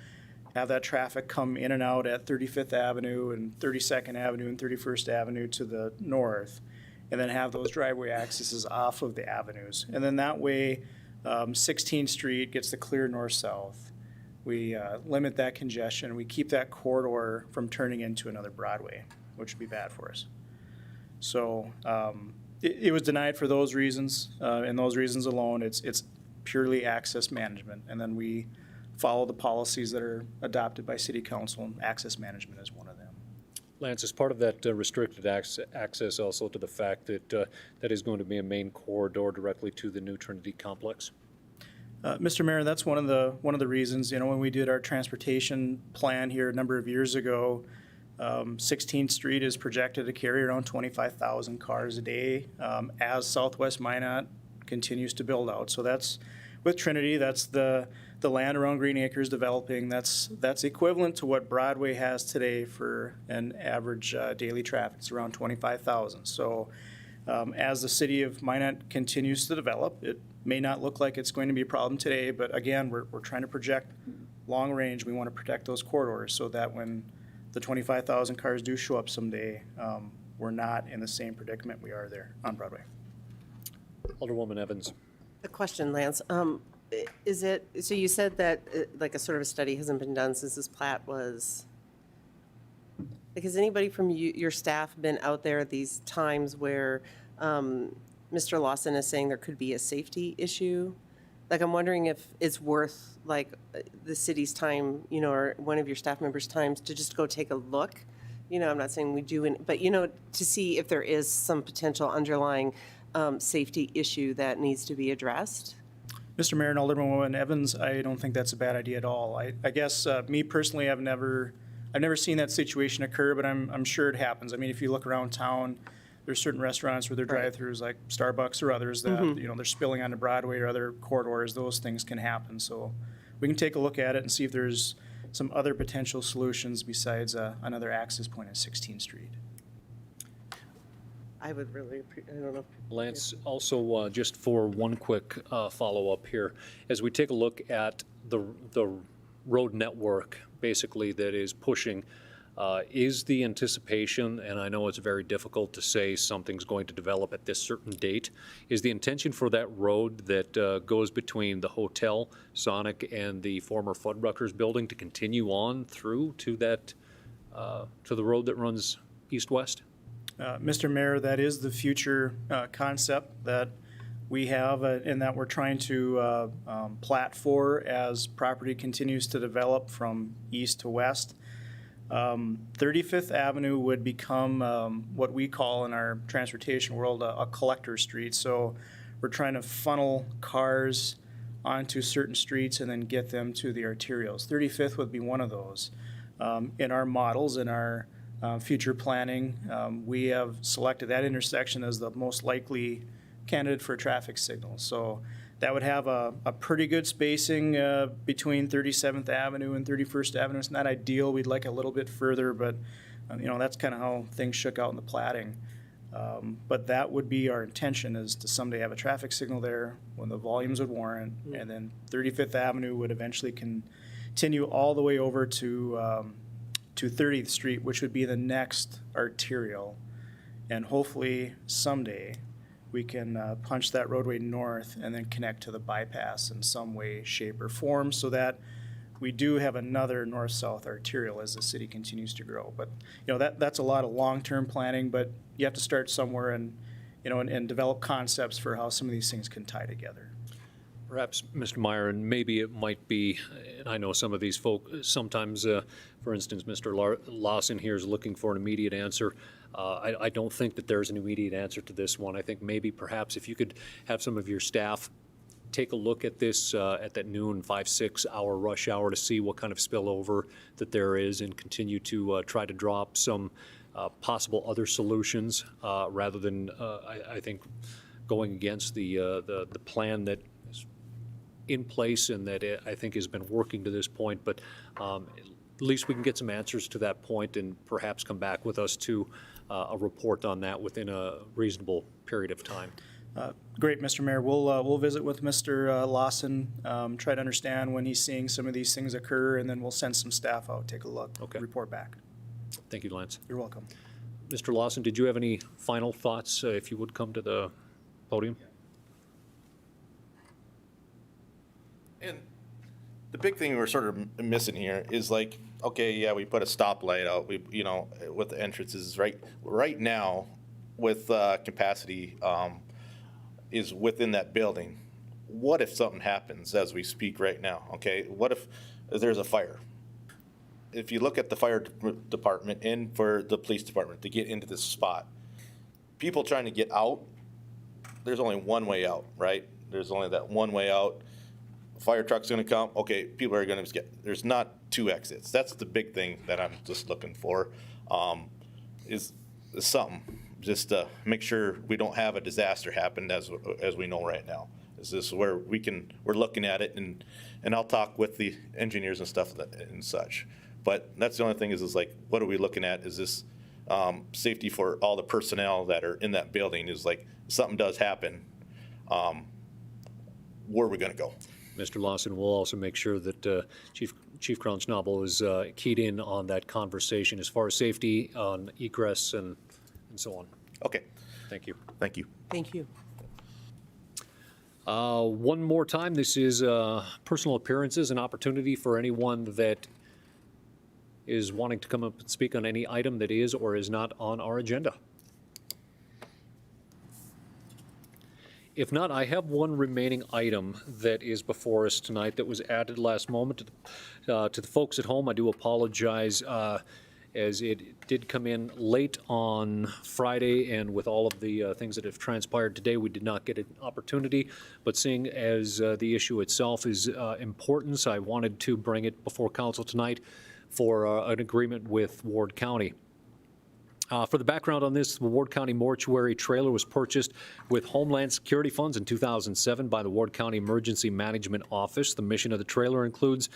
have that traffic come in and out at 35th Avenue and 32nd Avenue and 31st Avenue to the north, and then have those driveway accesses off of the avenues. And then that way, 16th Street gets the clear north-south. We limit that congestion. We keep that corridor from turning into another Broadway, which would be bad for us. So it was denied for those reasons, and those reasons alone. It's purely access management, and then we follow the policies that are adopted by City Council, and access management is one of them. Lance, is part of that restricted access also to the fact that that is going to be a main corridor directly to the new Trinity complex? Mr. Mayor, that's one of the reasons. When we did our transportation plan here a number of years ago, 16th Street is projected to carry around 25,000 cars a day as Southwest Minot continues to build out. So that's with Trinity. That's the land around Green Acres developing. That's equivalent to what Broadway has today for an average daily traffic. It's around 25,000. So as the city of Minot continues to develop, it may not look like it's going to be a problem today, but again, we're trying to project long range. We want to protect those corridors so that when the 25,000 cars do show up someday, we're not in the same predicament we are there on Broadway. Alderwoman Evans. A question, Lance. Is it, so you said that like a sort of a study hasn't been done since this plat was, like, has anybody from your staff been out there at these times where Mr. Lawson is saying there could be a safety issue? Like, I'm wondering if it's worth, like, the city's time, or one of your staff members' times to just go take a look. I'm not saying we do, but, to see if there is some potential underlying safety issue that needs to be addressed. Mr. Mayor and Alderwoman Evans, I don't think that's a bad idea at all. I guess me personally, I've never seen that situation occur, but I'm sure it happens. I mean, if you look around town, there's certain restaurants where their drive-throughs, like Starbucks or others, that they're spilling onto Broadway or other corridors. Those things can happen. So we can take a look at it and see if there's some other potential solutions besides another access point at 16th Street. I would really, I don't know. Lance, also just for one quick follow-up here, as we take a look at the road network, basically, that is pushing, is the anticipation, and I know it's very difficult to say something's going to develop at this certain date, is the intention for that road that goes between the hotel, Sonic, and the former Fuddruckers building to continue on through to that, to the road that runs east-west? Mr. Mayor, that is the future concept that we have and that we're trying to plat for as property continues to develop from east to west. 35th Avenue would become what we call in our transportation world a collector street. So we're trying to funnel cars onto certain streets and then get them to the arterials. 35th would be one of those. In our models, in our future planning, we have selected that intersection as the most likely candidate for a traffic signal. So that would have a pretty good spacing between 37th Avenue and 31st Avenue. It's not ideal. We'd like a little bit further, but that's kind of how things shook out in the platting. But that would be our intention, is to someday have a traffic signal there when the volumes would warrant, and then 35th Avenue would eventually continue all the way over to 30th Street, which would be the next arterial. And hopefully someday we can punch that roadway north and then connect to the bypass in some way, shape, or form, so that we do have another north-south arterial as the city continues to grow. But that's a lot of long-term planning, but you have to start somewhere and develop concepts for how some of these things can tie together. Perhaps, Mr. Meyer, and maybe it might be, and I know some of these folk, sometimes, for instance, Mr. Lawson here is looking for an immediate answer. I don't think that there's an immediate answer to this one. I think maybe perhaps if you could have some of your staff take a look at this at that noon, 5-6 hour rush hour to see what kind of spillover that there is, and continue to try to draw up some possible other solutions rather than, I think, going against the plan that in place and that it, I think, has been working to this point, but at least we can get some answers to that point and perhaps come back with us to a report on that within a reasonable period of time. Great, Mr. Mayor. We'll visit with Mr. Lawson, try to understand when he's seeing some of these things occur, and then we'll send some staff out, take a look, report back. Thank you, Lance. You're welcome. Mr. Lawson, did you have any final thoughts, if you would come to the podium? And the big thing we're sort of missing here is like, okay, yeah, we put a stoplight out, with the entrances right now with capacity is within that building. What if something happens as we speak right now? Okay, what if there's a fire? If you look at the fire department and for the police department to get into this spot, people trying to get out, there's only one way out, right? There's only that one way out. Fire truck's gonna come, okay, people are gonna there's not two exits. That's the big thing that I'm just looking for, is something, just to make sure we don't have a disaster happen as we know right now. Is this where we're looking at it, and I'll talk with the engineers and stuff and such. But that's the only thing is like, what are we looking at? Is this safety for all the personnel that are in that building? Is like, if something does happen, where are we gonna go? Mr. Lawson will also make sure that Chief Crowns-Noble is keyed in on that conversation as far as safety on egress and so on. Okay. Thank you. Thank you. Thank you. One more time, this is personal appearances, an opportunity for anyone that is wanting to come up and speak on any item that is or is not on our agenda. If not, I have one remaining item that is before us tonight that was added last moment. To the folks at home, I do apologize, as it did come in late on Friday, and with all of the things that have transpired today, we did not get an opportunity. But seeing as the issue itself is importance, I wanted to bring it before council tonight for an agreement with Ward County. For the background on this, the Ward County Mortuary trailer was purchased with Homeland Security funds in 2007 by the Ward County Emergency Management Office. The mission of the trailer includes,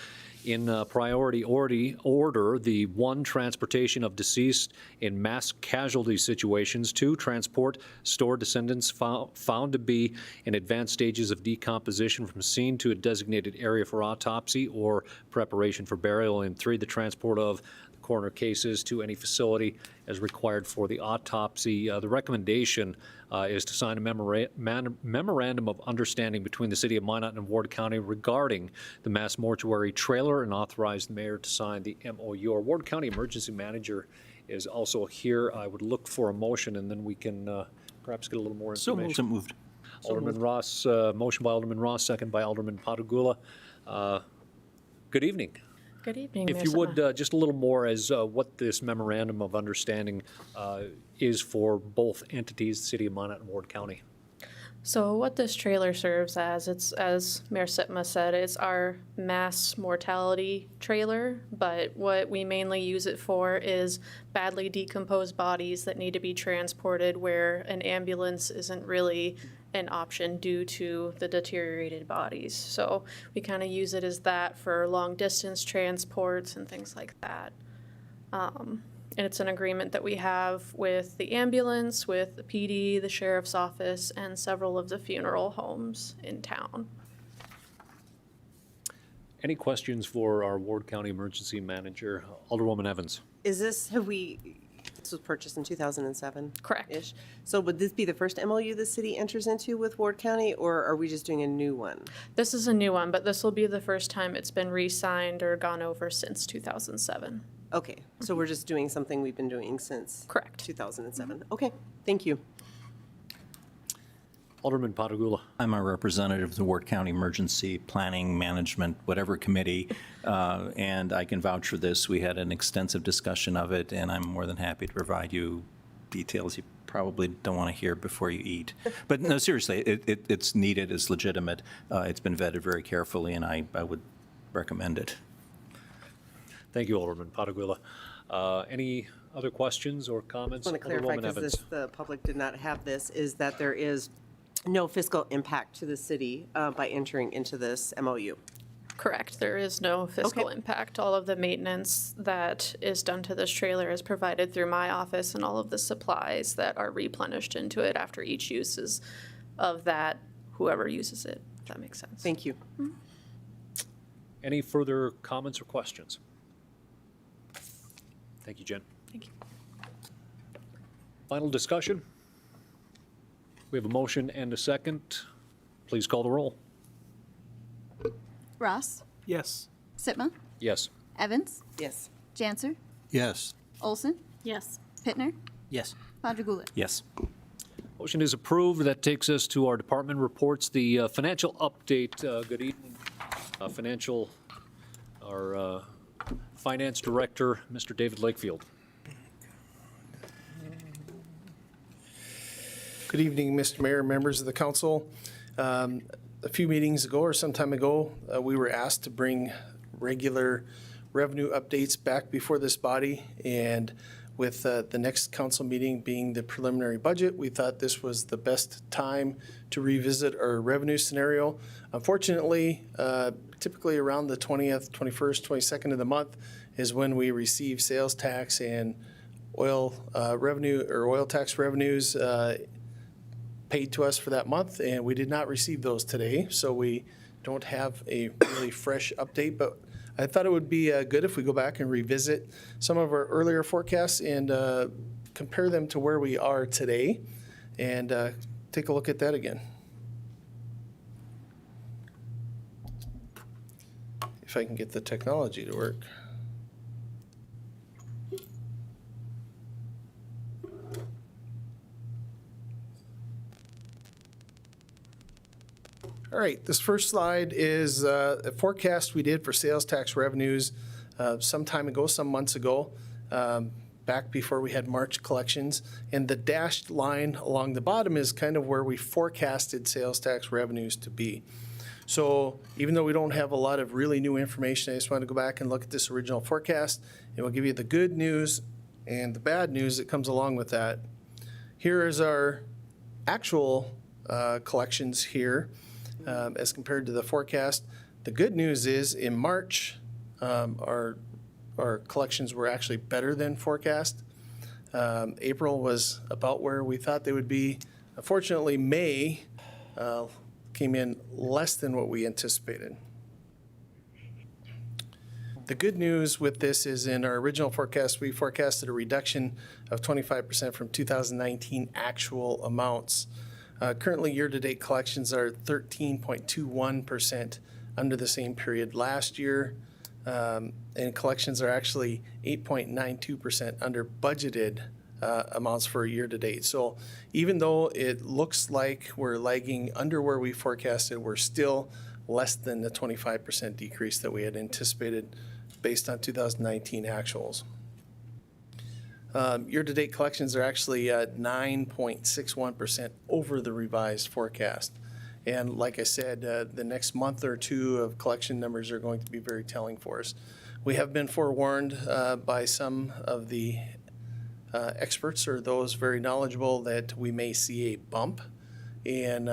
in priority order, the 1, transportation of deceased in mass casualty situations; 2, transport store descendants found to be in advanced stages of decomposition from scene to a designated area for autopsy or preparation for burial; and 3, the transport of coroner cases to any facility as required for the autopsy. The recommendation is to sign a memorandum of understanding between the City of Minot and Ward County regarding the mass mortuary trailer, and authorize the mayor to sign the MOU. Our Ward County Emergency Manager is also here. I would look for a motion, and then we can perhaps get a little more information. So moved. Alderman Ross, motion by Alderman Ross, second by Alderman Patagula. Good evening. Good evening, If you would, just a little more as what this memorandum of understanding is for both entities, the City of Minot and Ward County. So what this trailer serves as Mayor Sitma said, it's our mass mortality trailer, but what we mainly use it for is badly decomposed bodies that need to be transported where an ambulance isn't really an option due to the deteriorated bodies. So we kind of use it as that for long distance transports and things like that. And it's an agreement that we have with the ambulance, with the PD, the sheriff's office, and several of the funeral homes in town. Any questions for our Ward County Emergency Manager, Alderwoman Evans? Is this, this was purchased in 2007? Correct. So would this be the first MOU the city enters into with Ward County, or are we just doing a new one? This is a new one, but this will be the first time it's been re-signed or gone over since 2007. Okay, so we're just doing something we've been doing since? Correct. 2007. Okay, thank you. Alderman Patagula. I'm a representative of the Ward County Emergency Planning Management, whatever committee, and I can vouch for this. We had an extensive discussion of it, and I'm more than happy to provide you details you probably don't want to hear before you eat. But no, seriously, it's needed, it's legitimate. It's been vetted very carefully, and I would recommend it. Thank you, Alderman Patagula. Any other questions or comments? I want to clarify, Alderwoman because Evans. the public did not have this, is that there is no fiscal impact to the city by entering into this MOU. Correct. There is no fiscal impact. All of the maintenance that is done to this trailer is provided through my office, and all of the supplies that are replenished into it after each use is of that, whoever uses it, if that makes sense. Thank you. Any further comments or questions? Thank you, Jen. Thank you. Final discussion? We have a motion and a second. Please call the roll. Ross, Yes. Sitma, Yes. Evans, Yes. Janser, Yes. Olson, Yes. Pittner, Yes. Padragula. Yes. Motion is approved. That takes us to our department reports. The financial update. Good evening. Our Finance Director, Mr. David Lakefield. Good evening, Mr. Mayor, members of the council. A few meetings ago or some time ago, we were asked to bring regular revenue updates back before this body. And with the next council meeting being the preliminary budget, we thought this was the best time to revisit our revenue scenario. Unfortunately, typically around the 20th, 21st, 22nd of the month is when we receive sales tax and oil revenue or oil tax revenues paid to us for that month, and we did not receive those today, so we don't have a really fresh update. But I thought it would be good if we go back and revisit some of our earlier forecasts and compare them to where we are today, and take a look at that again. If I can get the technology to work. All right, this first slide is a forecast we did for sales tax revenues some time ago, some months ago, back before we had March collections. And the dashed line along the bottom is kind of where we forecasted sales tax revenues to be. So even though we don't have a lot of really new information, I just want to go back and look at this original forecast, and we'll give you the good news and the bad news that comes along with that. Here is our actual collections here. As compared to the forecast. The good news is in March, our collections were actually better than forecast. April was about where we thought they would be. Unfortunately, May came in less than what we anticipated. The good news with this is in our original forecast, we forecasted a reduction of 25% from 2019 actual amounts. Currently, year-to-date collections are 13.21% under the same period last year, and collections are actually 8.92% under budgeted amounts for year-to-date. So even though it looks like we're lagging under where we forecasted, we're still less than the 25% decrease that we had anticipated based on 2019 actuals. Year-to-date collections are actually at 9.61% over the revised forecast. And like I said, the next month or two of collection numbers are going to be very telling for us. We have been forewarned by some of the experts or those very knowledgeable that we may see a bump in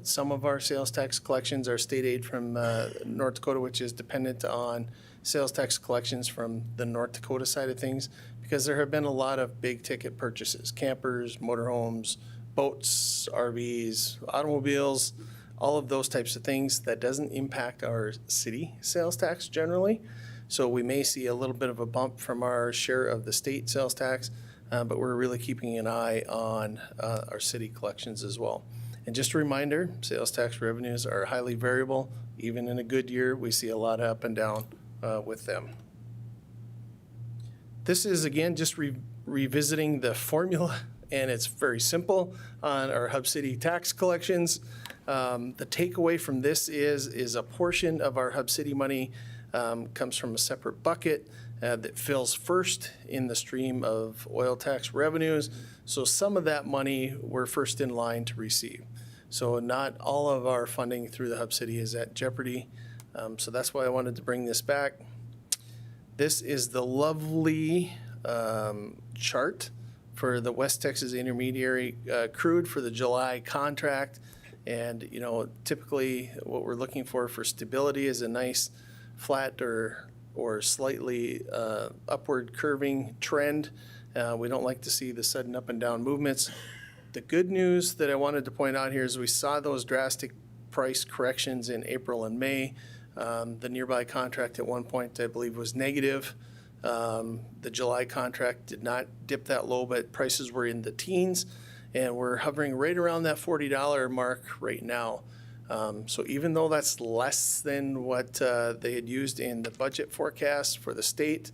some of our sales tax collections. Our state aid from North Dakota, which is dependent on sales tax collections from the North Dakota side of things, because there have been a lot of big ticket purchases, campers, motorhomes, boats, RVs, automobiles, all of those types of things. That doesn't impact our city sales tax generally. So we may see a little bit of a bump from our share of the state sales tax, but we're really keeping an eye on our city collections as well. And just a reminder, sales tax revenues are highly variable. Even in a good year, we see a lot of up and down with them. This is, again, just revisiting the formula, and it's very simple on our Hub City tax collections. The takeaway from this is a portion of our Hub City money comes from a separate bucket that fills first in the stream of oil tax revenues. So some of that money we're first in line to receive. So not all of our funding through the Hub City is at jeopardy. So that's why I wanted to bring this back. This is the lovely chart for the West Texas Intermediary crude for the July contract. And, you know, typically what we're looking for stability is a nice flat or slightly upward curving trend. We don't like to see the sudden up and down movements. The good news that I wanted to point out here is we saw those drastic price corrections in April and May. The nearby contract at one point, I believe, was negative. The July contract did not dip that low, but prices were in the teens, and we're hovering right around that $40 mark right now. So even though that's less than what they had used in the budget forecast for the state,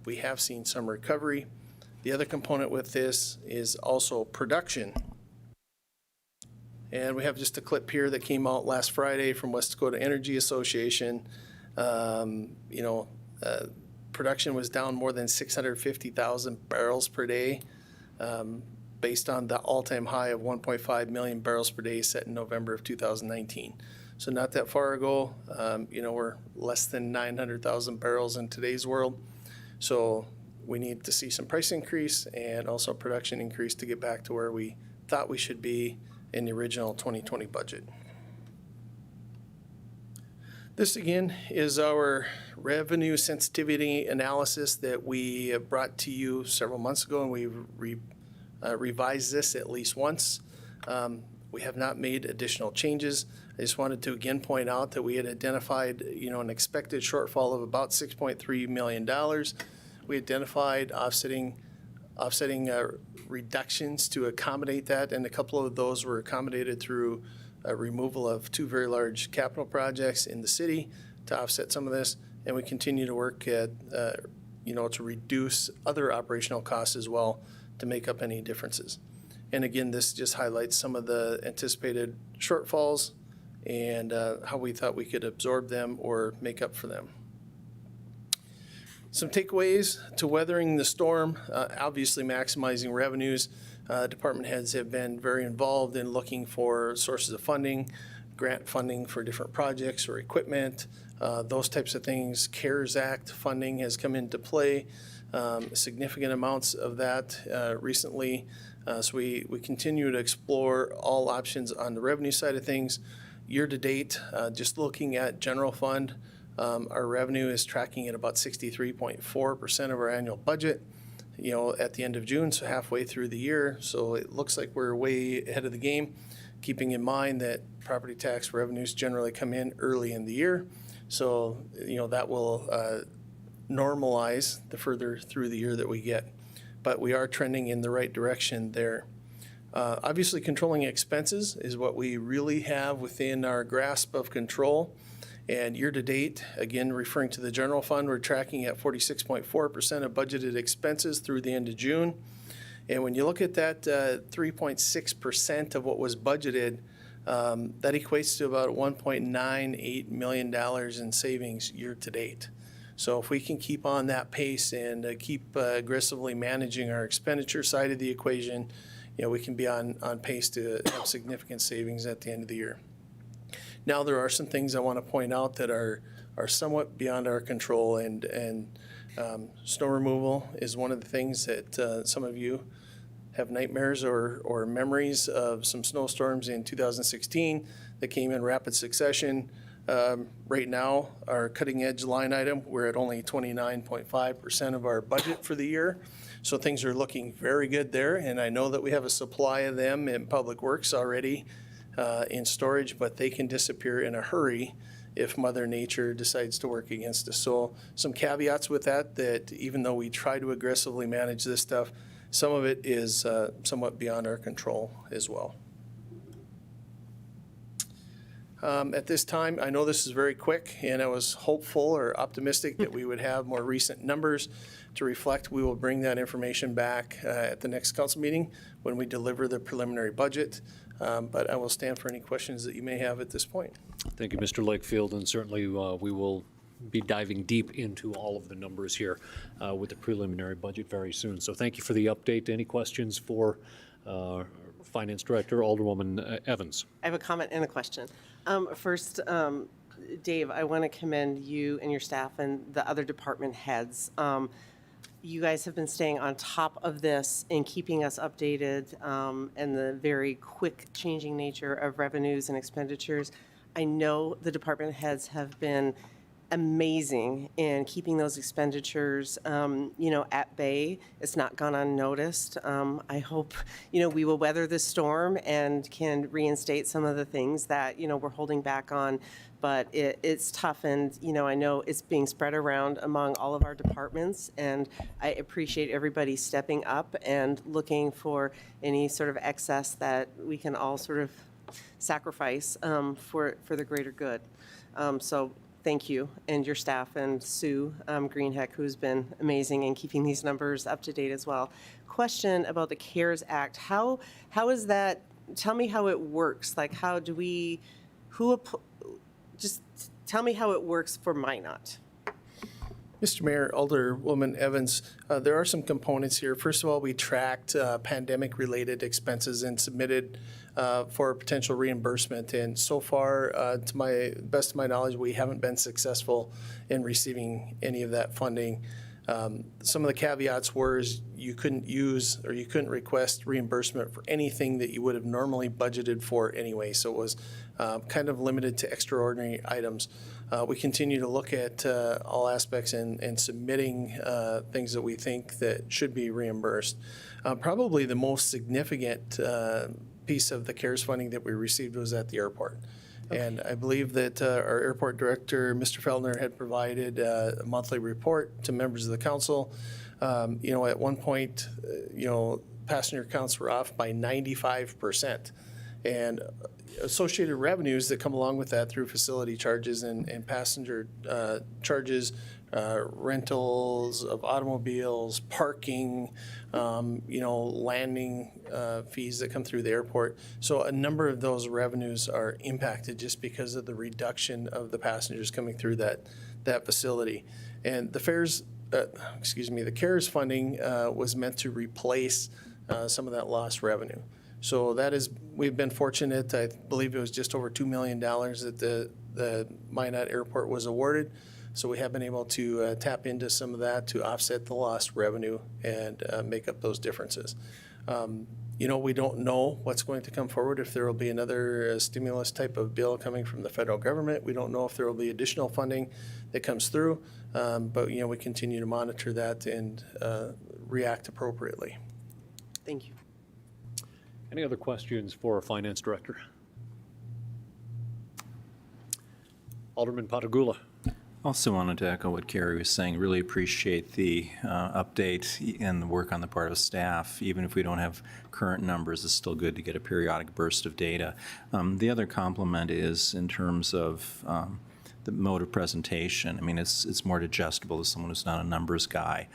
we have seen some recovery. The other component with this is also production. And we have just a clip here that came out last Friday from West Dakota Energy Association. Production was down more than 650,000 barrels per day, based on the all-time high of 1.5 million barrels per day set in November of 2019. So not that far ago, we're less than 900,000 barrels in today's world. So we need to see some price increase and also production increase to get back to where we thought we should be in the original 2020 budget. This again is our revenue sensitivity analysis that we brought to you several months ago, and we revised this at least once. We have not made additional changes. I just wanted to again point out that we had identified, an expected shortfall of about $6.3 million. We identified offsetting reductions to accommodate that, and a couple of those were accommodated through removal of two very large capital projects in the city to offset some of this, and we continue to work at, to reduce other operational costs as well to make up any differences. And again, this just highlights some of the anticipated shortfalls and how we thought we could absorb them or make up for them. Some takeaways to weathering the storm, obviously maximizing revenues. Department heads have been very involved in looking for sources of funding, grant funding for different projects or equipment, those types of things. CARES Act funding has come into play, significant amounts of that recently. So we continue to explore all options on the revenue side of things. Year to date, just looking at general fund, our revenue is tracking at about 63.4% of our annual budget, at the end of June, so halfway through the year. So it looks like we're way ahead of the game, keeping in mind that property tax revenues generally come in early in the year. So, that will normalize the further through the year that we get. But we are trending in the right direction there. Obviously, controlling expenses is what we really have within our grasp of control. And year to date, again, referring to the general fund, we're tracking at 46.4% of budgeted expenses through the end of June. And when you look at that 3.6% of what was budgeted, that equates to about $1.98 million in savings year to date. So if we can keep on that pace and keep aggressively managing our expenditure side of the equation, we can be on pace to have significant savings at the end of the year. Now, there are some things I want to point out that are somewhat beyond our control, and snow removal is one of the things that some of you have nightmares or memories of some snowstorms in 2016 that came in rapid succession. Right now, our cutting edge line item, we're at only 29.5% of our budget for the year. So things are looking very good there, and I know that we have a supply of them in Public Works already in storage, but they can disappear in a hurry if Mother Nature decides to work against us. So some caveats with that even though we try to aggressively manage this stuff, some of it is somewhat beyond our control as well. At this time, I know this is very quick, and I was hopeful or optimistic that we would have more recent numbers to reflect. We will bring that information back at the next council meeting when we deliver the preliminary budget. But I will stand for any questions that you may have at this point. Thank you, Mr. Lakefield, and certainly we will be diving deep into all of the numbers here with the preliminary budget very soon. So thank you for the update. Any questions for Finance Director Alderwoman Evans? I have a comment and a question. First, Dave, I want to commend you and your staff and the other department heads. you guys have been staying on top of this and keeping us updated, and the very quick changing nature of revenues and expenditures. I know the department heads have been amazing in keeping those expenditures, at bay. It's not gone unnoticed. I hope, we will weather this storm and can reinstate some of the things that, we're holding back on. But it's tough, and, I know it's being spread around among all of our departments, and I appreciate everybody stepping up and looking for any sort of excess that we can all sort of sacrifice for the greater good. So thank you, and your staff, and Sue Greenheck, who's been amazing in keeping these numbers up to date as well. Question about the CARES Act. How is that, tell me how it works. Like, how do we, just tell me how it works for Minot. Mr. Mayor, Alderwoman Evans, there are some components here. First of all, we tracked pandemic-related expenses and submitted for potential reimbursement. And so far, to my best of my knowledge, we haven't been successful in receiving any of that funding. Some of the caveats were you couldn't use or you couldn't request reimbursement for anything that you would have normally budgeted for anyway. So it was kind of limited to extraordinary items. We continue to look at all aspects and submitting things that we think that should be reimbursed. Probably the most significant piece of the CARES funding that we received was at the airport. And I believe that our airport director, Mr. Feldner, had provided a monthly report to members of the council. At one point, passenger counts were off by 95%. And associated revenues that come along with that through facility charges and passenger charges, rentals of automobiles, parking, landing fees that come through the airport. So a number of those revenues are impacted just because of the reduction of the passengers coming through that facility. And the the CARES funding was meant to replace some of that lost revenue. So we've been fortunate. I believe it was just over $2 million that the Minot Airport was awarded. So we have been able to tap into some of that to offset the lost revenue and make up those differences. We don't know what's going to come forward, if there will be another stimulus type of bill coming from the federal government. We don't know if there will be additional funding that comes through, but we continue to monitor that and react appropriately. Thank you. Any other questions for our Finance Director? Alderman Patagula. Also wanted to echo what Carrie was saying. Really appreciate the update and the work on the part of staff. Even if we don't have current numbers, it's still good to get a periodic burst of data. The other compliment is in terms of the mode of presentation. I mean, it's more digestible as someone who's not a numbers guy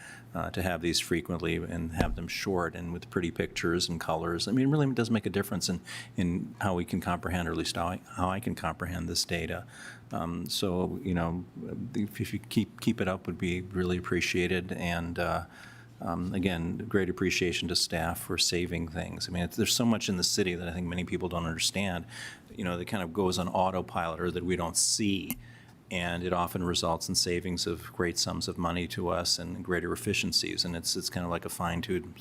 to have these frequently and have them short and with pretty pictures and colors. I mean, it really does make a difference in how we can comprehend, or at least how I can comprehend this data. So, if you keep it up, would be really appreciated. And again, great appreciation to staff for saving things. I mean, there's so much in the city that I think many people don't understand, that kind of goes on autopilot or that we don't see. And it often results in savings of great sums of money to us and greater efficiencies. And it's kind of like a fine-tuned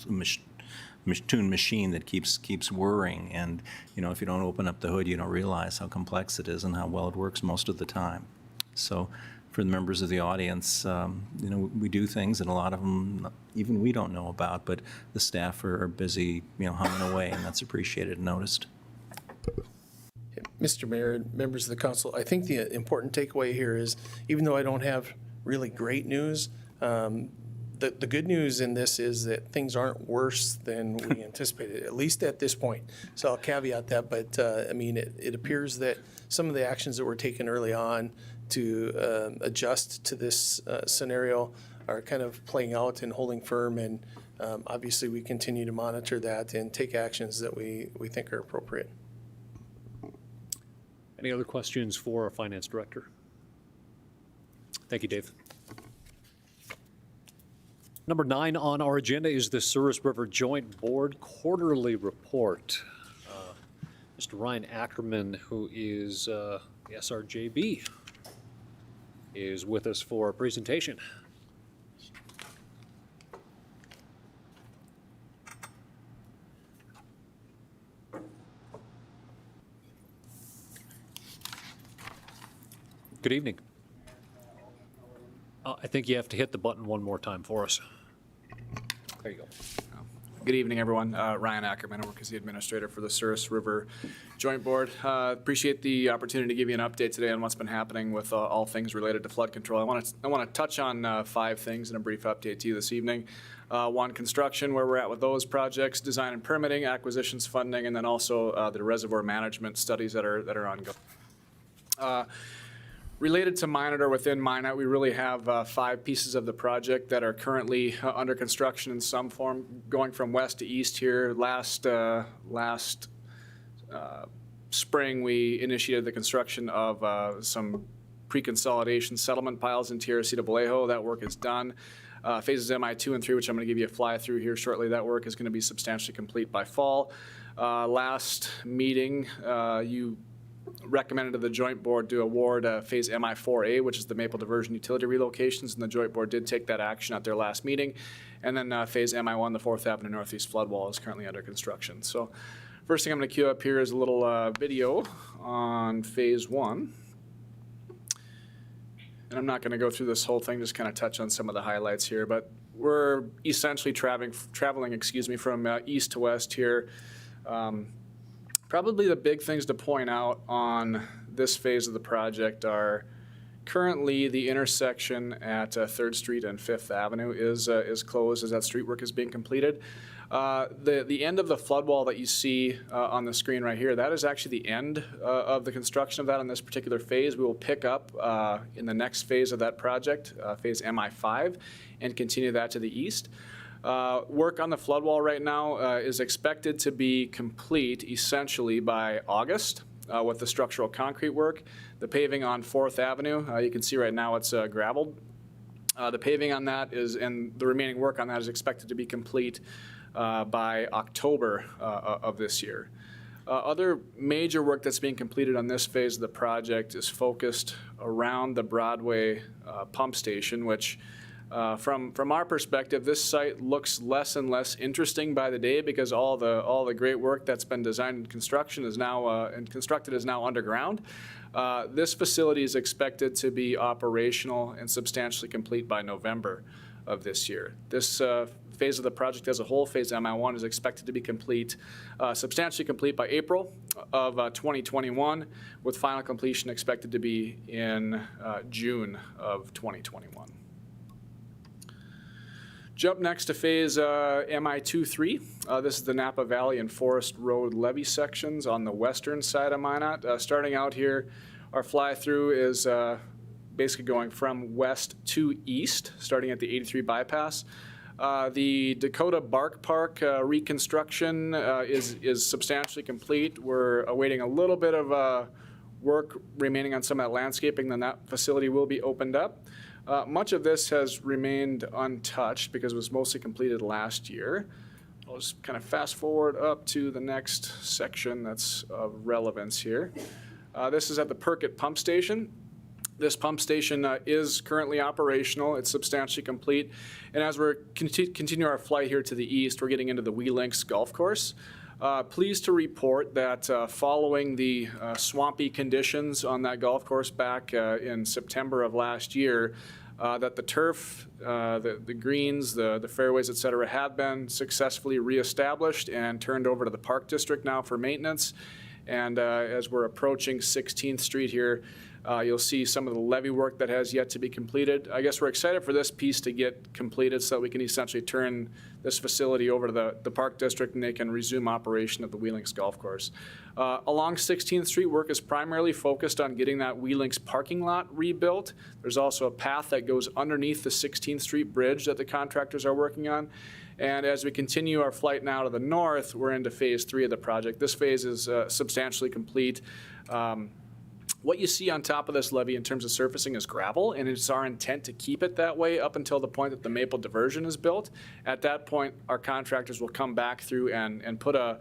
machine that keeps whirring. And if you don't open up the hood, you don't realize how complex it is and how well it works most of the time. So for the members of the audience, we do things, and a lot of them even we don't know about, but the staff are busy, humming away, and that's appreciated and noticed. Mr. Mayor and members of the council, I think the important takeaway here is, even though I don't have really great news, the good news in this is that things aren't worse than we anticipated, at least at this point. So I'll caveat that, but it appears that some of the actions that were taken early on to adjust to this scenario are kind of playing out and holding firm, and obviously we continue to monitor that and take actions that we think are appropriate. Any other questions for our Finance Director? Thank you, Dave. Number 9 on our agenda is the Souris River Joint Board Quarterly Report. Mr. Ryan Ackerman, who is the SRJB, is with us for a presentation. Good evening. I think you have to hit the button one more time for us. There you go. Good evening, everyone. Ryan Ackerman. I work as the administrator for the Souris River Joint Board. Appreciate the opportunity to give you an update today on what's been happening with all things related to flood control. I want to touch on 5 things in a brief update to you this evening. 1, construction, where we're at with those projects, design and permitting, acquisitions, funding, and then also the reservoir management studies that are ongoing. Related to Minot or within Minot, we really have 5 pieces of the project that are currently under construction in some form, going from west to east here. Last spring, we initiated the construction of some pre-consolidation settlement piles in Tierracita Vallejo. That work is done. Phases MI2 and 3, which I'm going to give you a fly through here shortly, that work is going to be substantially complete by fall. Last meeting, you recommended to the Joint Board to award Phase MI4A, which is the Maple Diversion Utility relocations, and the Joint Board did take that action at their last meeting. And then Phase MI1, the 4th Avenue Northeast Flood Wall, is currently under construction. So first thing I'm going to cue up here is a little video on Phase 1. And I'm not going to go through this whole thing, just kind of touch on some of the highlights here, but we're essentially traveling from east to west here. Probably the big things to point out on this phase of the project are currently the intersection at 3rd Street and 5th Avenue is closed as that street work is being completed. The end of the flood wall that you see on the screen right here, that is actually the end of the construction of that on this particular phase. We will pick up in the next phase of that project, phase MI5, and continue that to the east. Work on the flood wall right now is expected to be complete essentially by August with the structural concrete work. The paving on 4th Avenue, you can see right now it's graveled. The paving on that and the remaining work on that is expected to be complete by October of this year. Other major work that's being completed on this phase of the project is focused around the Broadway pump station, which from our perspective, this site looks less and less interesting by the day because all the great work that's been designed and constructed is now underground. This facility is expected to be operational and substantially complete by November of this year. This phase of the project as a whole, phase MI1, is expected to be substantially complete by April of 2021, with final completion expected to be in June of 2021. Jump next to phase MI2-3. This is the Napa Valley and Forest Road levee sections on the western side of Minot. Starting out here, our fly-through is basically going from west to east, starting at the 83 bypass. The Dakota Bark Park reconstruction is substantially complete. We're awaiting a little bit of work remaining on some of that landscaping, then that facility will be opened up. Much of this has remained untouched because it was mostly completed last year. I'll just kind of fast forward up to the next section that's of relevance here. This is at the Perkett Pump Station. This pump station is currently operational. It's substantially complete. And as we're continue our flight here to the east, we're getting into the Wee Links Golf Course. Pleased to report that following the swampy conditions on that golf course back in September of last year, that the turf, the greens, the fairways, et cetera, have been successfully reestablished and turned over to the Park District now for maintenance. And as we're approaching 16th Street here, you'll see some of the levee work that has yet to be completed. I guess we're excited for this piece to get completed so that we can essentially turn this facility over to the Park District and they can resume operation of the Wee Links Golf Course. Along 16th Street, work is primarily focused on getting that Wee Links parking lot rebuilt. There's also a path that goes underneath the 16th Street bridge that the contractors are working on. And as we continue our flight now to the north, we're into phase 3 of the project. This phase is substantially complete. What you see on top of this levee in terms of surfacing is gravel, and it's our intent to keep it that way up until the point that the Maple Diversion is built. At that point, our contractors will come back through and put a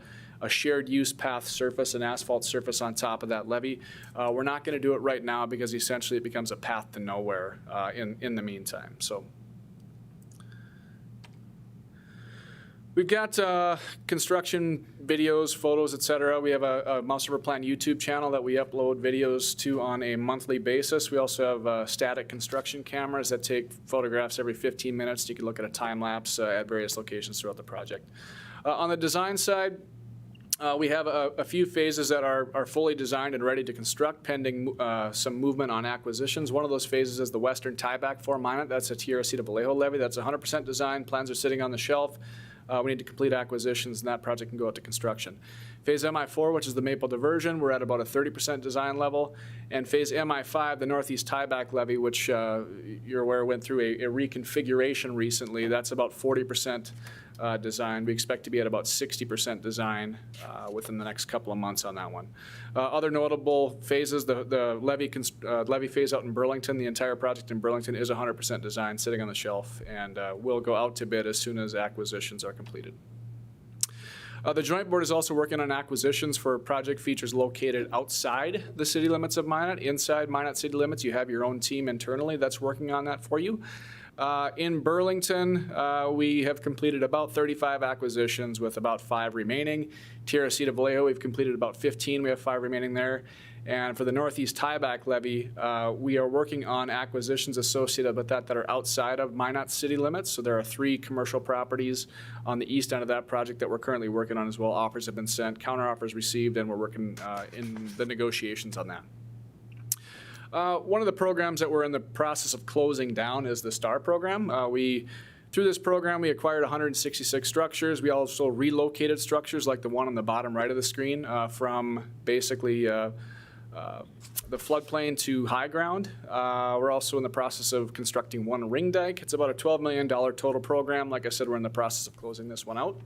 shared use path surface, an asphalt surface on top of that levee. We're not going to do it right now because essentially it becomes a path to nowhere in the meantime. So We've got construction videos, photos, et cetera. We have a Mouse River Plan YouTube channel that we upload videos to on a monthly basis. We also have static construction cameras that take photographs every 15 minutes. You can look at a time lapse at various locations throughout the project. On the design side, we have a few phases that are fully designed and ready to construct, pending some movement on acquisitions. One of those phases is the western tieback for Minot. That's a Tierra Cita Vallejo levee. That's 100% design. Plans are sitting on the shelf. We need to complete acquisitions, and that project can go out to construction. Phase MI4, which is the Maple Diversion, we're at about a 30% design level. And phase MI5, the Northeast Tieback Levee, which you're aware went through a reconfiguration recently, that's about 40% design. We expect to be at about 60% design within the next couple of months on that one. Other notable phases, the levee phase out in Burlington, the entire project in Burlington is 100% design, sitting on the shelf, and will go out to bid as soon as acquisitions are completed. The Joint Board is also working on acquisitions for project features located outside the city limits of Minot. Inside Minot city limits, you have your own team internally that's working on that for you. In Burlington, we have completed about 35 acquisitions with about 5 remaining. Tierra Cita Vallejo, we've completed about 15. We have 5 remaining there. And for the Northeast Tieback Levee, we are working on acquisitions associated with that are outside of Minot city limits. So there are 3 commercial properties on the east end of that project that we're currently working on as well. Offers have been sent, counteroffers received, and we're working in the negotiations on that. One of the programs that we're in the process of closing down is the STAR program. Through this program, we acquired 166 structures. We also relocated structures like the one on the bottom right of the screen from basically the floodplain to high ground. We're also in the process of constructing 1 ring dike. It's about a $12 million total program. Like I said, we're in the process of closing this one out.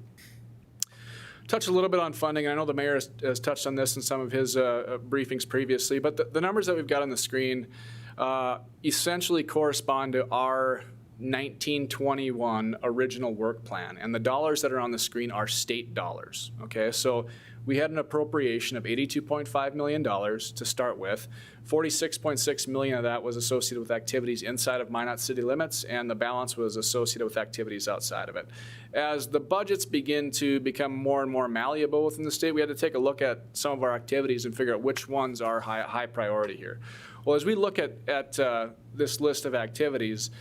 Touch a little bit on funding. I know the mayor has touched on this in some of his briefings previously, but the numbers that we've got on the screen essentially correspond to our 1921 original work plan, and the dollars that are on the screen are state dollars. Okay, so we had an appropriation of $82.5 million to start with. $46.6 million of that was associated with activities inside of Minot city limits, and the balance was associated with activities outside of it. As the budgets begin to become more and more malleable within the state, we had to take a look at some of our activities and figure out which ones are high priority here. Well, as we look at this list of activities,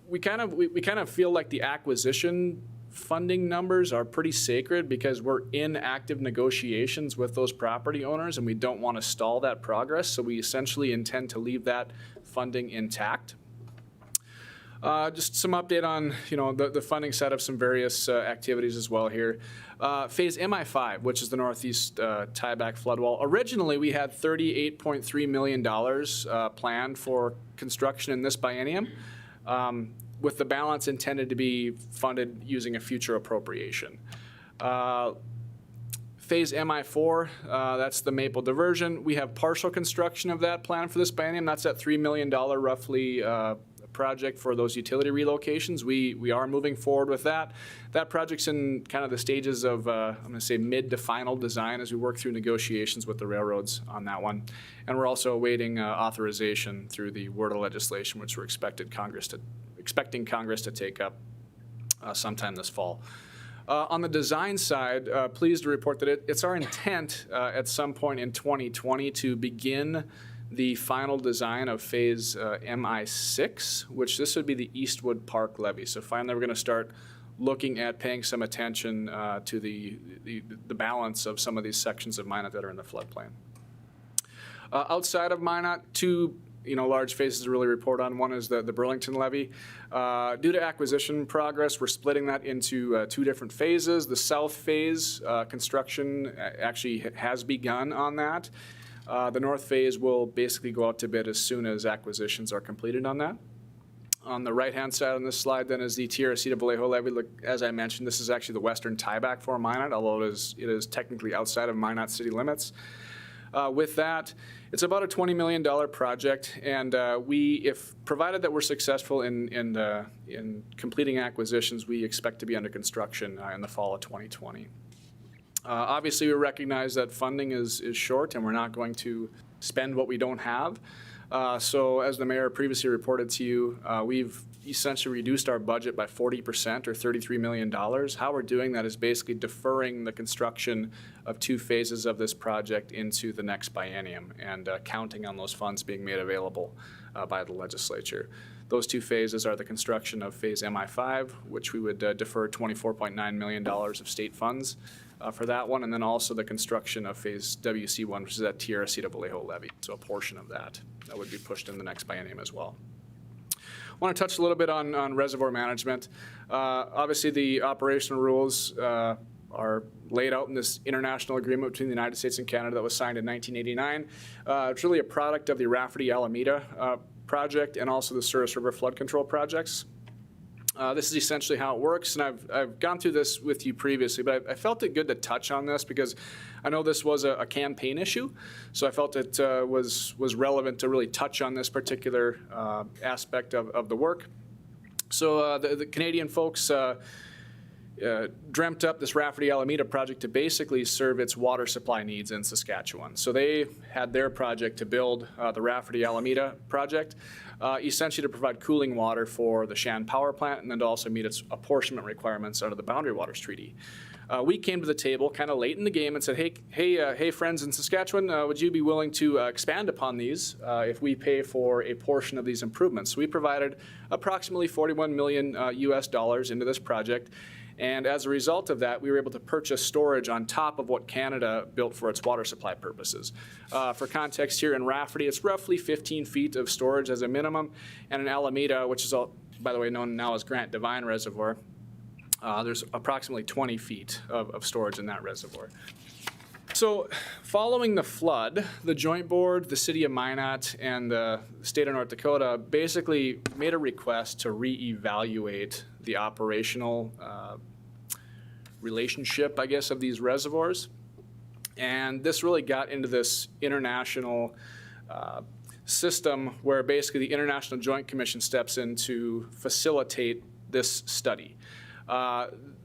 we kind of feel like the acquisition funding numbers are pretty sacred because we're in active negotiations with those property owners and we don't want to stall that progress. So we essentially intend to leave that funding intact. Just some update on the funding side of some various activities as well here. Phase MI5, which is the Northeast Tieback flood wall. Originally, we had $38.3 million planned for construction in this biennium, with the balance intended to be funded using a future appropriation. Phase MI4, that's the Maple Diversion. We have partial construction of that plan for this biennium. That's that $3 million roughly project for those utility relocations. We are moving forward with that. That project's in kind of the stages of, I'm going to say, mid to final design as we work through negotiations with the railroads on that one. And we're also awaiting authorization through the word of legislation, which we're expecting Congress to take up sometime this fall. On the design side, pleased to report that it's our intent at some point in 2020 to begin the final design of phase MI6, which this would be the Eastwood Park levee. So finally, we're going to start looking at paying some attention to the balance of some of these sections of Minot that are in the floodplain. Outside of Minot, 2 large phases to really report on. One is the Burlington levee. Due to acquisition progress, we're splitting that into 2 different phases. The south phase construction actually has begun on that. The north phase will basically go out to bid as soon as acquisitions are completed on that. On the right-hand side on this slide then is the Tierra Cita Vallejo levee. Look, as I mentioned, this is actually the western tieback for Minot, although it is technically outside of Minot city limits. With that, it's about a $20 million project, and if provided that we're successful in completing acquisitions, we expect to be under construction in the fall of 2020. Obviously, we recognize that funding is short, and we're not going to spend what we don't have. So as the mayor previously reported to you, we've essentially reduced our budget by 40% or $33 million. How we're doing that is basically deferring the construction of 2 phases of this project into the next biennium and counting on those funds being made available by the legislature. Those 2 phases are the construction of phase MI5, which we would defer $24.9 million of state funds for that one, and then also the construction of phase WC1, which is at Tierra de Vallejo levy. So a portion of that would be pushed in the next biennium as well. I want to touch a little bit on reservoir management. Obviously, the operational rules are laid out in this international agreement between the United States and Canada that was signed in 1989. It's really a product of the Rafferty-Alameda project and also the Souris River flood control projects. This is essentially how it works, and I've gone through this with you previously, but I felt it good to touch on this because I know this was a campaign issue, so I felt it was relevant to really touch on this particular aspect of the work. So the Canadian folks dreamt up this Rafferty-Alameda project to basically serve its water supply needs in Saskatchewan. So they had their project to build the Rafferty-Alameda project, essentially to provide cooling water for the Shan power plant and then to also meet its apportionment requirements under the Boundary Waters Treaty. We came to the table kind of late in the game and said, hey, friends in Saskatchewan, would you be willing to expand upon these if we pay for a portion of these improvements? So we provided approximately $41 million US into this project. And as a result of that, we were able to purchase storage on top of what Canada built for its water supply purposes. For context here in Rafferty, it's roughly 15 feet of storage as a minimum. And in Alameda, which is, by the way, known now as Grant Devine Reservoir, there's approximately 20 feet of storage in that reservoir. So following the flood, the Joint Board, the City of Minot, and the State of North Dakota basically made a request to reevaluate the operational relationship, I guess, of these reservoirs. And this really got into this international system where basically the International Joint Commission steps in to facilitate this study.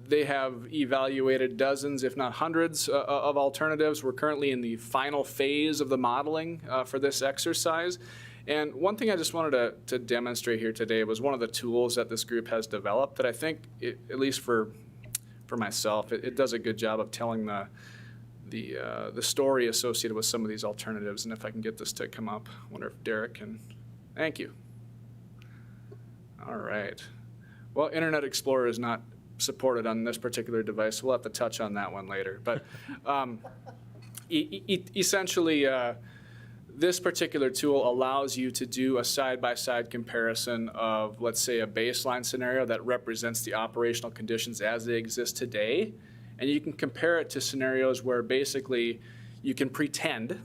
They have evaluated dozens, if not hundreds, of alternatives. We're currently in the final phase of the modeling for this exercise. And one thing I just wanted to demonstrate here today was one of the tools that this group has developed that I think, at least for myself, it does a good job of telling the story associated with some of these alternatives. And if I can get this to come up, I wonder if Derek can. Thank you. All right. Well, Internet Explorer is not supported on this particular device. We'll have to touch on that one later. But essentially, this particular tool allows you to do a side-by-side comparison of, let's say, a baseline scenario that represents the operational conditions as they exist today. And you can compare it to scenarios where basically you can pretend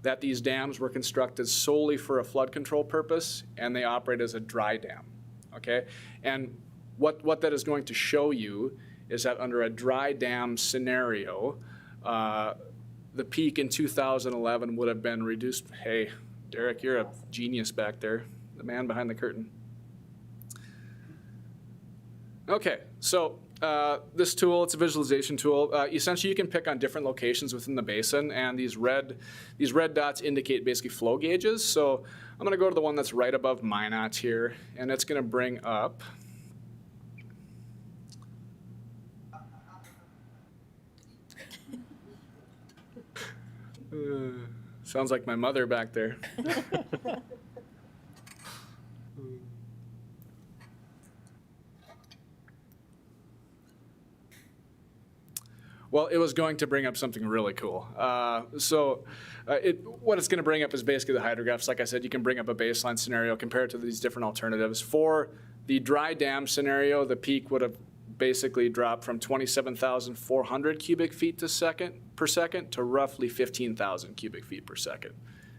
that these dams were constructed solely for a flood control purpose and they operate as a dry dam. Okay? And what that is going to show you is that under a dry dam scenario, the peak in 2011 would have been reduced. Hey, Derek, you're a genius back there, the man behind the curtain. Okay, so this tool, it's a visualization tool. Essentially, you can pick on different locations within the basin, and these red dots indicate basically flow gauges. So I'm going to go to the one that's right above Minot here, and it's going to bring up sounds like my mother back there. Well, it was going to bring up something really cool. What it's going to bring up is basically the hydrographs. Like I said, you can bring up a baseline scenario compared to these different alternatives. For the dry dam scenario, the peak would have basically dropped from 27,400 cubic feet per second to roughly 15,000 cubic feet per second,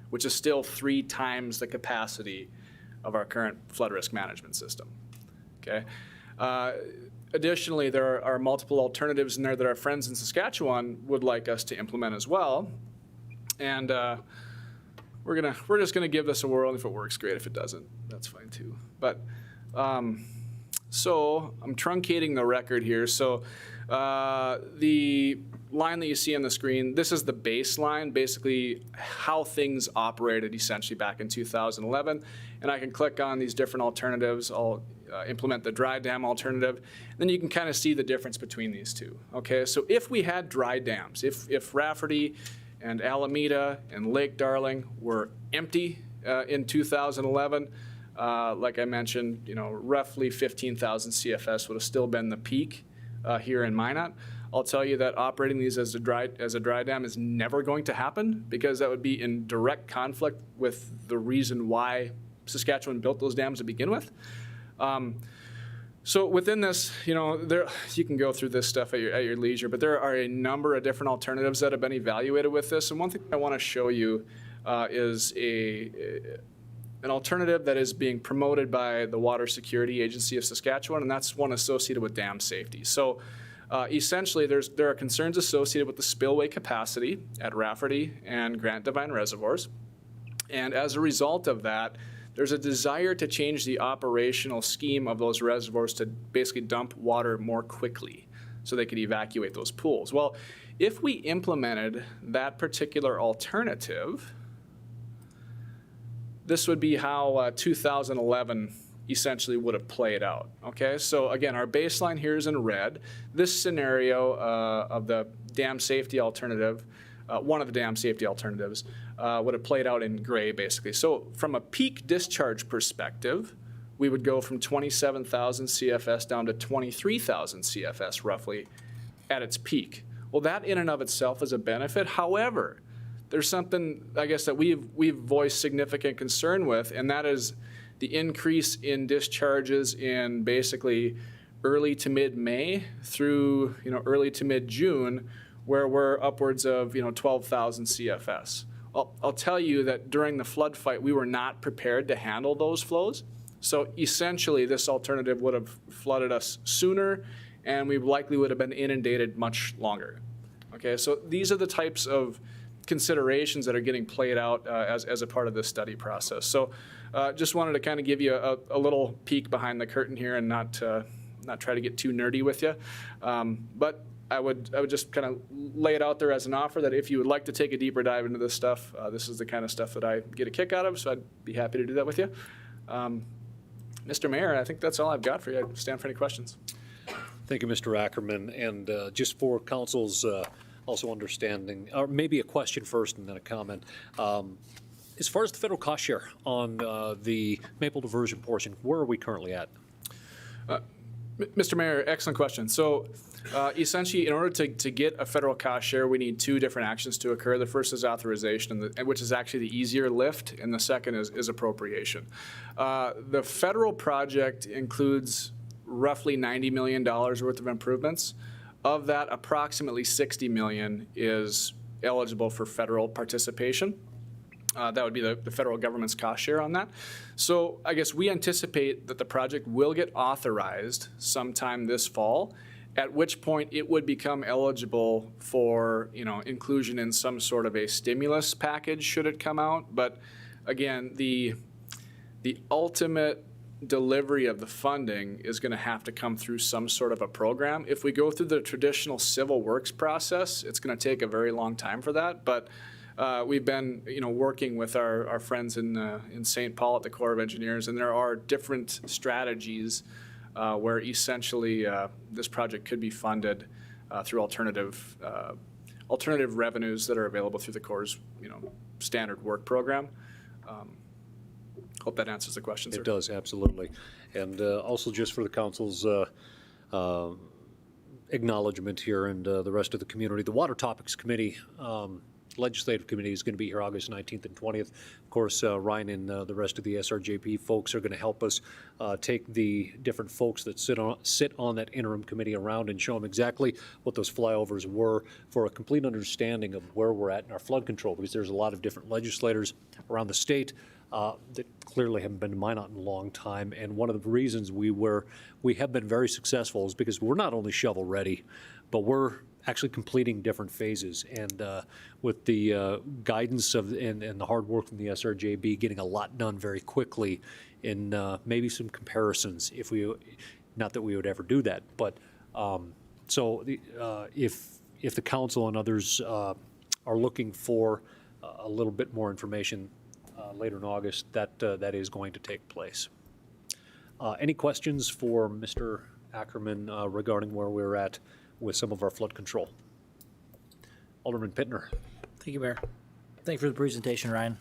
which is still 3 times the capacity of our current flood risk management system. Okay. Additionally, there are multiple alternatives in there that our friends in Saskatchewan would like us to implement as well. And we're just gonna give this a whirl, and if it works, great. If it doesn't, that's fine too. But so I'm truncating the record here. So The line that you see on the screen, this is the baseline, basically how things operated essentially back in 2011. And I can click on these different alternatives. I'll implement the dry dam alternative. Then you can kind of see the difference between these two. Okay, so if we had dry dams, if Rafferty and Alameda and Lake Darling were empty in 2011, like I mentioned, roughly 15,000 CFS would have still been the peak here in Minot. I'll tell you that operating these as a dry dam is never going to happen, because that would be in direct conflict with the reason why Saskatchewan built those dams to begin with. So within this, you can go through this stuff at your leisure, but there are a number of different alternatives that have been evaluated with this. And one thing I want to show you is an alternative that is being promoted by the Water Security Agency of Saskatchewan, and that's one associated with dam safety. So essentially, there are concerns associated with the spillway capacity at Rafferty and Grant Devine reservoirs. And as a result of that, there's a desire to change the operational scheme of those reservoirs to basically dump water more quickly so they could evacuate those pools. Well, if we implemented that particular alternative, this would be how 2011 essentially would have played out. Okay, so again, our baseline here is in red. This scenario of the dam safety alternative, one of the dam safety alternatives, would have played out in gray, basically. So from a peak discharge perspective, we would go from 27,000 CFS down to 23,000 CFS roughly at its peak. Well, that in and of itself is a benefit. However, there's something, I guess, that we've voiced significant concern with, and that is the increase in discharges in basically early to mid-May through early to mid-June, where we're upwards of 12,000 CFS. I'll tell you that during the flood fight, we were not prepared to handle those flows. So essentially, this alternative would have flooded us sooner, and we likely would have been inundated much longer. Okay, so these are the types of considerations that are getting played out as a part of this study process. So just wanted to kind of give you a little peek behind the curtain here and not try to get too nerdy with you. But I would just kind of lay it out there as an offer that if you would like to take a deeper dive into this stuff, this is the kind of stuff that I get a kick out of, so I'd be happy to do that with you. Mr. Mayor, I think that's all I've got for you. I stand for any questions. Thank you, Mr. Ackerman. And just for council's also understanding, or maybe a question first and then a comment. As far as the federal cost share on the Maple diversion portion, where are we currently at? Mr. Mayor, excellent question. So essentially, in order to get a federal cost share, we need two different actions to occur. The first is authorization, which is actually the easier lift, and the second is appropriation. The federal project includes roughly $90 million worth of improvements. Of that, approximately $60 million is eligible for federal participation. That would be the federal government's cost share on that. So I guess we anticipate that the project will get authorized sometime this fall, at which point it would become eligible for inclusion in some sort of a stimulus package should it come out. But again, the ultimate delivery of the funding is going to have to come through some sort of a program. If we go through the traditional civil works process, it's going to take a very long time for that. But we've been, working with our friends in St. Paul at the Corps of Engineers, and there are different strategies where essentially this project could be funded through alternative revenues that are available through the Corps' standard work program. Hope that answers the question, sir. It does, absolutely. And also just for the council's acknowledgement here and the rest of the community, the Water Topics Committee, Legislative Committee is going to be here August 19th and 20th. Of course, Ryan and the rest of the SRJP folks are going to help us take the different folks that sit on that interim committee around and show them exactly what those flyovers were for a complete understanding of where we're at in our flood control, because there's a lot of different legislators around the state that clearly haven't been to Minot in a long time. And one of the reasons we have been very successful is because we're not only shovel ready, but we're actually completing different phases. And with the guidance and the hard work from the SRJB, getting a lot done very quickly in maybe some comparisons, not that we would ever do that, but So if the council and others are looking for a little bit more information later in August, that is going to take place. Any questions for Mr. Ackerman regarding where we're at with some of our flood control? Alderman Pittner. Thank you, Mayor. Thank you for the presentation, Ryan.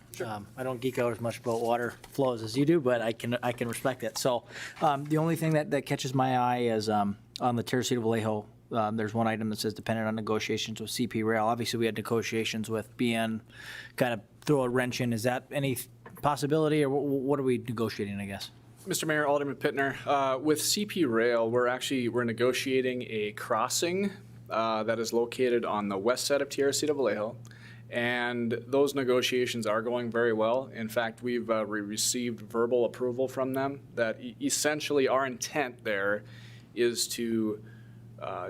I don't geek out as much about water flows as you do, but I can respect it. So the only thing that catches my eye is on the Terracita Vallejo, there's one item that says dependent on negotiations with CP Rail. Obviously, we had negotiations with BN, kind of throw a wrench in. Is that any possibility, or what are we negotiating, I guess? Mr. Mayor, Alderman Pittner, with CP Rail, we're negotiating a crossing that is located on the west side of Terracita Vallejo. And those negotiations are going very well. In fact, we've received verbal approval from them that essentially our intent there is to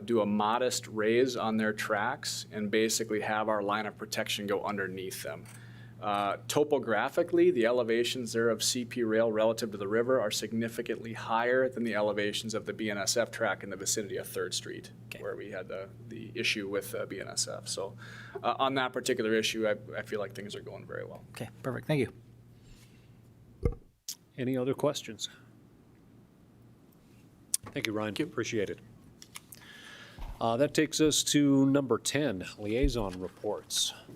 do a modest raise on their tracks and basically have our line of protection go underneath them. Topographically, the elevations there of CP Rail relative to the river are significantly higher than the elevations of the BNSF track in the vicinity of 3rd Street, where we had the issue with BNSF. So on that particular issue, I feel like things are going very well. Okay, perfect. Thank you. Any other questions? Thank you, Ryan. Appreciate it. That takes us to number 10, liaison reports.